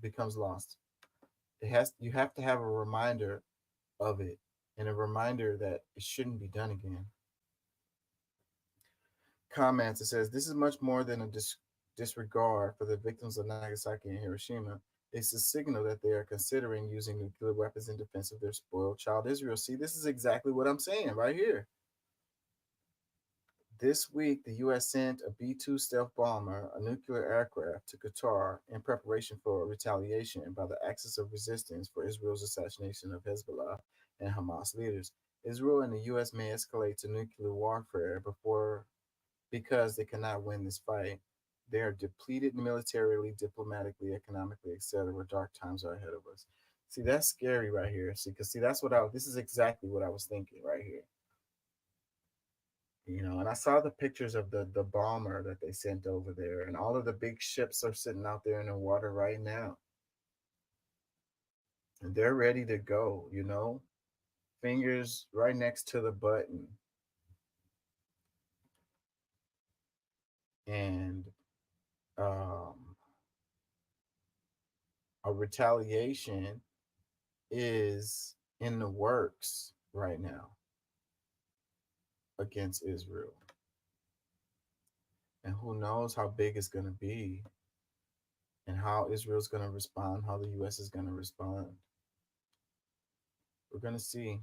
S1: becomes lost. You have to have a reminder of it, and a reminder that it shouldn't be done again. Comments, it says, this is much more than a disregard for the victims of Nagasaki and Hiroshima. It's a signal that they are considering using nuclear weapons in defense of their spoiled child Israel. See, this is exactly what I'm saying right here. This week, the U.S. sent a B-2 stealth bomber, a nuclear aircraft, to Qatar in preparation for retaliation by the Axis of Resistance for Israel's assassination of Hezbollah and Hamas leaders. Israel and the U.S. may escalate to nuclear warfare because they cannot win this fight. They are depleted militarily, diplomatically, economically, etc. Dark times are ahead of us. See, that's scary right here. See, because that's this is exactly what I was thinking right here. You know, and I saw the pictures of the bomber that they sent over there, and all of the big ships are sitting out there in the water right now. And they're ready to go, you know, fingers right next to the button. And a retaliation is in the works right now against Israel. And who knows how big it's going to be and how Israel's going to respond, how the U.S. is going to respond. We're going to see.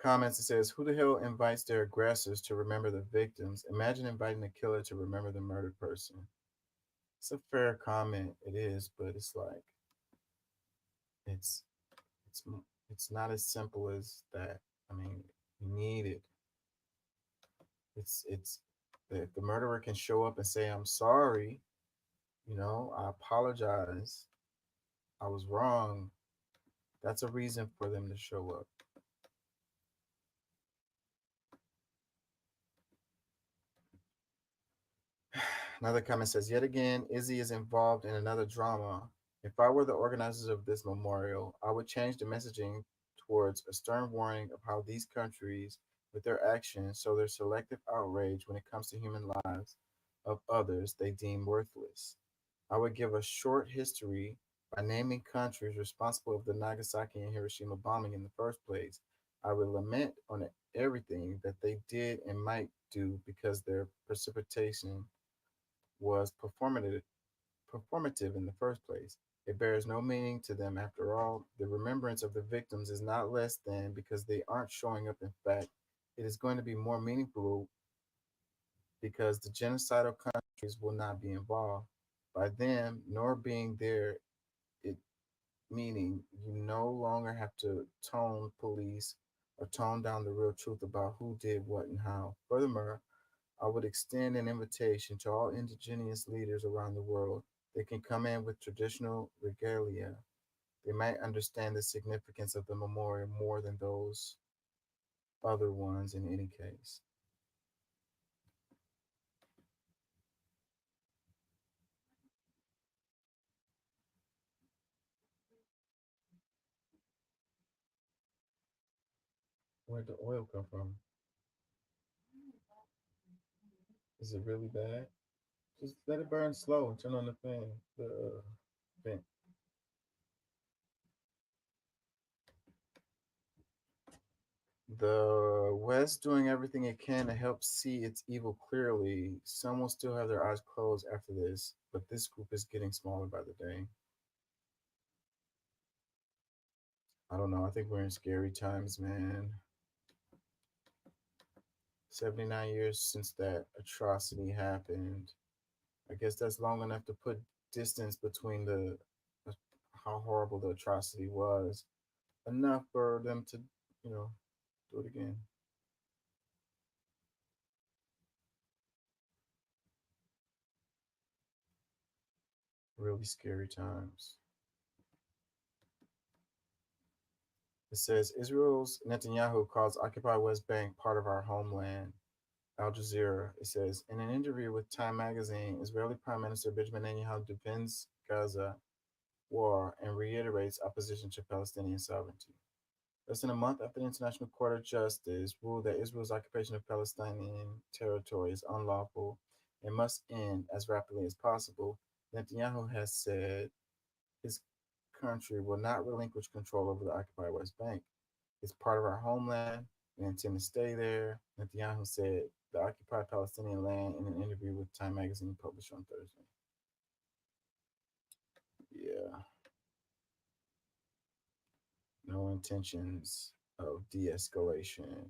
S1: Comments, it says, who the hell invites their aggressors to remember the victims? Imagine inviting the killer to remember the murdered person. It's a fair comment, it is, but it's like, it's not as simple as that. I mean, you need it. It's the murderer can show up and say, I'm sorry, I apologize, I was wrong. That's a reason for them to show up. Another comment says, yet again, Izzy is involved in another drama. If I were the organizers of this memorial, I would change the messaging towards a stern warning of how these countries, with their actions, show their selective outrage when it comes to human lives of others they deem worthless. I would give a short history by naming countries responsible of the Nagasaki and Hiroshima bombing in the first place. I would lament on everything that they did and might do because their precipitation was performative in the first place. It bears no meaning to them after all. The remembrance of the victims is not less than because they aren't showing up. In fact, it is going to be more meaningful because the genocidal countries will not be involved. By them nor being there, it meaning you no longer have to tone police or tone down the real truth about who did what and how. Furthermore, I would extend an invitation to all indigenous leaders around the world. They can come in with traditional regalia. They might understand the significance of the memorial more than those other ones in any case. Where'd the oil come from? Is it really bad? Just let it burn slow and turn on the fan. The vent. The West doing everything it can to help see its evil clearly. Some will still have their eyes closed after this, but this group is getting smaller by the day. I don't know. I think we're in scary times, man. 79 years since that atrocity happened. I guess that's long enough to put distance between how horrible the atrocity was. Enough for them to, do it again. Really scary times. It says Israel's Netanyahu calls occupied West Bank part of our homeland. Al Jazeera. It says in an interview with Time magazine, Israeli Prime Minister Benjamin Netanyahu defends Gaza war and reiterates opposition to Palestinian sovereignty. Less than a month after the International Court of Justice ruled that Israel's occupation of Palestinian territory is unlawful and must end as rapidly as possible, Netanyahu has said his country will not relinquish control over the occupied West Bank. It's part of our homeland. We intend to stay there, Netanyahu said the occupied Palestinian land in an interview with Time magazine published on Thursday. Yeah. No intentions of de-escalation.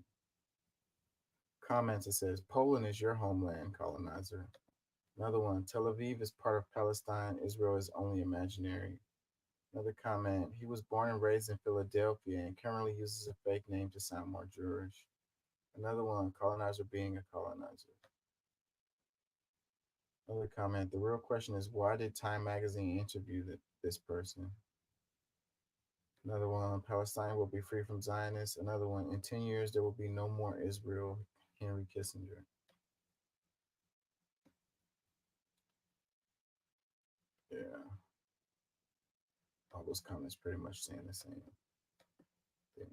S1: Comments, it says, Poland is your homeland, colonizer. Another one, Tel Aviv is part of Palestine. Israel is only imaginary. Another comment, he was born and raised in Philadelphia and currently uses a fake name to sound more Jewish. Another one, colonizer being a colonizer. Another comment, the real question is, why did Time magazine interview this person? Another one, Palestine will be free from Zionists. Another one, in 10 years, there will be no more Israel, Henry Kissinger. Yeah. All those comments pretty much saying the same thing.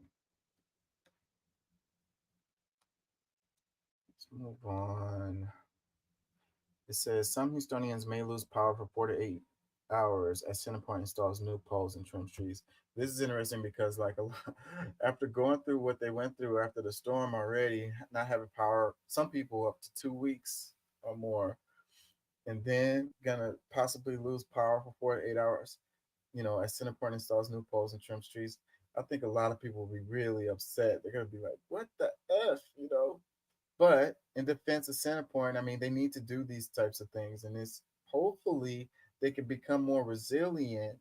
S1: Let's move on. It says some Houstonians may lose power for 4 to 8 hours as CenterPoint installs new poles and trim trees. This is interesting because, like, after going through what they went through after the storm already, not having power, some people up to 2 weeks or more, and then gonna possibly lose power for 4 to 8 hours. As CenterPoint installs new poles and trims trees, I think a lot of people will be really upset. They're gonna be like, "What the f?" But in defense of CenterPoint, I mean, they need to do these types of things, and it's hopefully they can become more resilient,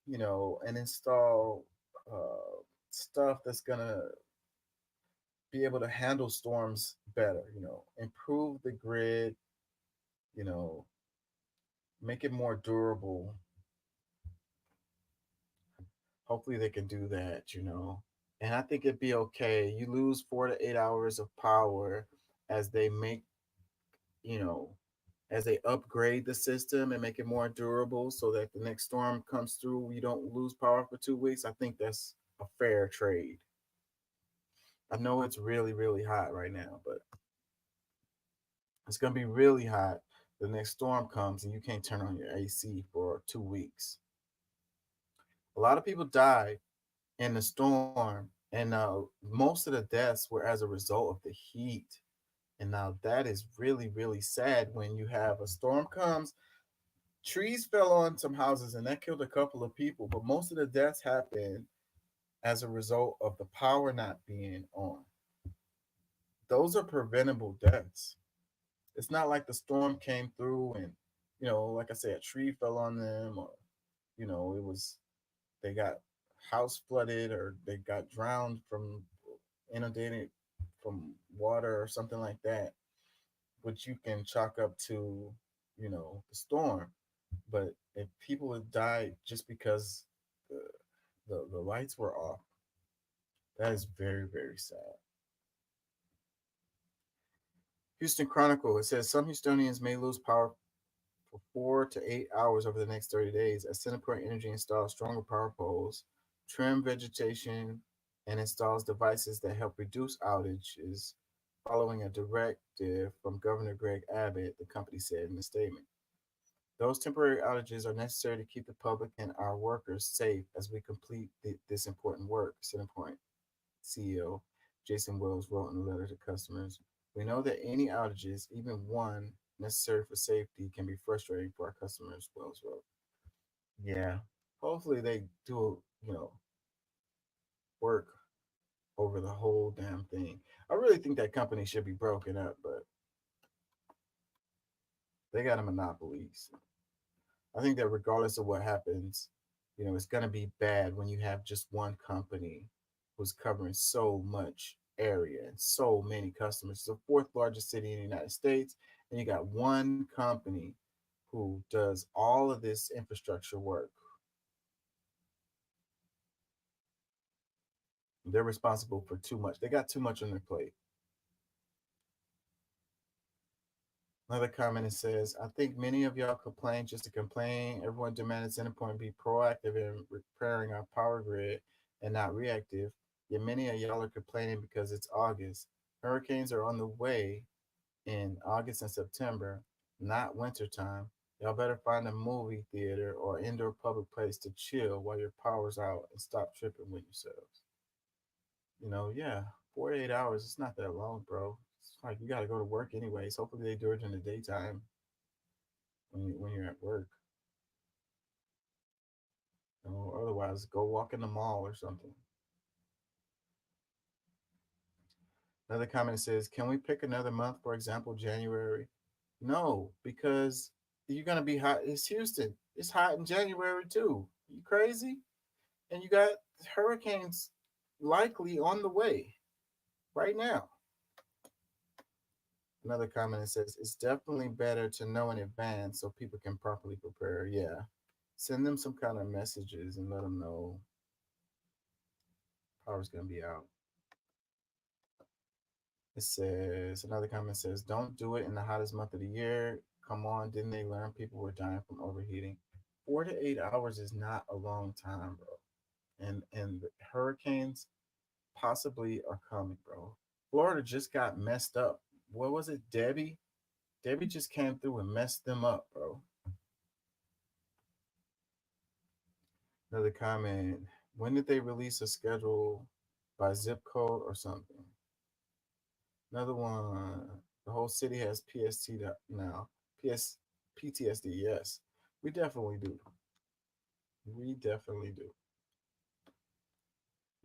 S1: and install stuff that's gonna be able to handle storms better. Improve the grid, you know, make it more durable. Hopefully they can do that. And I think it'd be okay. You lose 4 to 8 hours of power as they make, you know, as they upgrade the system and make it more durable so that the next storm comes through, you don't lose power for 2 weeks. I think that's a fair trade. I know it's really, really hot right now, but it's going to be really hot. The next storm comes and you can't turn on your AC for 2 weeks. A lot of people died in the storm, and most of the deaths were as a result of the heat. And now that is really, really sad when you have a storm comes. Trees fell on some houses and that killed a couple of people, but most of the deaths happened as a result of the power not being on. Those are preventable deaths. It's not like the storm came through and, like I said, a tree fell on them, or, they got house flooded, or they got drowned from inundated from water or something like that, which you can chalk up to, the storm. But if people have died just because the lights were off, that is very, very sad. Houston Chronicle, it says some Houstonians may lose power for 4 to 8 hours over the next 30 days as CenterPoint Energy installs stronger power poles, trim vegetation, and installs devices that help reduce outages following a directive from Governor Greg Abbott, the company said in a statement. Those temporary outages are necessary to keep the public and our workers safe as we complete this important work, CenterPoint CEO Jason Wells wrote in a letter to customers. We know that any outages, even one necessary for safety, can be frustrating for our customers, Wells wrote. Yeah, hopefully they do, work over the whole damn thing. I really think that company should be broken up, but they got a monopoly. So I think that regardless of what happens, it's going to be bad when you have just one company who's covering so much area and so many customers. It's the fourth largest city in the United States, and you got one company who does all of this infrastructure work. They're responsible for too much. They got too much on their plate. Another comment, it says, I think many of y'all complain just to complain. Everyone demanded CenterPoint be proactive in repairing our power grid and not reactive. Yet many of y'all are complaining because it's August. Hurricanes are on the way in August and September, not wintertime. Y'all better find a movie theater or indoor public place to chill while your power's out and stop tripping with yourselves. 48 hours, it's not that long, bro. It's like you got to go to work anyways. Hopefully they do it in the daytime when you're at work. Otherwise, go walk in the mall or something. Another comment says, can we pick another month, for example, January? No, because you're going to be hot. It's Houston. It's hot in January too. You crazy? And you got hurricanes likely on the way right now. Another comment that says, it's definitely better to know in advance so people can properly prepare. Yeah. Send them some kind of messages and let them know power's going to be out. It says, another comment says, don't do it in the hottest month of the year. Come on, didn't they learn people were dying from overheating? 4 to 8 hours is not a long time, bro. And hurricanes possibly are coming, bro. Florida just got messed up. What was it, Debbie? Debbie just came through and messed them up, bro. Another comment. When did they release a schedule by zip code or something? Another one. The whole city has PST now. PTSD, yes. We definitely do. We definitely do.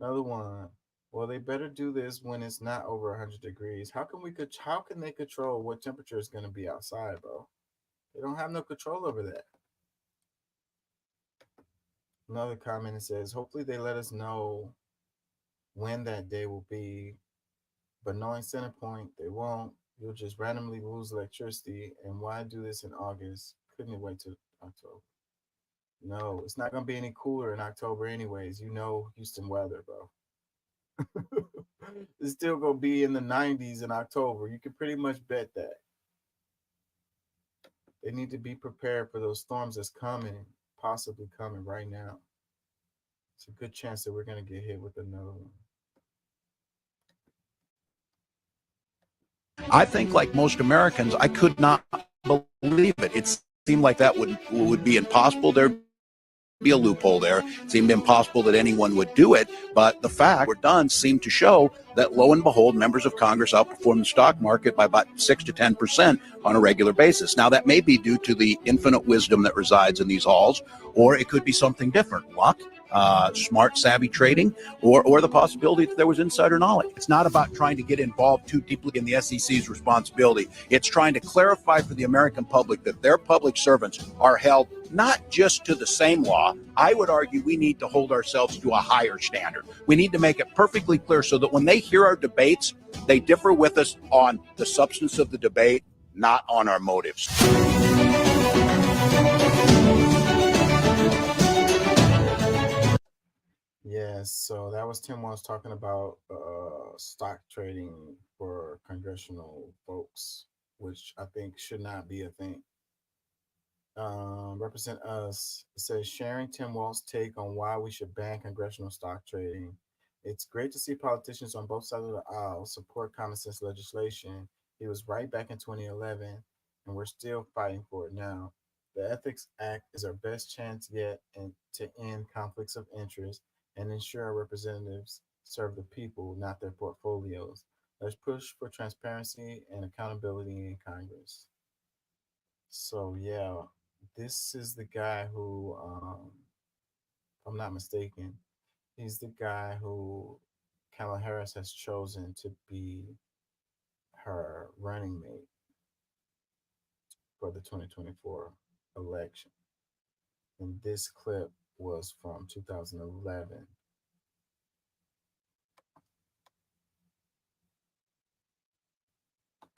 S1: Another one. Well, they better do this when it's not over 100 degrees. How can they control what temperature is going to be outside, bro? They don't have no control over that. Another comment, it says, hopefully they let us know when that day will be, but knowing CenterPoint, they won't. You'll just randomly lose electricity. And why do this in August? Couldn't wait till October. No, it's not going to be any cooler in October anyways. You know Houston weather, bro. It's still going to be in the 90s in October. You can pretty much bet that. They need to be prepared for those storms that's coming, possibly coming right now. It's a good chance that we're going to get hit with another one.
S7: I think, like most Americans, I could not believe it. It seemed like that would be impossible. There'd be a loophole there. It seemed impossible that anyone would do it. But the fact we're done seemed to show that, lo and behold, members of Congress outperform the stock market by about 6 to 10% on a regular basis. Now, that may be due to the infinite wisdom that resides in these halls, or it could be something different. Luck, smart, savvy trading, or the possibility that there was insider knowledge. It's not about trying to get involved too deeply in the SEC's responsibility. It's trying to clarify for the American public that their public servants are held not just to the same law. I would argue we need to hold ourselves to a higher standard. We need to make it perfectly clear so that when they hear our debates, they differ with us on the substance of the debate, not on our motives.
S1: Yes, so that was Tim Walz talking about stock trading for congressional folks, which I think should not be a thing. Represent Us says, sharing Tim Walz's take on why we should ban congressional stock trading. It's great to see politicians on both sides of the aisle support common sense legislation. He was right back in 2011, and we're still fighting for it now. The Ethics Act is our best chance yet to end conflicts of interest and ensure our representatives serve the people, not their portfolios. Let's push for transparency and accountability in Congress. So, yeah, this is the guy who, if I'm not mistaken, he's the guy who Kamala Harris has chosen to be her running mate for the 2024 election. And this clip was from 2011.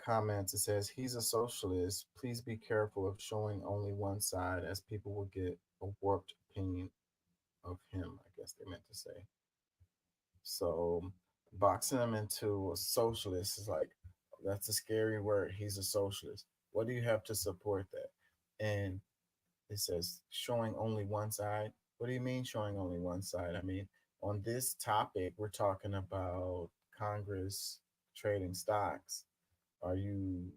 S1: Comments, it says, he's a socialist. Please be careful of showing only one side, as people will get a warped opinion of him, I guess they meant to say. So boxing him into a socialist is like, that's a scary word. He's a socialist. What do you have to support that? And it says showing only one side. What do you mean showing only one side? I mean, on this topic, we're talking about Congress trading stocks. Are you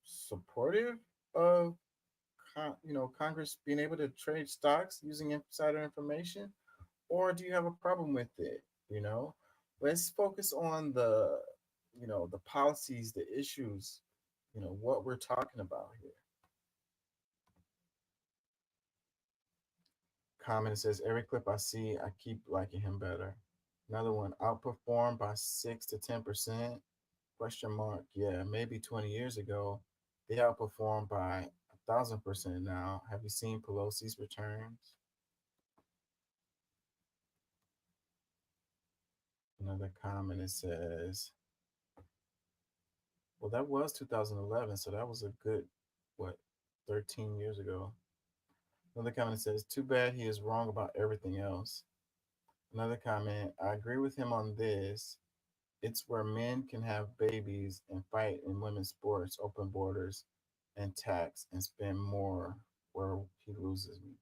S1: supportive of Congress being able to trade stocks using insider information, or do you have a problem with it? Let's focus on the policies, the issues, what we're talking about here. Comment says, every clip I see, I keep liking him better. Another one, outperformed by 6 to 10%? Question mark. Yeah, maybe 20 years ago, they outperformed by 1,000% now. Have you seen Pelosi's returns? Another comment, it says, well, that was 2011, so that was a good, 13 years ago. Another comment says, too bad he is wrong about everything else. Another comment, I agree with him on this. It's where men can have babies and fight in women's sports, open borders, and tax, and spend more where he loses me.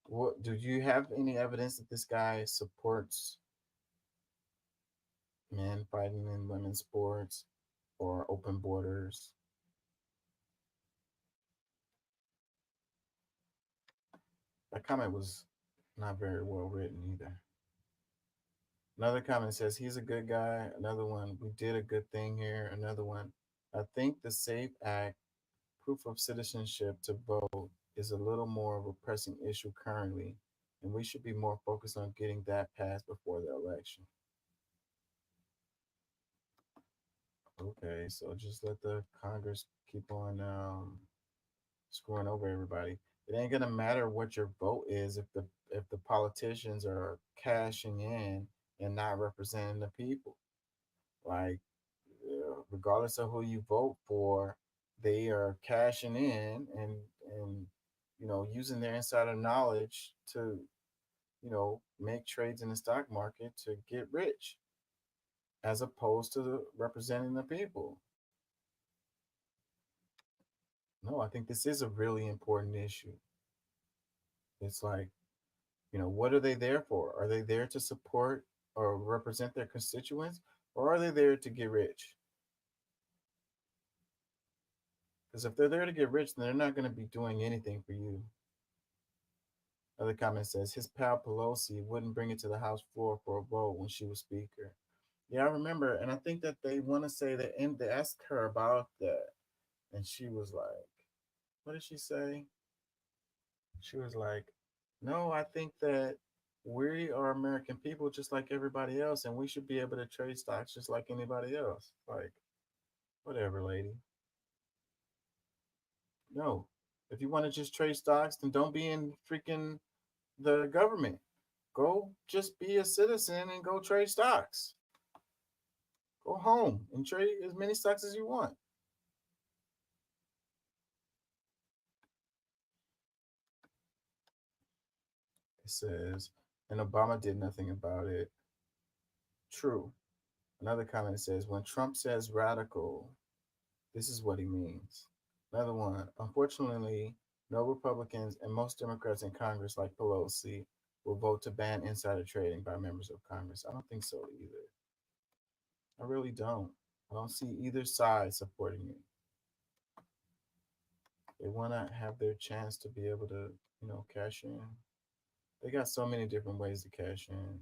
S1: What do you have any evidence that this guy supports men fighting in women's sports or open borders? That comment was not very well written either. Another comment says he's a good guy. Another one, we did a good thing here. Another one, I think the SAFE Act, proof of citizenship to vote, is a little more of a pressing issue currently, and we should be more focused on getting that passed before the election. Okay, so just let the Congress keep on screwing over everybody. It ain't gonna matter what your vote is if the politicians are cashing in and not representing the people. Like, regardless of who you vote for, they are cashing in and using their insider knowledge to make trades in the stock market to get rich, as opposed to representing the people. No, I think this is a really important issue. It's like, what are they there for? Are they there to support or represent their constituents, or are they there to get rich? Because if they're there to get rich, then they're not going to be doing anything for you. Another comment says his pal Pelosi wouldn't bring it to the House floor for a vote when she was Speaker. Yeah, I remember, and I think that they want to say that, and they asked her about that, and she was like, what did she say? She was like, no, I think that we are American people just like everybody else, and we should be able to trade stocks just like anybody else. Like, whatever, lady. No, if you want to just trade stocks, then don't be in freaking the government. Go just be a citizen and go trade stocks. Go home and trade as many stocks as you want. It says, and Obama did nothing about it. True. Another comment says, when Trump says radical, this is what he means. Another one, unfortunately, no Republicans and most Democrats in Congress, like Pelosi, will vote to ban insider trading by members of Congress. I don't think so either. I really don't. I don't see either side supporting it. They want to have their chance to be able to, cash in. They got so many different ways to cash in.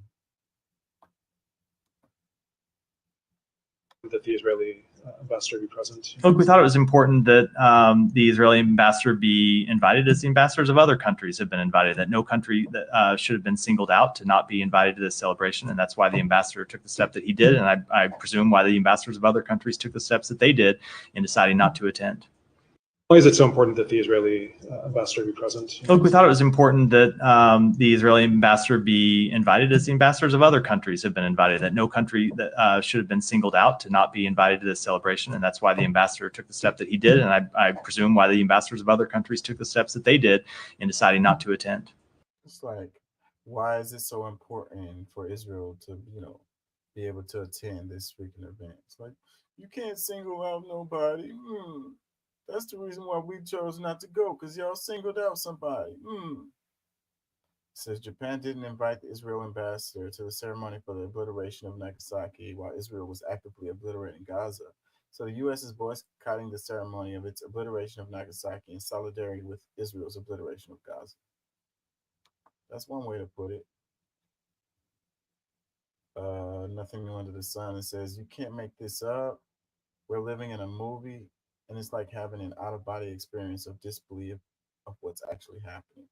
S8: That the Israeli ambassador be present.
S9: Look, we thought it was important that the Israeli ambassador be invited, as the ambassadors of other countries have been invited, that no country that should have been singled out to not be invited to this celebration. And that's why the ambassador took the step that he did. And I presume why the ambassadors of other countries took the steps that they did in deciding not to attend.
S8: Why is it so important that the Israeli ambassador be present?
S9: Look, we thought it was important that the Israeli ambassador be invited, as the ambassadors of other countries have been invited, that no country that should have been singled out to not be invited to this celebration. And that's why the ambassador took the step that he did. And I presume why the ambassadors of other countries took the steps that they did in deciding not to attend.
S1: It's like, why is it so important for Israel to, be able to attend this freaking event? It's like, you can't single out nobody. That's the reason why we chose not to go, because y'all singled out somebody. It says Japan didn't invite the Israel ambassador to the ceremony for the obliteration of Nagasaki while Israel was actively obliterating Gaza. So the U.S. is boycotting the ceremony of its obliteration of Nagasaki in solidarity with Israel's obliteration of Gaza. That's one way to put it. Nothing new under the sun. It says, you can't make this up. We're living in a movie. And it's like having an out-of-body experience of disbelief of what's actually happening.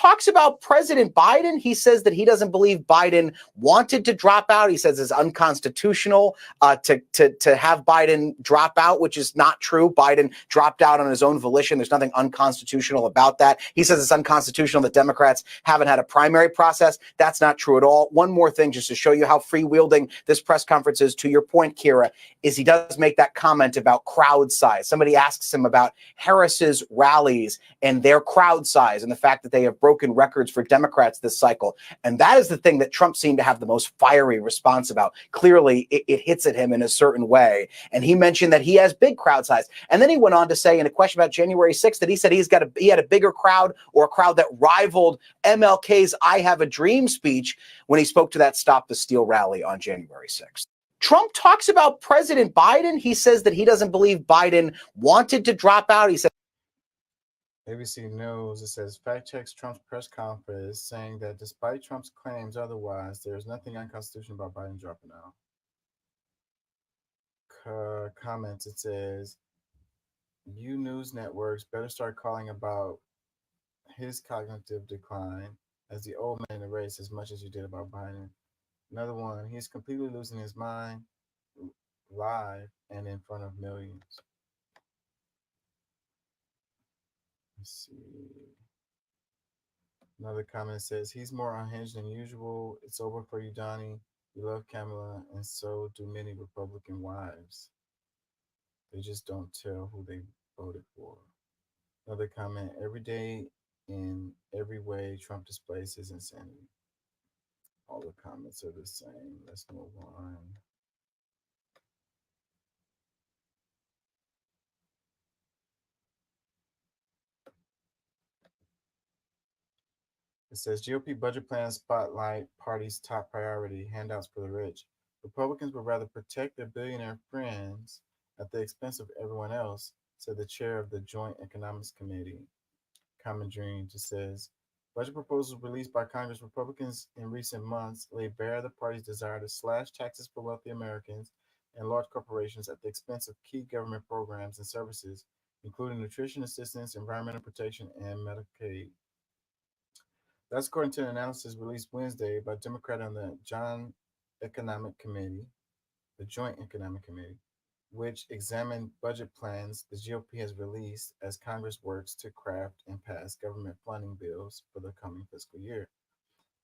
S10: talks about President Biden. He says that he doesn't believe Biden wanted to drop out. He says it's unconstitutional to have Biden drop out, which is not true. Biden dropped out on his own volition. There's nothing unconstitutional about that. He says it's unconstitutional that Democrats haven't had a primary process. That's not true at all. One more thing, just to show you how free-wielding this press conference is, to your point, Kira, is he does make that comment about crowd size. Somebody asks him about Harris's rallies and their crowd size and the fact that they have broken broken records for Democrats this cycle. And that is the thing that Trump seemed to have the most fiery response about. Clearly, it hits at him in a certain way. And he mentioned that he has big crowd size. And then he went on to say in a question about January 6th that he said he had a bigger crowd, or a crowd that rivaled MLK's I Have a Dream speech when he spoke to that Stop the Steal rally on January 6th. Trump talks about President Biden. He says that he doesn't believe Biden wanted to drop out. He said,
S1: ABC News, it says, fact checks Trump's press conference saying that despite Trump's claims otherwise, there is nothing unconstitutional about Biden dropping out. Comments, it says, you news networks better start calling about his cognitive decline as the old man in the race as much as you did about Biden. Another one, he's completely losing his mind live and in front of millions. Let's see. Another comment says, he's more unhinged than usual. It's over for you, Donnie. You love Kamala, and so do many Republican wives. They just don't tell who they voted for. Another comment, every day in every way, Trump displays his insanity. All the comments are the same. Let's move on. It says GOP budget plan spotlight party's top priority, handouts for the rich. Republicans would rather protect their billionaire friends at the expense of everyone else, said the chair of the Joint Economics Committee. Common Dream just says, budget proposals released by Congress Republicans in recent months lay bare the party's desire to slash taxes for wealthy Americans and large corporations at the expense of key government programs and services, including nutrition assistance, environmental protection, and Medicaid. That's according to an analysis released Wednesday by Democrat on the Joint Economic Committee, which examined budget plans the GOP has released as Congress works to craft and pass government funding bills for the coming fiscal year.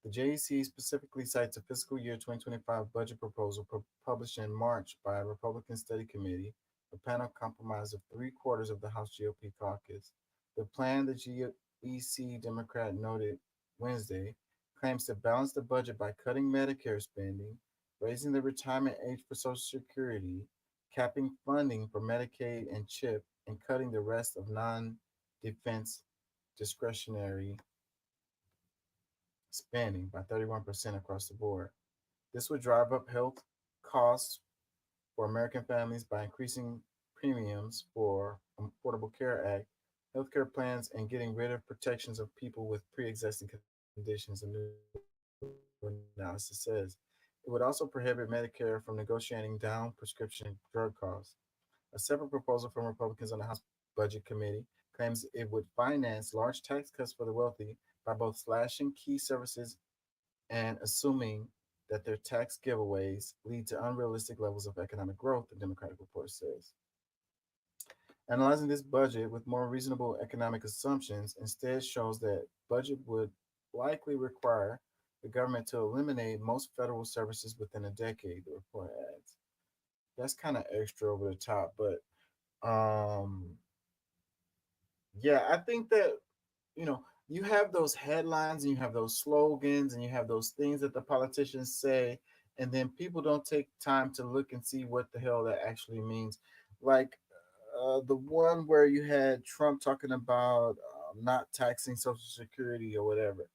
S1: The JEC specifically cites a fiscal year 2025 budget proposal published in March by a Republican study committee, a panel comprised of 3/4 of the House GOP caucus. The plan, the GEC Democrat noted Wednesday, claims to balance the budget by cutting Medicare spending, raising the retirement age for Social Security, capping funding for Medicaid and CHIP, and cutting the rest of non-defense discretionary spending by 31% across the board. This would drive up health costs for American families by increasing premiums for Affordable Care Act, healthcare plans, and getting rid of protections of people with pre-existing conditions, a new analysis says. It would also prohibit Medicare from negotiating down prescription drug costs. A separate proposal from Republicans on the House Budget Committee claims it would finance large tax cuts for the wealthy by both slashing key services and assuming that their tax giveaways lead to unrealistic levels of economic growth, the Democratic report says. Analyzing this budget with more reasonable economic assumptions instead shows that budget would likely require the government to eliminate most federal services within a decade, the report adds. That's kind of extra over the top, but yeah, I think that, you have those headlines and you have those slogans and you have those things that the politicians say, and then people don't take time to look and see what the hell that actually means. Like the one where you had Trump talking about not taxing Social Security or whatever.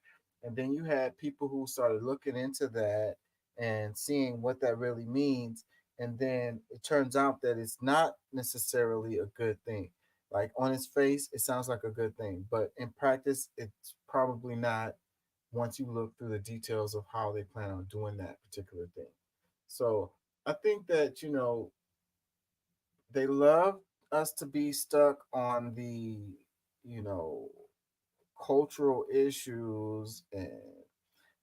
S1: And then you had people who started looking into that and seeing what that really means. And then it turns out that it's not necessarily a good thing. Like on its face, it sounds like a good thing, but in practice, it's probably not once you look through the details of how they plan on doing that particular thing. So I think that, they love us to be stuck on the, cultural issues and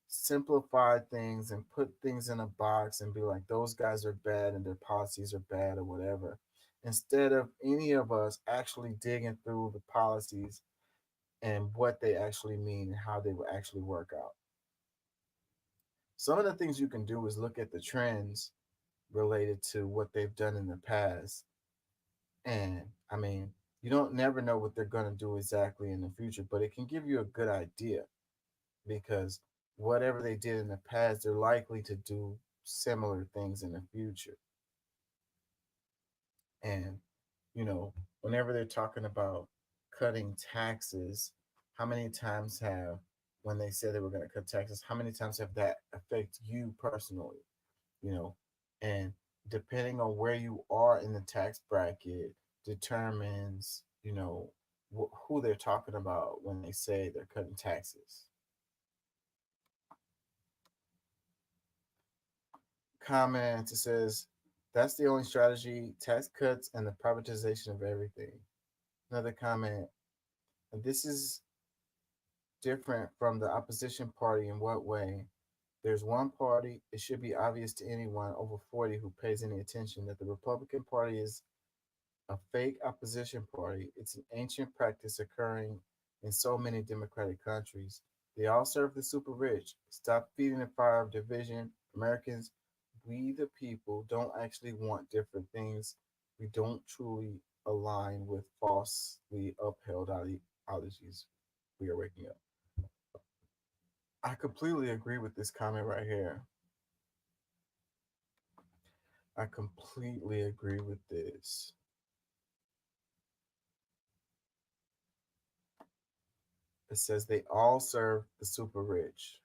S1: simplify things and put things in a box and be like, those guys are bad and their policies are bad or whatever, instead of any of us actually digging through the policies and what they actually mean and how they will actually work out. Some of the things you can do is look at the trends related to what they've done in the past. And you don't never know what they're going to do exactly in the future, but it can give you a good idea. because whatever they did in the past, they're likely to do similar things in the future. And, whenever they're talking about cutting taxes, how many times have, when they said they were going to cut taxes, how many times have that affect you personally? And depending on where you are in the tax bracket determines, who they're talking about when they say they're cutting taxes. Comment, it says, that's the only strategy, tax cuts and the privatization of everything. Another comment, this is different from the opposition party in what way? There's one party, it should be obvious to anyone over 40 who pays any attention that the Republican Party is a fake opposition party. It's an ancient practice occurring in so many democratic countries. They all serve the super rich. Stop feeding the fire of division. Americans, we the people don't actually want different things. We don't truly align with falsely upheld ideologies. We are waking up. I completely agree with this comment right here. I completely agree with this. It says they all serve the super rich.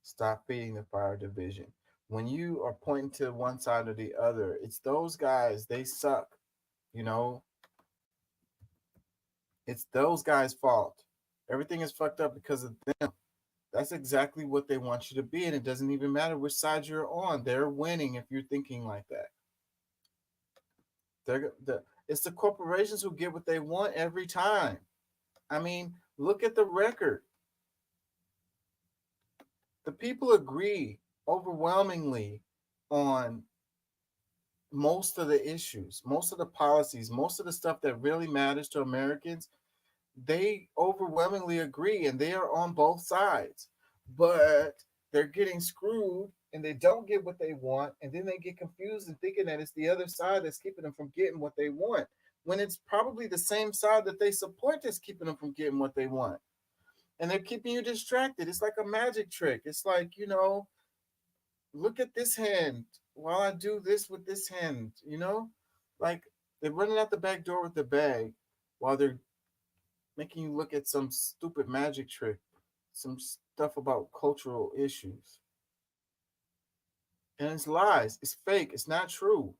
S1: Stop feeding the fire division. When you are pointing to one side or the other, it's those guys, they suck. It's those guys' fault. Everything is fucked up because of them. That's exactly what they want you to be, and it doesn't even matter which side you're on. They're winning if you're thinking like that. It's the corporations who get what they want every time. I mean, look at the record. The people agree overwhelmingly on most of the issues, most of the policies, most of the stuff that really matters to Americans. They overwhelmingly agree, and they are on both sides, but they're getting screwed and they don't get what they want, and then they get confused and thinking that it's the other side that's keeping them from getting what they want, when it's probably the same side that they support that's keeping them from getting what they want. And they're keeping you distracted. It's like a magic trick. It's like, look at this hand while I do this with this hand, like they're running out the back door with the bag while they're making you look at some stupid magic trick, some stuff about cultural issues. And it's lies. It's fake. It's not true.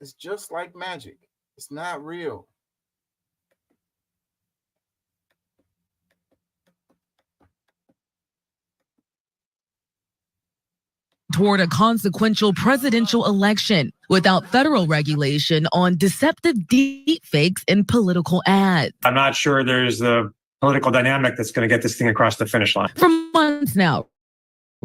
S1: It's just like magic. It's not real.
S5: Toward a consequential presidential election without federal regulation on deceptive deepfakes in political ads.
S11: I'm not sure there's the political dynamic that's going to get this thing across the finish line.
S5: For months now,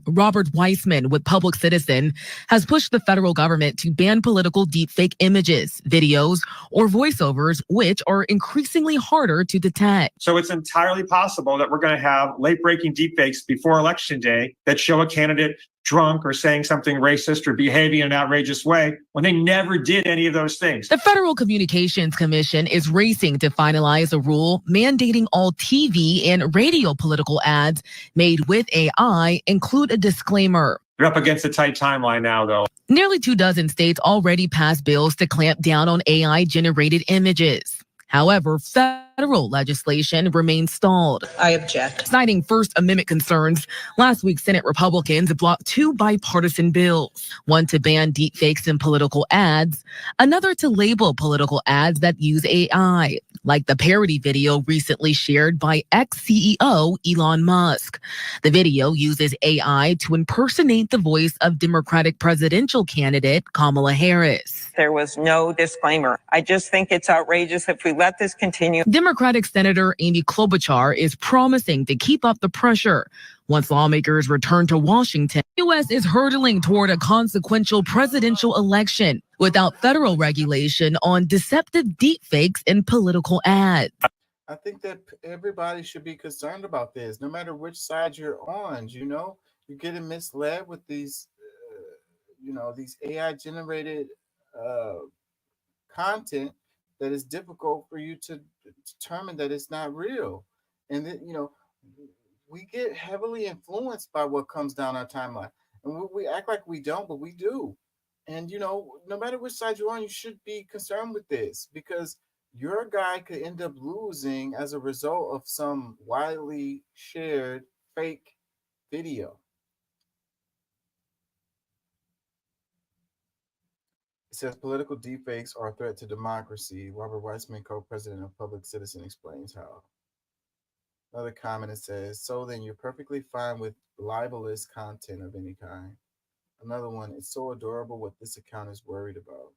S5: Robert Weissman with Public Citizen has pushed the federal government to ban political deepfake images, videos, or voiceovers, which are increasingly harder to detect.
S11: So it's entirely possible that we're going to have late-breaking deepfakes before Election Day that show a candidate drunk or saying something racist or behaving in an outrageous way when they never did any of those things.
S5: The Federal Communications Commission is racing to finalize a rule mandating all TV and radio political ads made with AI include a disclaimer.
S11: They're up against a tight timeline now, though.
S5: Nearly 24 states already passed bills to clamp down on AI-generated images. However, federal legislation remains stalled.
S15: I object.
S5: Citing First Amendment concerns, last week Senate Republicans blocked 2 bipartisan bills, one to ban deepfakes in political ads, another to label political ads that use AI, like the parody video recently shared by ex-CEO Elon Musk. The video uses AI to impersonate the voice of Democratic presidential candidate Kamala Harris.
S15: There was no disclaimer. I just think it's outrageous if we let this continue.
S5: Democratic Senator Amy Klobuchar is promising to keep up the pressure. Once lawmakers return to Washington, the U.S. is hurtling toward a consequential presidential election without federal regulation on deceptive deepfakes in political ads.
S1: I think that everybody should be concerned about this, no matter which side you're on. You're getting misled with these, these AI-generated content that is difficult for you to determine that it's not real. And then, we get heavily influenced by what comes down our timeline. And we act like we don't, but we do. And, no matter which side you're on, you should be concerned with this because your guy could end up losing as a result of some widely shared fake video. It says political deepfakes are a threat to democracy. Robert Weissman, co-president of Public Citizen, explains how. Another comment, it says, so then you're perfectly fine with libelous content of any kind. Another one, it's so adorable what this account is worried about.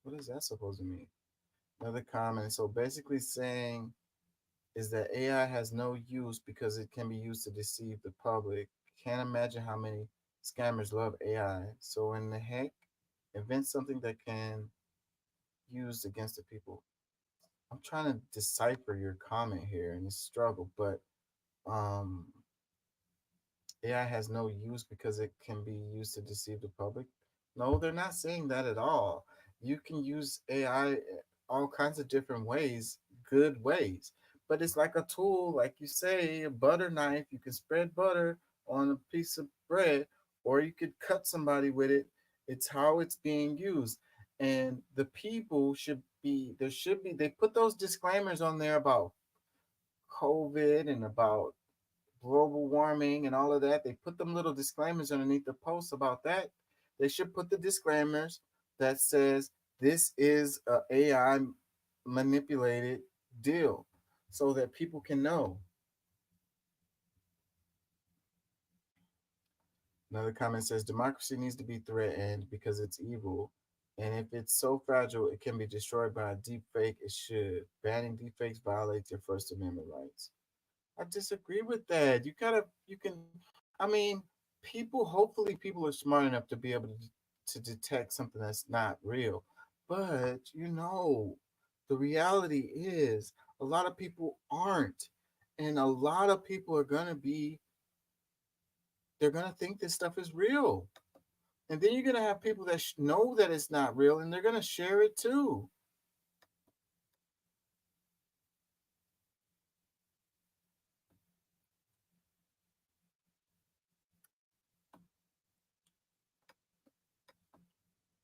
S1: What is that supposed to mean? Another comment, so basically saying is that AI has no use because it can be used to deceive the public. Can't imagine how many scammers love AI. So in the heck, invent something that can use against the people. I'm trying to decipher your comment here and it's struggle, but AI has no use because it can be used to deceive the public. No, they're not saying that at all. You can use AI all kinds of different ways, good ways. But it's like a tool, like you say, a butter knife. You can spread butter on a piece of bread, or you could cut somebody with it. It's how it's being used. And the people they put those disclaimers on there about COVID and about global warming and all of that. They put them little disclaimers underneath the post about that. They should put the disclaimers that says this is a AI manipulated deal so that people can know. Another comment says democracy needs to be threatened because it's evil. And if it's so fragile it can be destroyed by a deep fake, it should. Banning deep fakes violates your First Amendment rights. I disagree with that. I mean, hopefully people are smart enough to be able to detect something that's not real. But, the reality is a lot of people aren't. And a lot of people they're going to think this stuff is real. And then you're going to have people that know that it's not real and they're going to share it too.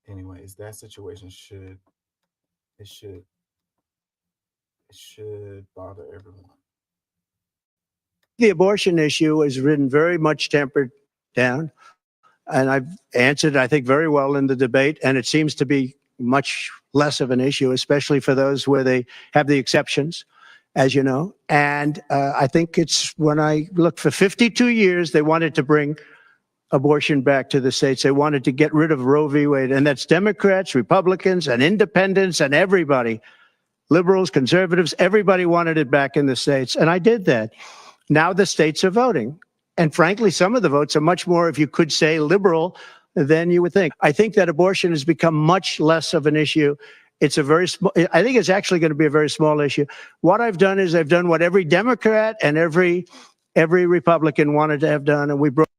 S1: Anyways, that situation should bother everyone.
S22: The abortion issue is written very much tempered down. And I've answered, I think, very well in the debate. And it seems to be much less of an issue, especially for those where they have the exceptions, as you know. And I think it's when I look for 52 years, they wanted to bring abortion back to the states. They wanted to get rid of Roe v. Wade. And that's Democrats, Republicans, and independents, and everybody, liberals, conservatives, everybody wanted it back in the states. And I did that. Now the states are voting. And frankly, some of the votes are much more, if you could say, liberal than you would think. I think that abortion has become much less of an issue. It's a very small, I think it's actually going to be a very small issue. What I've done is I've done what every Democrat and every Republican wanted to have done, and we brought.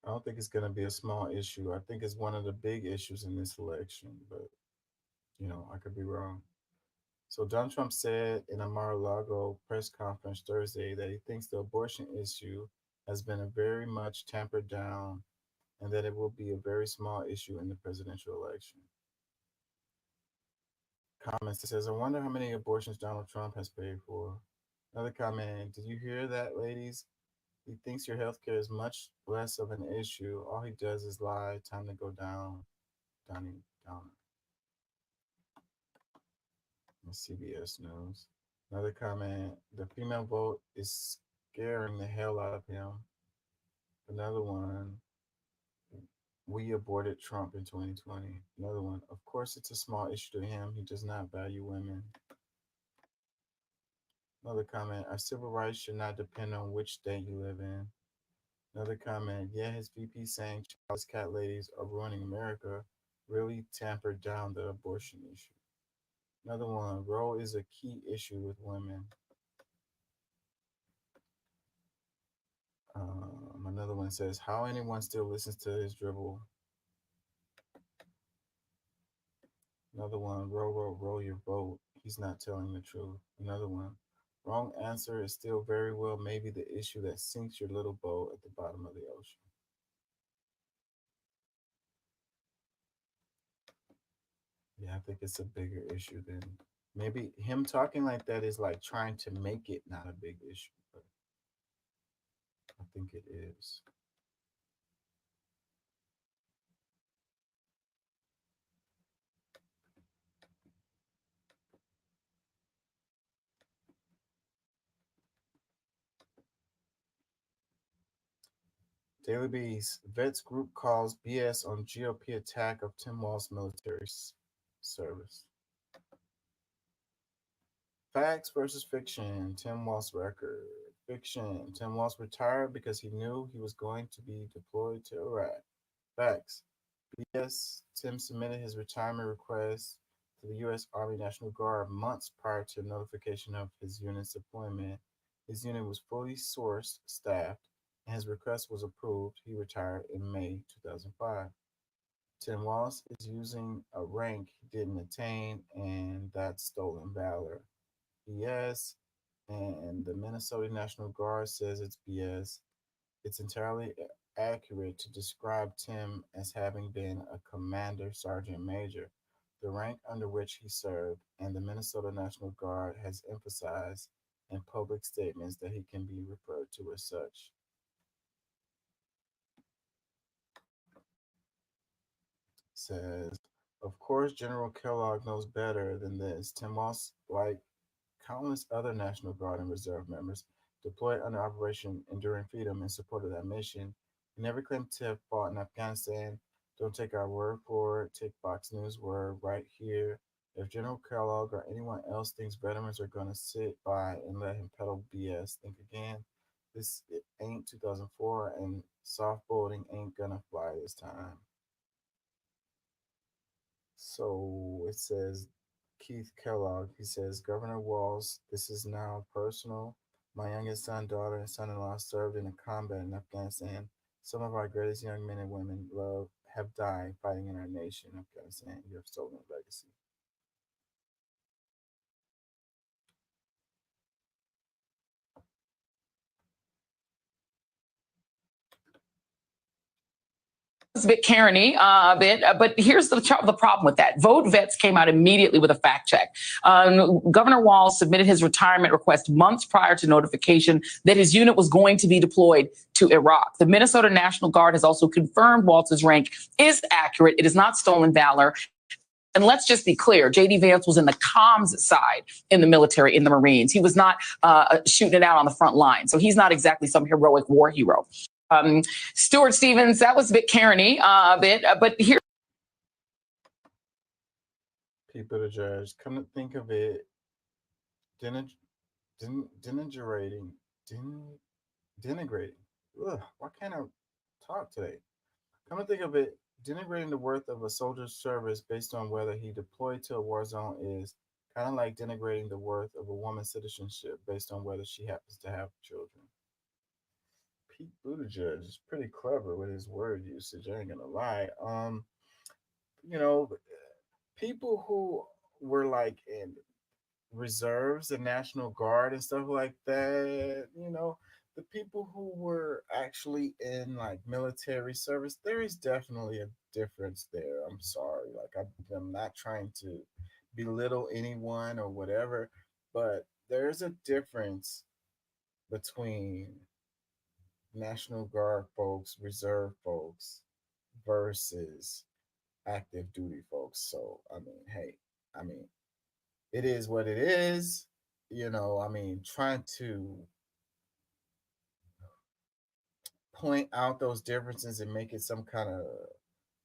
S1: I don't think it's going to be a small issue. I think it's one of the big issues in this election, but I could be wrong. So Donald Trump said in a Mar-a-Lago press conference Thursday that he thinks the abortion issue has been very much tampered down and that it will be a very small issue in the presidential election. Comments, it says, I wonder how many abortions Donald Trump has paid for. Another comment, did you hear that, ladies? He thinks your health care is much less of an issue. All he does is lie. Time to go down. Down. CBS News. Another comment, the female vote is scaring the hell out of him. Another one, we aborted Trump in 2020. Another one, of course it's a small issue to him. He does not value women. Another comment, our civil rights should not depend on which state you live in. Another comment, yeah, his VP saying childless cat ladies are ruining America really tampered down the abortion issue. Another one, Roe is a key issue with women. Another one says, how anyone still listens to his dribble. Another one, roll your vote. He's not telling the truth. Another one, Wrong answer is still very well maybe the issue that sinks your little boat at the bottom of the ocean. Yeah, I think it's a bigger issue than maybe him talking like that is like trying to make it not a big issue, but I think it is. Daily Beast, Vets Group calls BS on GOP attack of Tim Walz military service. Facts versus fiction, Tim Walz record. Fiction, Tim Walz retired because he knew he was going to be deployed to Iraq. Facts, BS, Tim submitted his retirement request to the U.S. Army National Guard months prior to notification of his unit's deployment. His unit was fully sourced, staffed, and his request was approved. He retired in May 2005. Tim Walz is using a rank he didn't attain, and that's stolen valor. BS, and the Minnesota National Guard says it's BS. It's entirely accurate to describe Tim as having been a commander sergeant major, the rank under which he served, and the Minnesota National Guard has emphasized in public statements that he can be referred to as such. Says, of course, General Kellogg knows better than this. Tim Walz, like countless other National Guard and Reserve members, deployed under Operation Enduring Freedom in support of that mission. He never claimed to have fought in Afghanistan. Don't take our word for it. Take Fox News word right here. If General Kellogg or anyone else thinks veterans are going to sit by and let him peddle BS, think again. This ain't 2004, and soft boating ain't going to fly this time. So it says, Keith Kellogg, he says, Governor Walz, this is now personal. My youngest son, daughter, and son-in-law served in a combat in Afghanistan. Some of our greatest young men and women have died fighting in our nation, Afghanistan. You have stolen a legacy.
S13: It's a bit Karen-y, but here's the problem with that. Vote Vets came out immediately with a fact check. Governor Walz submitted his retirement request months prior to notification that his unit was going to be deployed to Iraq. The Minnesota National Guard has also confirmed Walz's rank is accurate. It is not stolen valor. And let's just be clear, J.D. Vance was in the comms side in the military, in the Marines. He was not shooting it out on the front line. So he's not exactly some heroic war hero. Stuart Stevens, that was a bit Karen-y, but here.
S1: People to judge. Come to think of it, denigrating. Ugh, why can't I talk today? Come to think of it, denigrating the worth of a soldier's service based on whether he deployed to a war zone is kind of like denigrating the worth of a woman's citizenship based on whether she happens to have children. Pete Buttigieg is pretty clever with his word usage. I ain't gonna lie. You know, people who were like in reserves and National Guard and stuff like that, you know, the people who were actually in like military service, there is definitely a difference there. I'm sorry. Like, I'm not trying to belittle anyone or whatever, but there's a difference between National Guard folks, reserve folks versus active duty folks. So, I mean, hey, I mean, it is what it is. You know, I mean, trying to point out those differences and make it some kind of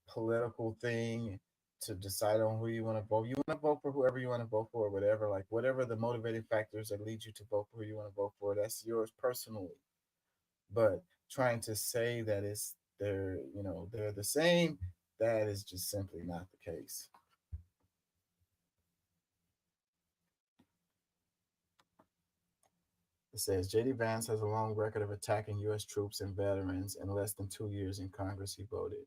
S1: political thing to decide on who you want to vote. You want to vote for whoever you want to vote for, or whatever, like whatever the motivating factors that lead you to vote for who you want to vote for, that's yours personally. But trying to say that they're the same, that is just simply not the case. It says J.D. Vance has a long record of attacking U.S. troops and veterans. In less than 2 years in Congress, he voted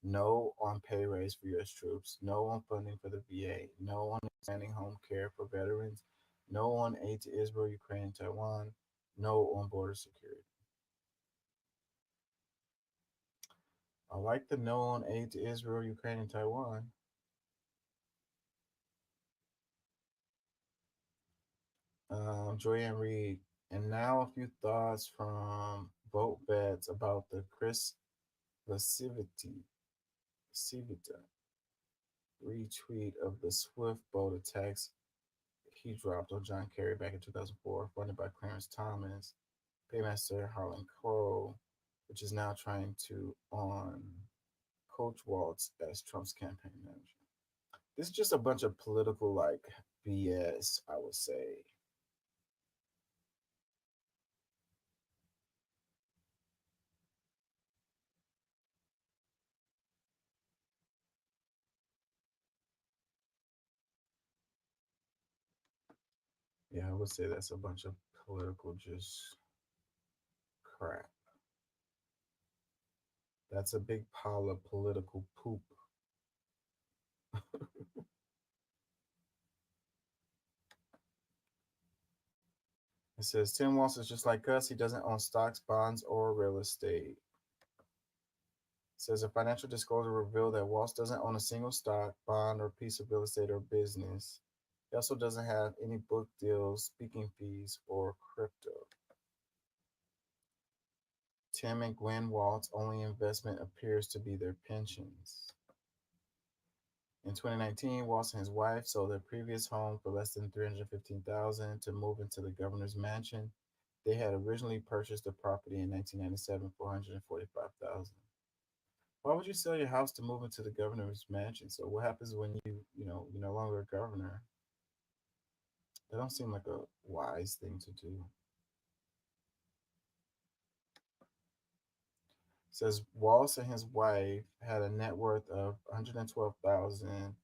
S1: no on pay raise for U.S. troops, no on funding for the VA, no on expanding home care for veterans, No on aid to Israel, Ukraine, and Taiwan. No on border security. I like the no on aid to Israel, Ukraine, and Taiwan. Joyanne Reed. And now a few thoughts from Vote Vets about the Chris Civita retweet of the Swift boat attacks he dropped on John Kerry back in 2004, funded by Clarence Thomas, Paymaster Harlan Crow, which is now trying to on Coach Waltz as Trump's campaign manager. This is just a bunch of political like BS, I would say. Yeah, I would say that's a bunch of political just crap. That's a big pile of political poop. It says Tim Walz is just like us. He doesn't own stocks, bonds, or real estate. It says a financial disclosure revealed that Walz doesn't own a single stock, bond, or piece of real estate or business. He also doesn't have any book deals, speaking fees, or crypto. Tim and Gwen Waltz's only investment appears to be their pensions. In 2019, Waltz and his wife sold their previous home for less than $315,000 to move into the governor's mansion. They had originally purchased the property in 1997 for $145,000. Why would you sell your house to move into the governor's mansion? So what happens when you're no longer a governor? That don't seem like a wise thing to do. It says Waltz and his wife had a net worth of $112,000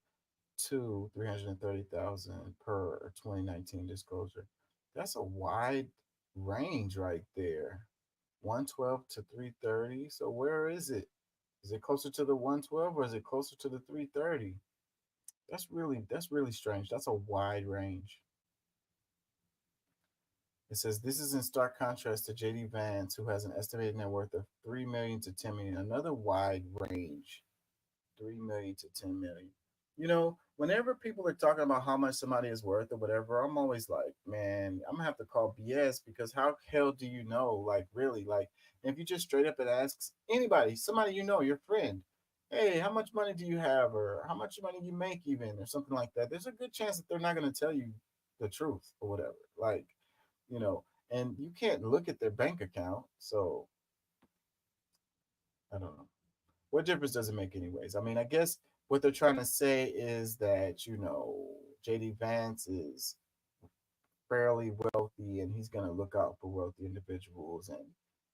S1: to $330,000 per 2019 disclosure. That's a wide range right there. 112 to 330. So where is it? Is it closer to the 112 or is it closer to the 330? That's really strange. That's a wide range. It says this is in stark contrast to JD Vance, who has an estimated net worth of $3 million to $10 million. Another wide range, $3 million to $10 million. You know, whenever people are talking about how much somebody is worth or whatever, I'm always like, man, I'm gonna have to call BS, because how hell do you know? Like, really, like, if you just straight up and ask anybody, somebody you know, your friend, hey, how much money do you have, or how much money you make, even, or something like that, there's a good chance that they're not gonna tell you the truth or whatever. Like, you know, and you can't look at their bank account. So I don't know. What difference does it make anyways? I mean, I guess what they're trying to say is that, you know, JD Vance is fairly wealthy and he's going to look out for wealthy individuals, and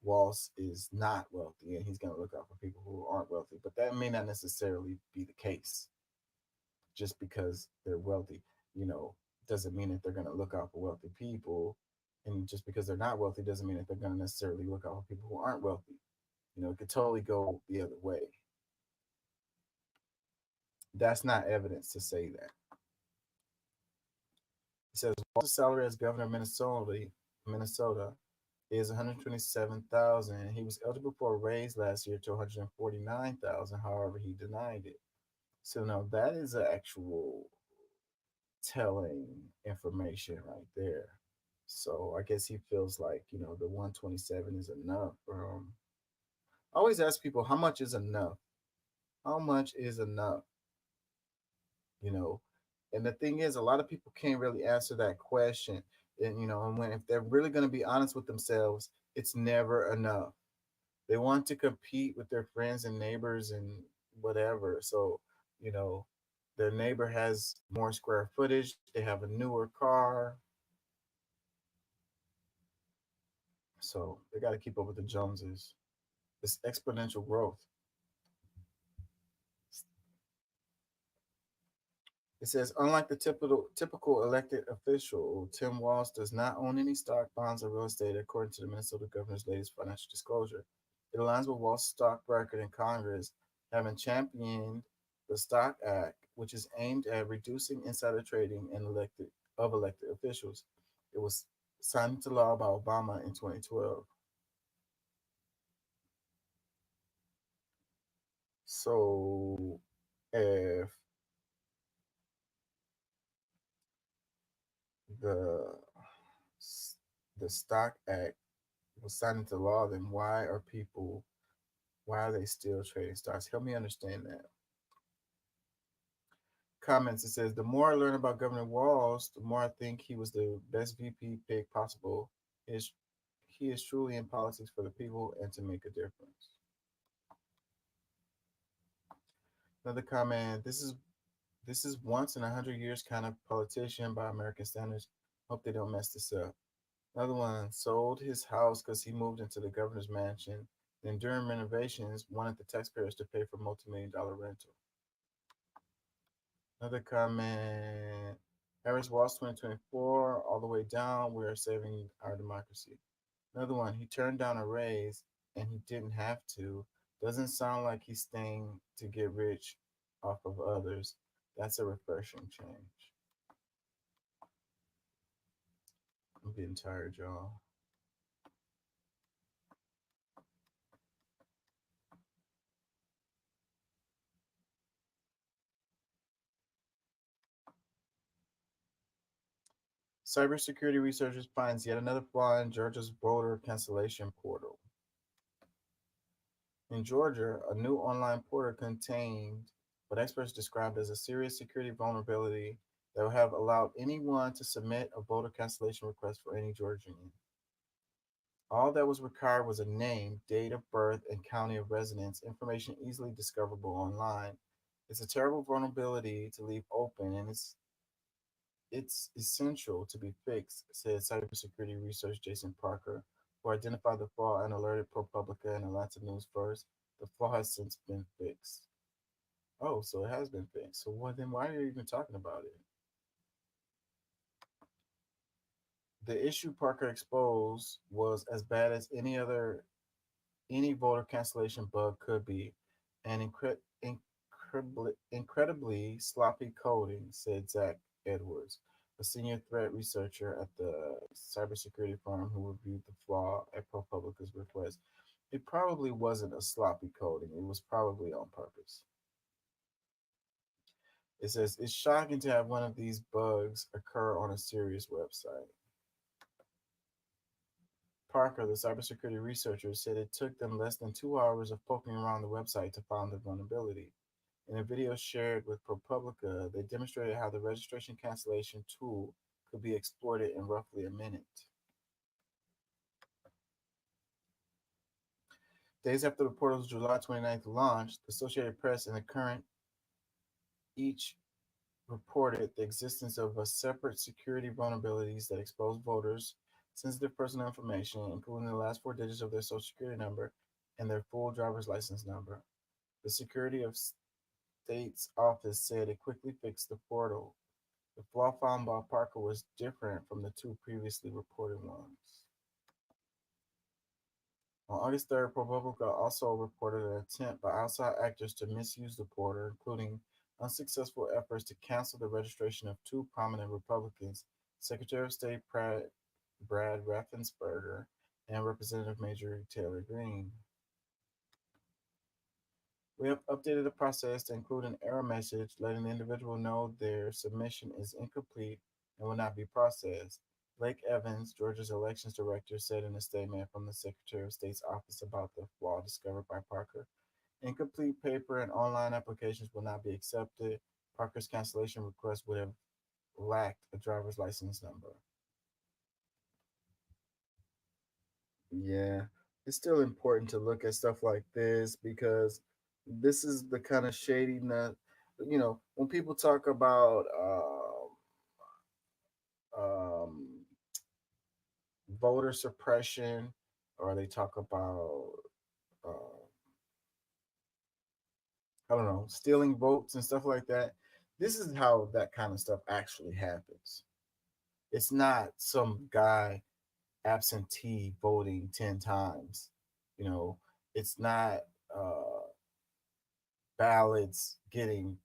S1: Waltz is not wealthy and he's going to look out for people who aren't wealthy. But that may not necessarily be the case. Just because they're wealthy, you know, doesn't mean that they're going to look out for wealthy people. And just because they're not wealthy doesn't mean that they're going to necessarily look out for people who aren't wealthy. You know, it could totally go the other way. That's not evidence to say that. It says Walter's salary as governor of Minnesota is $127,000. He was eligible for a raise last year to $149,000. However, he denied it. So now that is actual telling information right there. So I guess he feels like, you know, the 127 is enough. I always ask people, how much is enough? How much is enough? You know, and the thing is, a lot of people can't really answer that question. And, you know, and if they're really going to be honest with themselves, it's never enough. They want to compete with their friends and neighbors and whatever. So, you know, their neighbor has more square footage. They have a newer car. So they got to keep up with the Joneses. It's exponential growth. It says, unlike the typical elected official, Tim Walz does not own any stock, bonds, or real estate, according to the Minnesota governor's latest financial disclosure. It aligns with Walz's stock record in Congress, having championed the Stock Act, which is aimed at reducing insider trading and of elected officials. It was signed into law by Obama in 2012. So if the the Stock Act was signed into law, then why are they still trading stocks? Help me understand that. Comments, it says, the more I learn about Governor Walz, the more I think he was the best VP pick possible. He is truly in politics for the people and to make a difference. Another comment, this is once in 100 years kind of politician by American standards. Hope they don't mess this up. Another one, sold his house because he moved into the governor's mansion. Then during renovations, wanted the taxpayers to pay for multi-million-dollar rental. Another comment, Harris Walz 2024, all the way down, we are saving our democracy. Another one, he turned down a raise and he didn't have to. Doesn't sound like he's staying to get rich off of others. That's a refreshing change. I'm getting tired, y'all. Cybersecurity researchers finds yet another flaw in Georgia's voter cancellation portal. In Georgia, a new online portal contained what experts described as a serious security vulnerability that would have allowed anyone to submit a voter cancellation request for any Georgian. All that was required was a name, date of birth, and county of residence, information easily discoverable online. It's a terrible vulnerability to leave open, and it's essential to be fixed, said cybersecurity researcher Jason Parker, who identified the flaw and alerted ProPublica and Atlanta News First. The flaw has since been fixed. Oh, so it has been fixed. So then why are you even talking about it? The issue Parker exposed was as bad as any voter cancellation bug could be, and incredibly sloppy coding, said Zach Edwards, a senior threat researcher at the cybersecurity firm who reviewed the flaw at ProPublica's request. It probably wasn't a sloppy coding. It was probably on purpose. It says, it's shocking to have one of these bugs occur on a serious website. Parker, the cybersecurity researcher, said it took them less than 2 hours of poking around the website to find the vulnerability. In a video shared with ProPublica, they demonstrated how the registration cancellation tool could be exploited in roughly a minute. Days after the portal's July 29th launch, the Associated Press and The Current each reported the existence of a separate security vulnerabilities that expose voters' sensitive personal information, including the last 4 digits of their social security number and their full driver's license number. The Secretary of State's office said it quickly fixed the portal. The flaw found by Parker was different from the 2 previously reported ones. On August 3rd, ProPublica also reported an attempt by outside actors to misuse the portal, including unsuccessful efforts to cancel the registration of 2 prominent Republicans, Secretary of State Brad Raffensperger and Representative Marjorie Taylor Greene. We have updated the process to include an error message letting the individual know their submission is incomplete and will not be processed. Blake Evans, Georgia's elections director, said in a statement from the Secretary of State's office about the flaw discovered by Parker. Incomplete paper and online applications will not be accepted. Parker's cancellation request would have lacked a driver's license number. Yeah, it's still important to look at stuff like this because this is the kind of shadiness, when people talk about voter suppression or they talk about, I don't know, stealing votes and stuff like that. This is how that kind of stuff actually happens. It's not some guy absentee voting 10 times. It's not ballots getting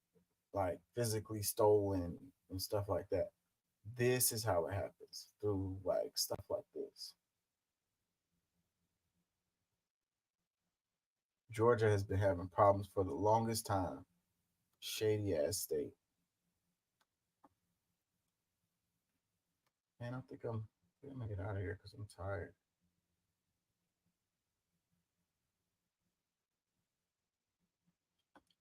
S1: like physically stolen and stuff like that. This is how it happens, through like stuff like this. Georgia has been having problems for the longest time. Shady ass state. Man, I think I'm gonna get out of here because I'm tired.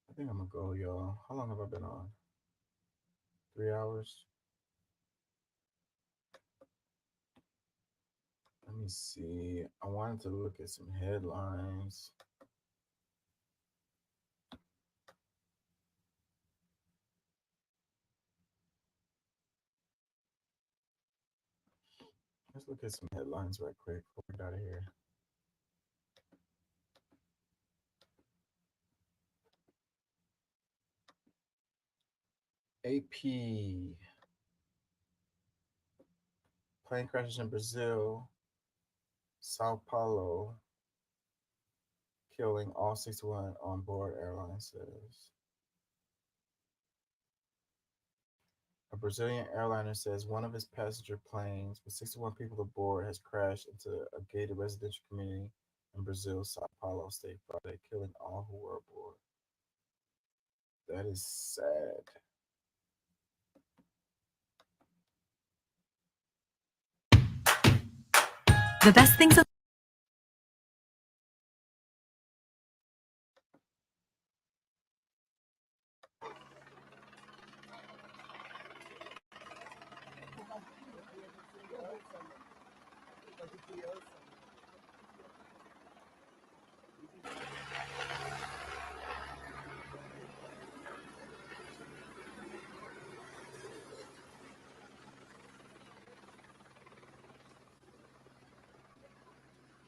S1: I think I'm gonna go, y'all. How long have I been on? 3 hours? Let me see. I wanted to look at some headlines. Let's look at some headlines right quick before we get out of here. AP. Plane crashes in Brazil, Sao Paulo, killing all 61 on board, airline says. A Brazilian airliner says one of his passenger planes with 61 people aboard has crashed into a gated residential community in Brazil's Sao Paulo state Friday, killing all who were aboard. That is sad.
S5: The best things.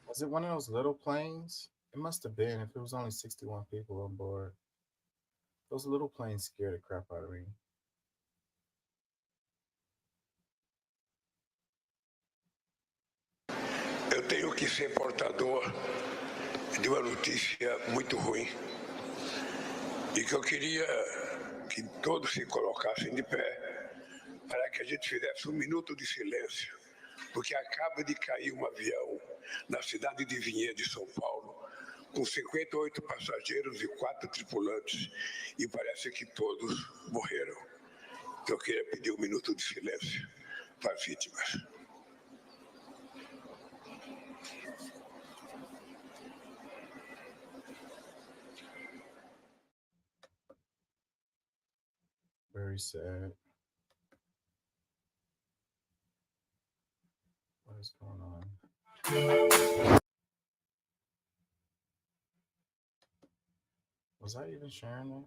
S1: Was it one of those little planes? It must have been if it was only 61 people on board. Those little planes scare the crap out of me.
S12: Eu tenho que ser portador de uma notícia muito ruim. E que eu queria que todos se colocassem de pé para que a gente fizesse um minuto de silêncio, porque acaba de cair um avião na cidade de Vinhedo, São Paulo, com 58 passageiros e 4 tripulantes, e parece que todos morreram. Então eu queria pedir um minuto de silêncio para as vítimas.
S1: Very sad. What is going on? Was I even sharing that?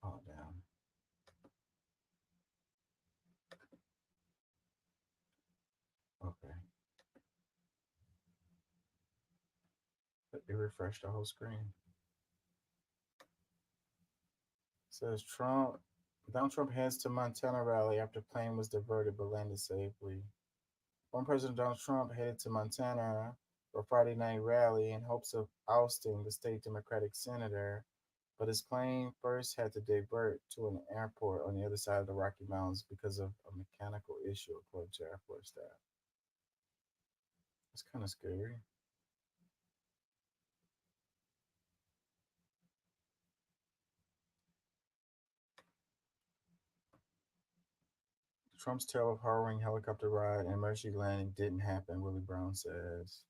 S1: Oh, damn. Okay. Let me refresh the whole screen. Says Donald Trump heads to Montana rally after plane was diverted but landed safely. Former President Donald Trump headed to Montana for a Friday night rally in hopes of ousting the state Democratic senator, but his plane first had to divert to an airport on the other side of the Rocky Mountains because of a mechanical issue, according to Air Force staff. It's kind of scary. Trump's tale of harrowing helicopter ride and emergency landing didn't happen, Willie Brown says.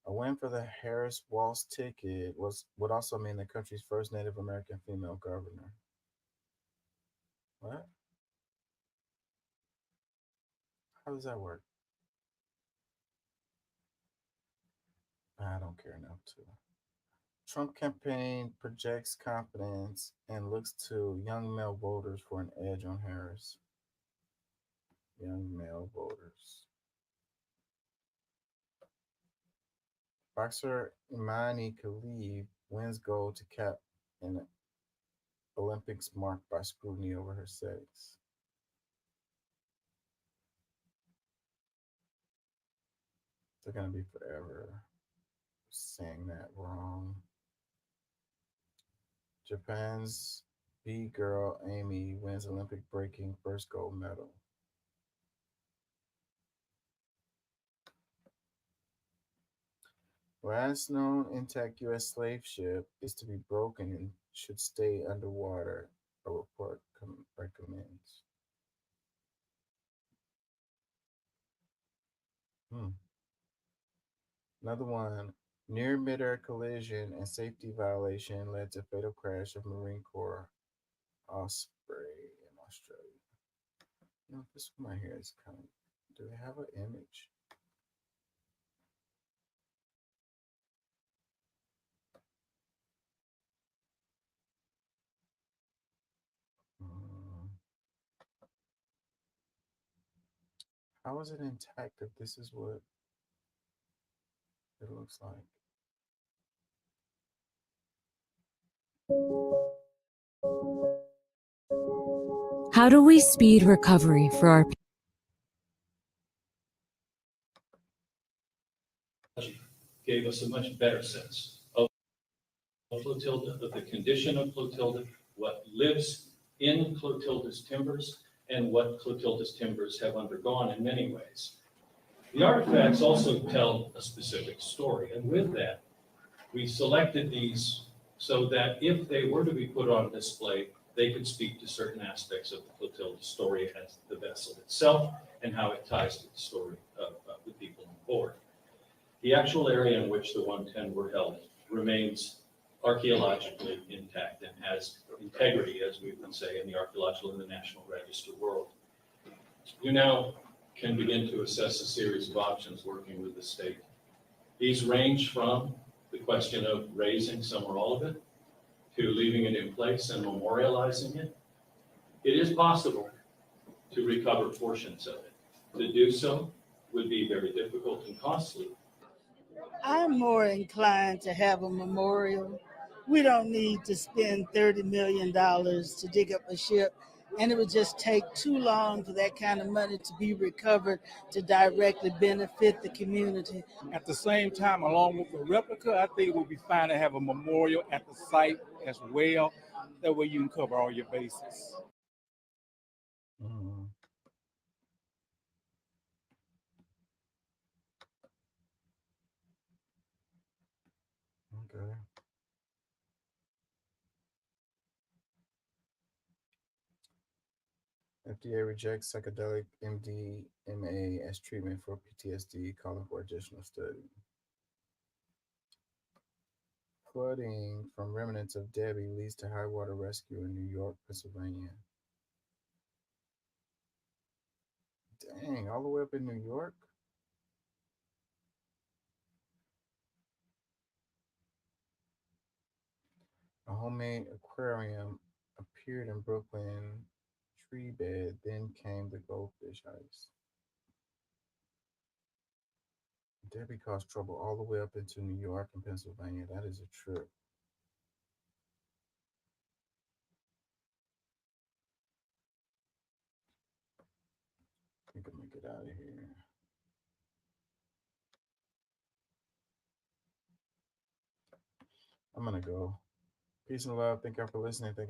S1: A win for the Harris-Walz ticket would also mean the country's first Native American female governor. What? How does that work? I don't care enough to. Trump campaign projects confidence and looks to young male voters for an edge on Harris. Young male voters. Boxer Imani Khalid wins gold to cap an Olympics marked by scrutiny over her sex. They're going to be forever saying that wrong. Japan's B-girl Amy wins Olympic breaking first gold medal. Last known intact U.S. slave ship is to be broken and should stay underwater, a report recommends. Another one. Near midair collision and safety violation led to fatal crash of Marine Corps Osprey in Australia. No, this one right here is kind of. Do they have an image? How is it intact if this is what it looks like?
S14: How do we speed recovery for our
S16: gave us a much better sense of Clotilda, of the condition of Clotilda, what lives in Clotilda's timbers, and what Clotilda's timbers have undergone in many ways. The artifacts also tell a specific story, and with that, we selected these so that if they were to be put on display, they could speak to certain aspects of the Clotilda story as the vessel itself and how it ties to the story of the people on board. The actual area in which the 110 were held remains archaeologically intact and has integrity, as we would say, in the Archaeological and the National Register world. You now can begin to assess a series of options working with the state. These range from the question of raising some or all of it to leaving it in place and memorializing it. It is possible to recover portions of it. To do so would be very difficult and costly.
S17: I'm more inclined to have a memorial. We don't need to spend $30 million to dig up a ship, and it would just take too long for that kind of money to be recovered to directly benefit the community.
S24: At the same time, along with the replica, I think it would be fine to have a memorial at the site as well. That way you can cover all your bases.
S1: Okay. FDA rejects psychedelic MDMA as treatment for PTSD, calling for additional study. Flooding from remnants of Debbie leads to high water rescue in New York, Pennsylvania. Dang, all the way up in New York? A homemade aquarium appeared in Brooklyn tree bed, then came the goldfish ice. Debbie caused trouble all the way up into New York and Pennsylvania. That is a trip. I think I'm gonna get out of here. I'm gonna go. Peace and love. Thank y'all for listening. Thank y'all.